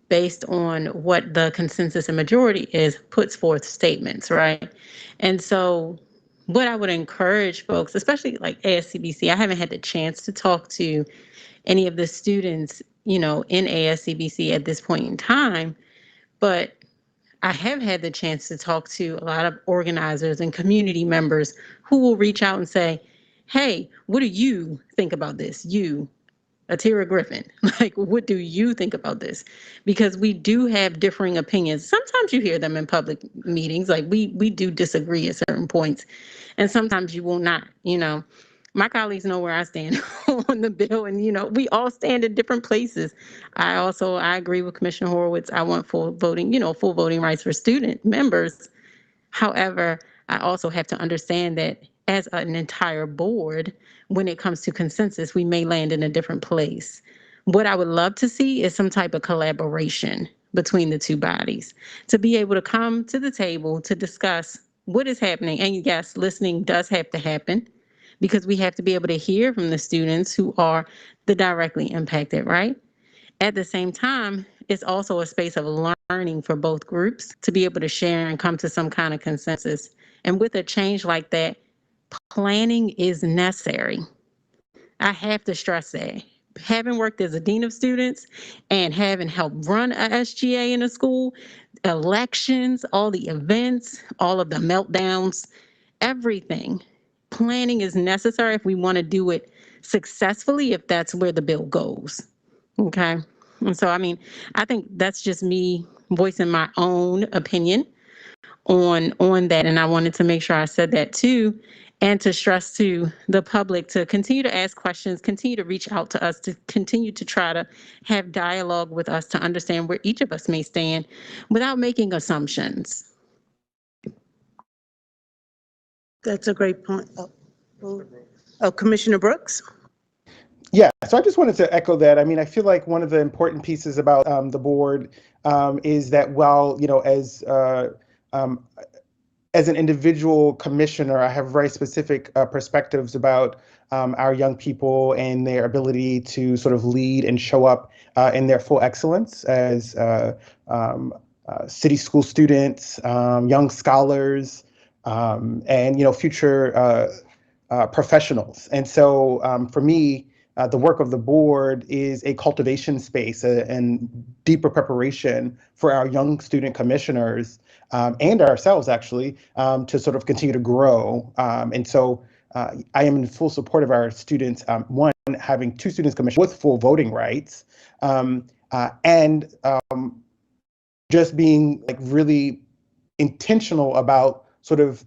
based on what the consensus and majority is, puts forth statements, right? And so what I would encourage folks, especially like ASCBC, I haven't had the chance to talk to any of the students, you know, in ASCBC at this point in time, but I have had the chance to talk to a lot of organizers and community members who will reach out and say, hey, what do you think about this? You, Atira Griffin, like, what do you think about this? Because we do have differing opinions. Sometimes you hear them in public meetings, like we do disagree at certain points. And sometimes you will not, you know. My colleagues know where I stand on the bill, and, you know, we all stand in different places. I agree with Commissioner Horowitz. I want full voting, you know, full voting rights for student members. However, I also have to understand that as an entire board, when it comes to consensus, we may land in a different place. What I would love to see is some type of collaboration between the two bodies to be able to come to the table to discuss what is happening. And yes, listening does have to happen, because we have to be able to hear from the students who are the directly impacted, right? At the same time, it's also a space of learning for both groups to be able to share and come to some kind of consensus. And with a change like that, planning is necessary. I have to stress that. Having worked as a dean of students and having helped run a SGA in a school, elections, all the events, all of the meltdowns, everything, planning is necessary if we want to do it successfully, if that's where the bill goes. Okay. And so, I mean, I think that's just me voicing my own opinion on that. And I wanted to make sure I said that too, and to stress to the public to continue to ask questions, continue to reach out to us, to continue to try to have dialogue with us to understand where each of us may stand without making assumptions. That's a great point. Oh, Commissioner Brooks? Yeah, so I just wanted to echo that. I mean, I feel like one of the important pieces about the board is that while, you know, as an individual commissioner, I have very specific perspectives about our young people and their ability to sort of lead and show up in their full excellence as city school students, young scholars, and, you know, future professionals. And so for me, the work of the board is a cultivation space and deeper preparation for our young student commissioners and ourselves, actually, to sort of continue to grow. And so I am in full support of our students, one, having 2 students commissioned with full voting rights, and just being like really intentional about sort of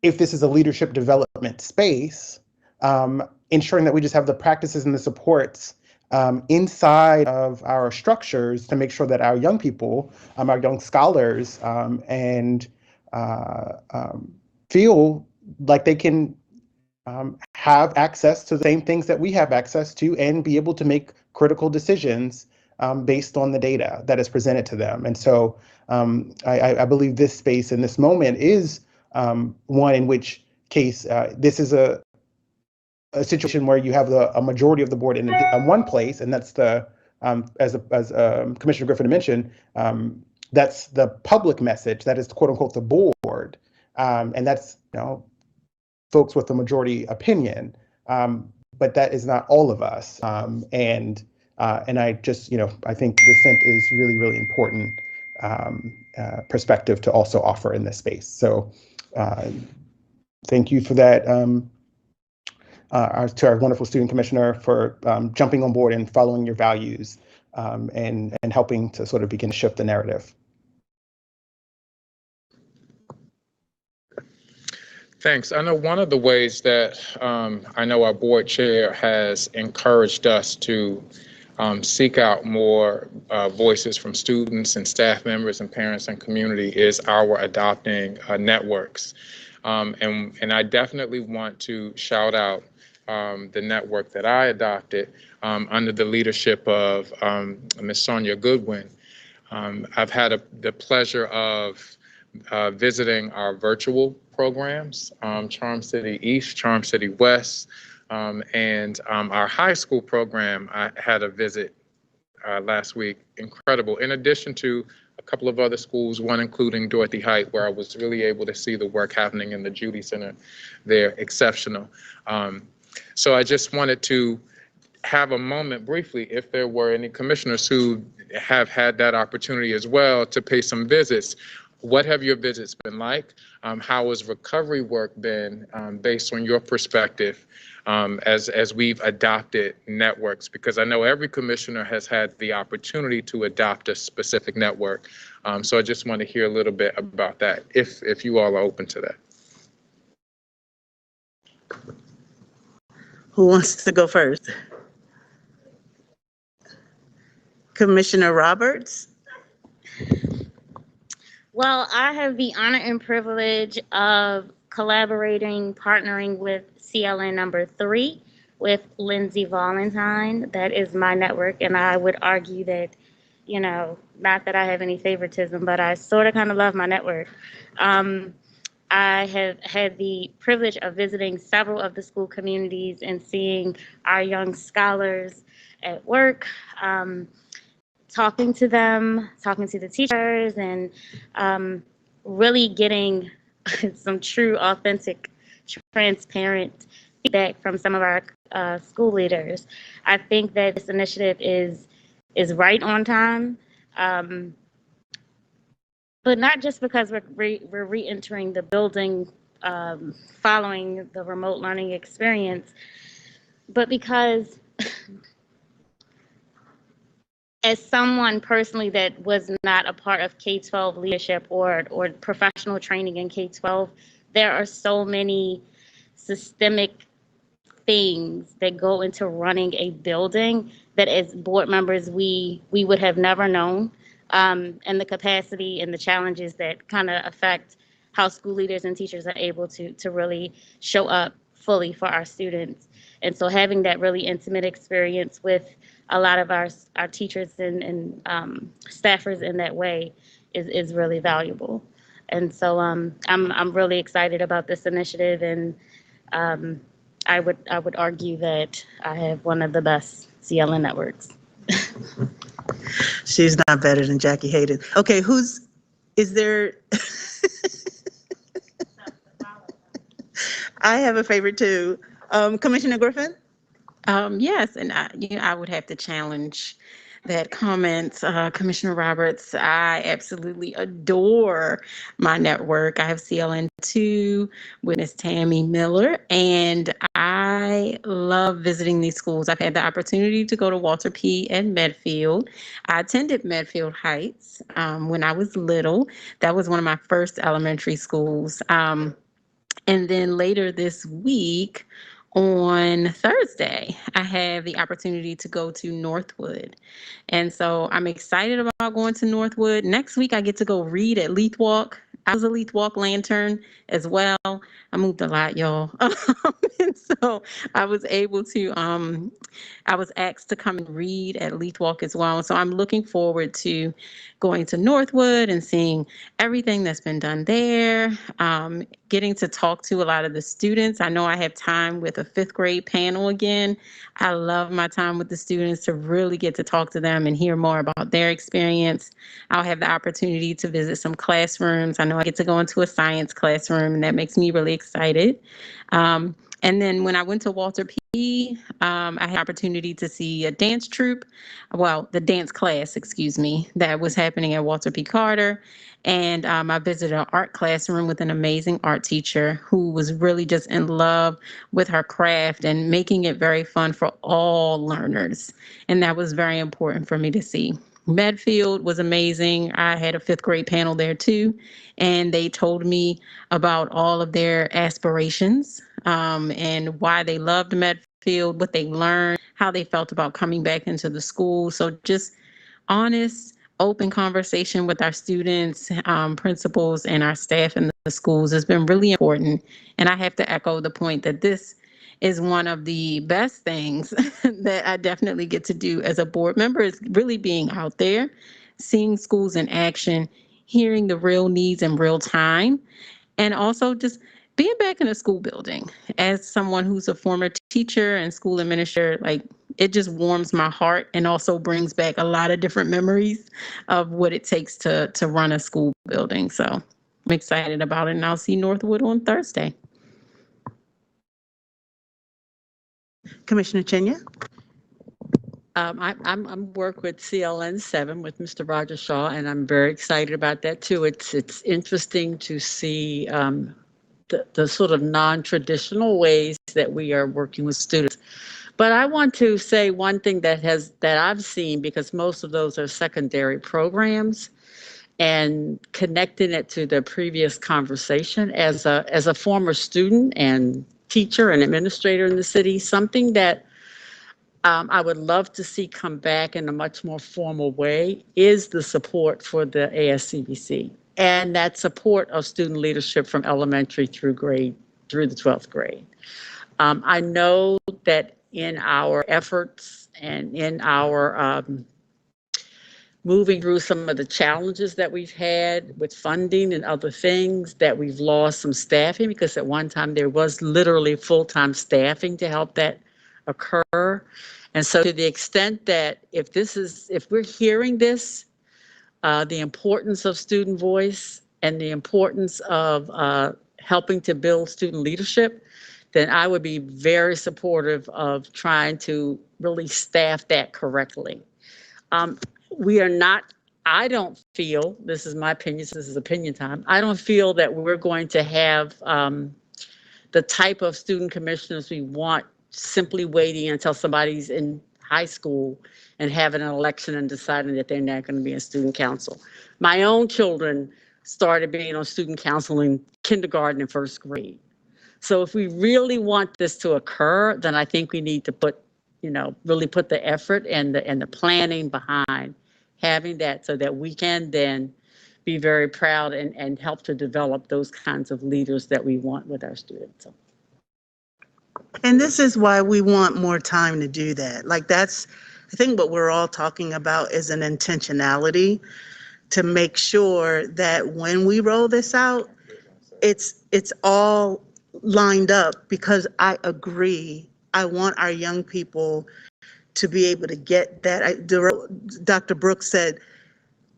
if this is a leadership development space, ensuring that we just have the practices and the supports inside of our structures to make sure that our young people, our young scholars, and feel like they can have access to the same things that we have access to and be able to make critical decisions based on the data that is presented to them. And so I believe this space in this moment is one in which case this is a situation where you have a majority of the board in one place, and that's the as Commissioner Griffin mentioned, that's the public message, that is quote unquote the board, and that's, you know, folks with the majority opinion, but that is not all of us, and I just, you know, I think dissent is really, really important perspective to also offer in this space. So thank you for that, to our wonderful student commissioner for jumping on board and following your values and helping to sort of begin to shift the narrative. Thanks. I know one of the ways that I know our board chair has encouraged us to seek out more voices from students and staff members and parents and community is our adopting networks. And I definitely want to shout out the network that I adopted under the leadership of Ms. Sonia Goodwin. I've had the pleasure of visiting our virtual programs, Charm City East, Charm City West, and our high school program. I had a visit last week, incredible. In addition to a couple of other schools, one including Dorothy Height, where I was really able to see the work happening in the Judy Center. They're exceptional. So I just wanted to have a moment briefly, if there were any commissioners who have had that opportunity as well to pay some visits. What have your visits been like? How has recovery work been based on your perspective as we've adopted networks? Because I know every commissioner has had the opportunity to adopt a specific network. So I just want to hear a little bit about that, if you all are open to that. Who wants to go first? Commissioner Roberts? Well, I have the honor and privilege of partnering with CLN number 3 with Lindsay Valentine. That is my network, and I would argue that, not that I have any favoritism, but I sort of kind of love my network. I have had the privilege of visiting several of the school communities and seeing our young scholars at work, talking to them, talking to the teachers, and really getting some true, authentic, transparent feedback from some of our school leaders. I think that this initiative is right on time. But not just because we're re-entering the building following the remote learning experience, but because as someone personally that was not a part of K-12 leadership or professional training in K-12, there are so many systemic things that go into running a building that as board members we would have never known. And the capacity and the challenges that kind of affect how school leaders and teachers are able to really show up fully for our students. And so having that really intimate experience with a lot of our teachers and staffers in that way is really valuable. And so I'm really excited about this initiative, and I would argue that I have one of the best CLN networks. She's not better than Jackie Hayden. Okay, is there? I have a favorite too. Commissioner Griffin? Yes, and I would have to challenge that comment, Commissioner Roberts. I absolutely adore my network. I have CLN2 with Ms. Tammy Miller, and I love visiting these schools. I've had the opportunity to go to Walter P. and Medfield. I attended Medfield Heights when I was little. That was one of my first elementary schools. And then later this week, on Thursday, I have the opportunity to go to Northwood. And so I'm excited about going to Northwood. Next week, I get to go read at Leith Walk. I was a Leith Walk lantern as well. I moved a lot, y'all. And so I was able to, I was asked to come and read at Leith Walk as well. So I'm looking forward to going to Northwood and seeing everything that's been done there, getting to talk to a lot of the students. I know I have time with a 5th grade panel again. I love my time with the students to really get to talk to them and hear more about their experience. I'll have the opportunity to visit some classrooms. I know I get to go into a science classroom, and that makes me really excited. And then when I went to Walter P., I had the opportunity to see a dance troupe, the dance class, that was happening at Walter P. Carter. And I visited an art classroom with an amazing art teacher who was really just in love with her craft and making it very fun for all learners. And that was very important for me to see. Medfield was amazing. I had a 5th grade panel there too, and they told me about all of their aspirations and why they loved Medfield feel, what they learned, how they felt about coming back into the school. So just honest, open conversation with our students, principals, and our staff in the schools has been really important. And I have to echo the point that this is one of the best things that I definitely get to do as a board member, is really being out there, seeing schools in action, hearing the real needs in real time, and also just being back in a school building. As someone who's a former teacher and school administrator, like, it just warms my heart and also brings back a lot of different memories of what it takes to run a school building. So I'm excited about it, and I'll see Northwood on Thursday. Commissioner Chenya? I'm work with CLN 7 with Mr. Roger Shaw, and I'm very excited about that too. It's interesting to see the sort of non-traditional ways that we are working with students. But I want to say one thing that I've seen, because most of those are secondary programs, and connecting it to the previous conversation, as a former student and teacher and administrator in the city, something that I would love to see come back in a much more formal way is the support for the ASCBC, and that support of student leadership from elementary through the 12th grade. I know that in our efforts and in our moving through some of the challenges that we've had with funding and other things, that we've lost some staffing, because at one time there was literally full-time staffing to help that occur. And so to the extent that if we're hearing this, the importance of student voice and the importance of helping to build student leadership, then I would be very supportive of trying to really staff that correctly. We are not, I don't feel, this is my opinion, this is opinion time, I don't feel that we're going to have the type of student commissioners we want simply waiting until somebody's in high school and having an election and deciding that they're not going to be in student council. My own children started being on student council in kindergarten and first grade. So if we really want this to occur, then I think we need to really put the effort and the planning behind having that, so that we can then be very proud and help to develop those kinds of leaders that we want with our students. So. And this is why we want more time to do that. Like, that's, I think what we're all talking about is an intentionality to make sure that when we roll this out, it's all lined up, because I agree. I want our young people to be able to get that. Dr. Brooks said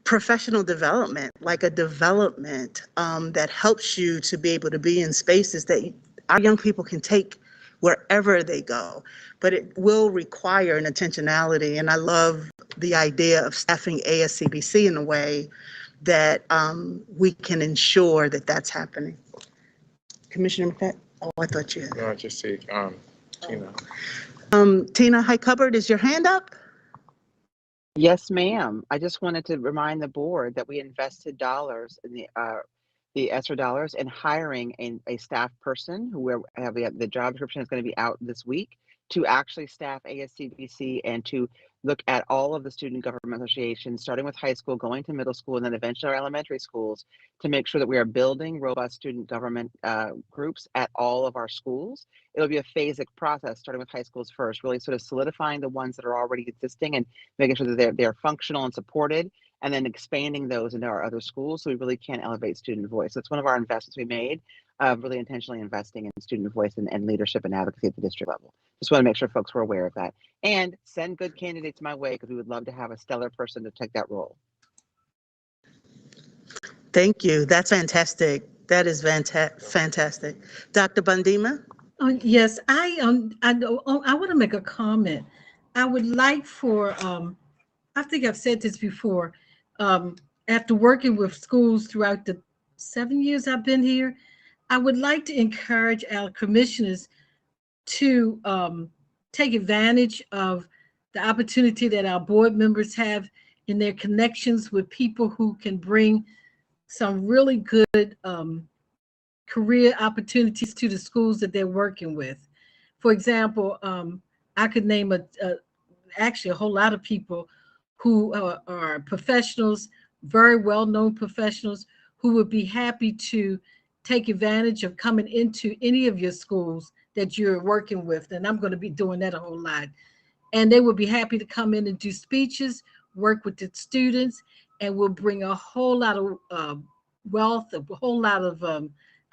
professional development, like a development that helps you to be able to be in spaces that our young people can take wherever they go. But it will require an intentionality. And I love the idea of staffing ASCBC in a way that we can ensure that that's happening. Commissioner McFadden? Oh, I thought you had. No, I just see Tina. Tina Highcupboard, is your hand up? Yes, ma'am. I just wanted to remind the board that we invested dollars in the ESSER dollars in hiring a staff person who we have the job description is going to be out this week, to actually staff ASCBC and to look at all of the student government associations, starting with high school, going to middle school, and then eventually our elementary schools, to make sure that we are building robust student government groups at all of our schools. It'll be a phasic process, starting with high schools first, really sort of solidifying the ones that are already existing and making sure that they're functional and supported, and then expanding those into our other schools so we really can elevate student voice. That's one of our investments we made, really intentionally investing in student voice and leadership and advocacy at the district level. Just want to make sure folks were aware of that. And send good candidates my way, because we would love to have a stellar person to take that role. Thank you. That's fantastic. That is fantastic. Dr. Bundima? Yes, I want to make a comment. I would like for, I think I've said this before, after working with schools throughout the 7 years I've been here, I would like to encourage our commissioners to take advantage of the opportunity that our board members have in their connections with people who can bring some really good career opportunities to the schools that they're working with. For example, I could name actually a whole lot of people who are professionals, very well-known professionals, who would be happy to take advantage of coming into any of your schools that you're working with. And I'm going to be doing that a whole lot. And they would be happy to come in and do speeches, work with the students, and will bring a whole lot of wealth, a whole lot of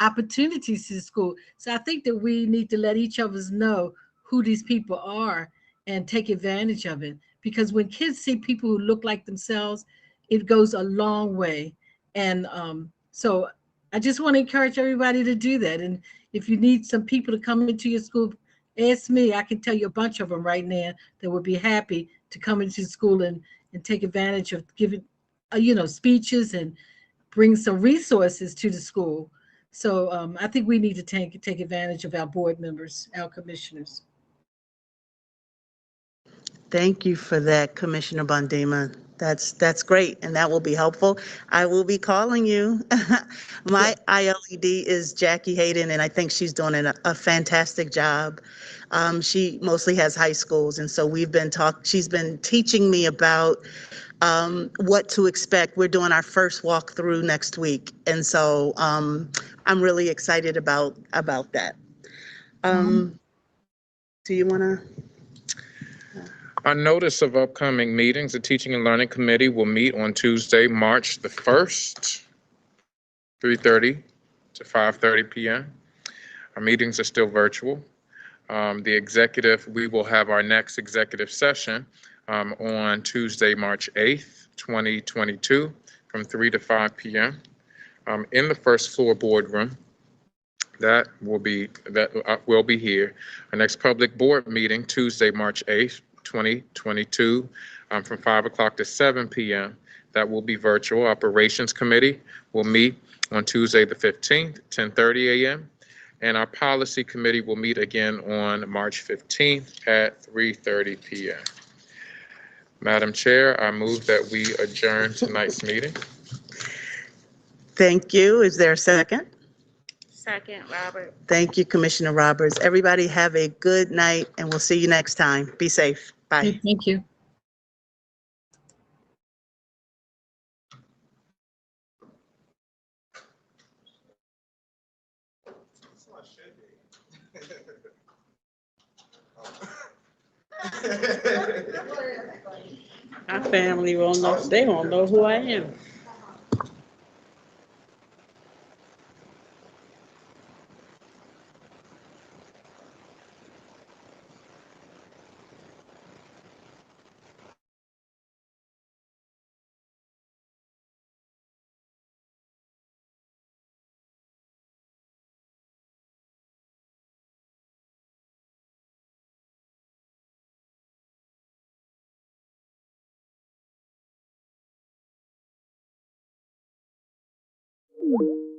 opportunities to the school. So I think that we need to let each of us know who these people are and take advantage of it. Because when kids see people who look like themselves, it goes a long way. And so I just want to encourage everybody to do that. And if you need some people to come into your school, ask me. I can tell you a bunch of them right now that would be happy to come into school and take advantage of giving, speeches and bring some resources to the school. So I think we need to take advantage of our board members, our commissioners. Thank you for that, Commissioner Bondima. That's great, and that will be helpful. I will be calling you. My ILED is Jackie Hayden, and I think she's doing a fantastic job. She mostly has high schools, and so she's been teaching me about what to expect. We're doing our first walkthrough next week, and so I'm really excited about that. Do you want to? A notice of upcoming meetings. The Teaching and Learning Committee will meet on Tuesday, March the 1st, 3:30 to 5:30 p.m. Our meetings are still virtual. We will have our next executive session on Tuesday, March 8th, 2022, from 3 to 5 p.m. In the first floor boardroom. That will be here. Our next public board meeting, Tuesday, March 8th, 2022, from 5 o'clock to 7 p.m. That will be virtual. Operations Committee will meet on Tuesday the 15th, 10:30 a.m. And our Policy Committee will meet again on March 15th at 3:30 p.m. Madam Chair, I move that we adjourn tonight's meeting. Thank you. Is there a second? Second, Robert. Thank you, Commissioner Roberts. Everybody have a good night, and we'll see you next time. Be safe. Bye. Thank you. My family won't know, they won't know who I am. you.